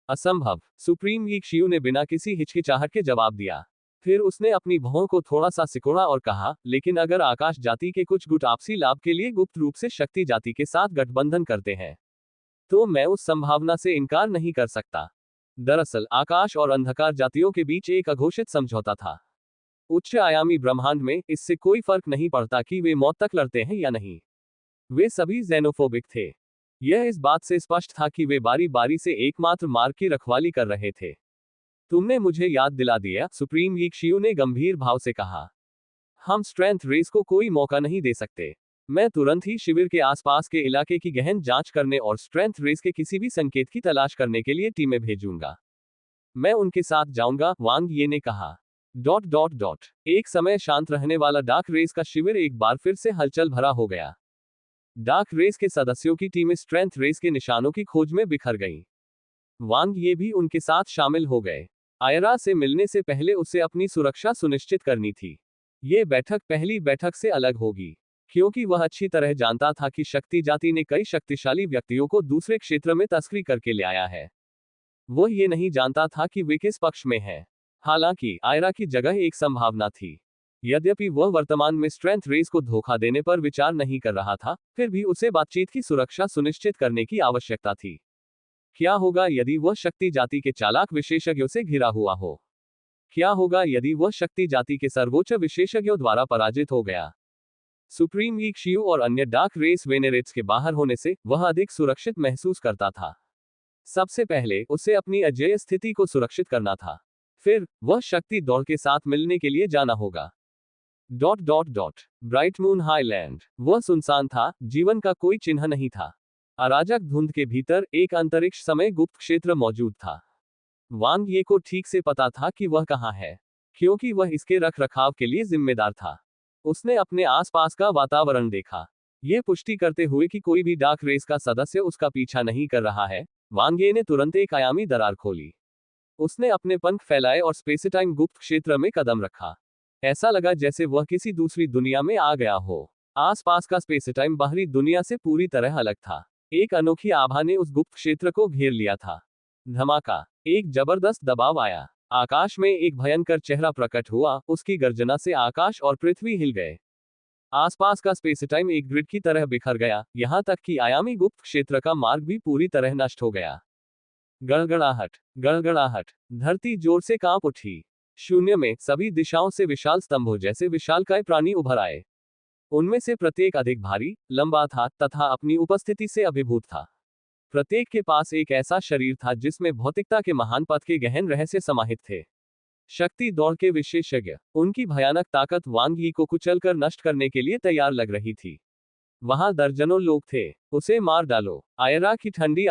असंभव, सुप्रीम ईक शियू ने बिना किसी हिचकिचाहट के जवाब दिया। फिर उसने अपनी भौं को थोड़ा सा सिकोड़ा और कहा, लेकिन अगर आकाश जाति के कुछ गुट आपसी लाभ के लिए गुप्त रूप से शक्ति जाति के साथ गठबंधन करते हैं, तो मैं उस संभावना से इनकार नहीं कर सकता। दरअसल आकाश और अंधकार जातियों के बीच एक अघोषित समझौता था। उच्च आयामी ब्रह्मांड में इससे कोई फर्क नहीं पड़ता कि वे मौत तक लड़ते हैं या नहीं। वे सभी जेनोफोबिक थे। यह इस बात से स्पष्ट था कि वे बारी बारी से एकमात्र मार्ग की रखवाली कर रहे थे। तुमने मुझे याद दिला दिया, सुप्रीम ईक शियू ने गंभीर भाव से कहा। हम स्ट्रेंथ रेस को कोई मौका नहीं दे सकते। मैं तुरंत ही शिविर के आसपास के इलाके की गहन जांच करने और स्ट्रेंथ रेस के किसी भी संकेत की तलाश करने के लिए टीमें भेजूंगा। मैं उनके साथ जाऊंगा, वांग ये ने कहा। एक समय शांत रहने वाला डार्क रेस का शिविर एक बार फिर से हलचल भरा हो गया। डार्क रेस के सदस्यों की टीमें स्ट्रेंथ रेस के निशानों की खोज में बिखर गईं। वांग ये भी उनके साथ शामिल हो गए। आयरा से मिलने से पहले उसे अपनी सुरक्षा सुनिश्चित करनी थी। ये बैठक पहली बैठक से अलग होगी, क्योंकि वह अच्छी तरह जानता था कि शक्ति जाति ने कई शक्तिशाली व्यक्तियों को दूसरे क्षेत्र में तस्करी करके ले आया है। वह ये नहीं जानता था कि वे किस पक्ष में हैं। हालांकि आयरा की जगह एक संभावना थी। यद्यपि वह वर्तमान में स्ट्रेंथ रेस को धोखा देने पर विचार नहीं कर रहा था, फिर भी उसे बातचीत की सुरक्षा सुनिश्चित करने की आवश्यकता थी। क्या होगा यदि वह शक्ति जाति के चालाक विशेषज्ञों से घिरा हुआ हो? क्या होगा यदि वह शक्ति जाति के सर्वोच्च विशेषज्ञों द्वारा पराजित हो गया? सुप्रीम ईक शियू और अन्य डार्क रेस वेनेरेट्स के बाहर होने से वह अधिक सुरक्षित महसूस करता था। सबसे पहले उसे अपनी अजेय स्थिति को सुरक्षित करना था। फिर वह शक्ति दौड़ के साथ मिलने के लिए जाना होगा। Bright moon highland. वह सुनसान था, जीवन का कोई चिन्ह नहीं था। अराजक धुंध के भीतर एक अंतरिक्ष समय गुप्त क्षेत्र मौजूद था। वांग ये को ठीक से पता था कि वह कहाँ है, क्योंकि वह इसके रख रखाव के लिए जिम्मेदार था। उसने अपने आसपास का वातावरण देखा, यह पुष्टि करते हुए कि कोई भी डार्क रेस का सदस्य उसका पीछा नहीं कर रहा है। वांगे ने तुरंत एक आयामी दरार खोली। उसने अपने पंख फैलाए और स्पेस-टाइम गुप्त क्षेत्र में कदम रखा। ऐसा लगा जैसे वह किसी दूसरी दुनिया में आ गया हो। आसपास का स्पेस-टाइम बाहरी दुनिया से पूरी तरह अलग था। एक अनोखी आभा ने उस गुप्त क्षेत्र को घेर लिया था। धमाका। एक जबरदस्त दबाव आया। आकाश में एक भयंकर चेहरा प्रकट हुआ, उसकी गर्जना से आकाश और पृथ्वी हिल गए। आसपास का स्पेस टाइम एक ग्रिड की तरह बिखर गया, यहां तक कि आयामी गुप्त क्षेत्र का मार्ग भी पूरी तरह नष्ट हो गया। गड़गड़ाहट, गड़गड़ाहट, धरती जोर से कांप उठी। शून्य में सभी दिशाओं से विशाल स्तंभों जैसे विशालकाय प्राणी उभर आए। उनमें से प्रत्येक अधिक भारी, लंबा था तथा अपनी उपस्थिति से अभिभूत था। प्रत्येक के पास एक ऐसा शरीर था जिसमें भौतिकता के महान पथ के गहन रहस्य समाहित थे। शक्ति दौड़ के विशेषज्ञ, उनकी भयानक ताकत वांग यी को कुचलकर नष्ट करने के लिए तैयार लग रही थी। वहां दर्जनों लोग थे। उसे मार डालो। आयरा की ठंडी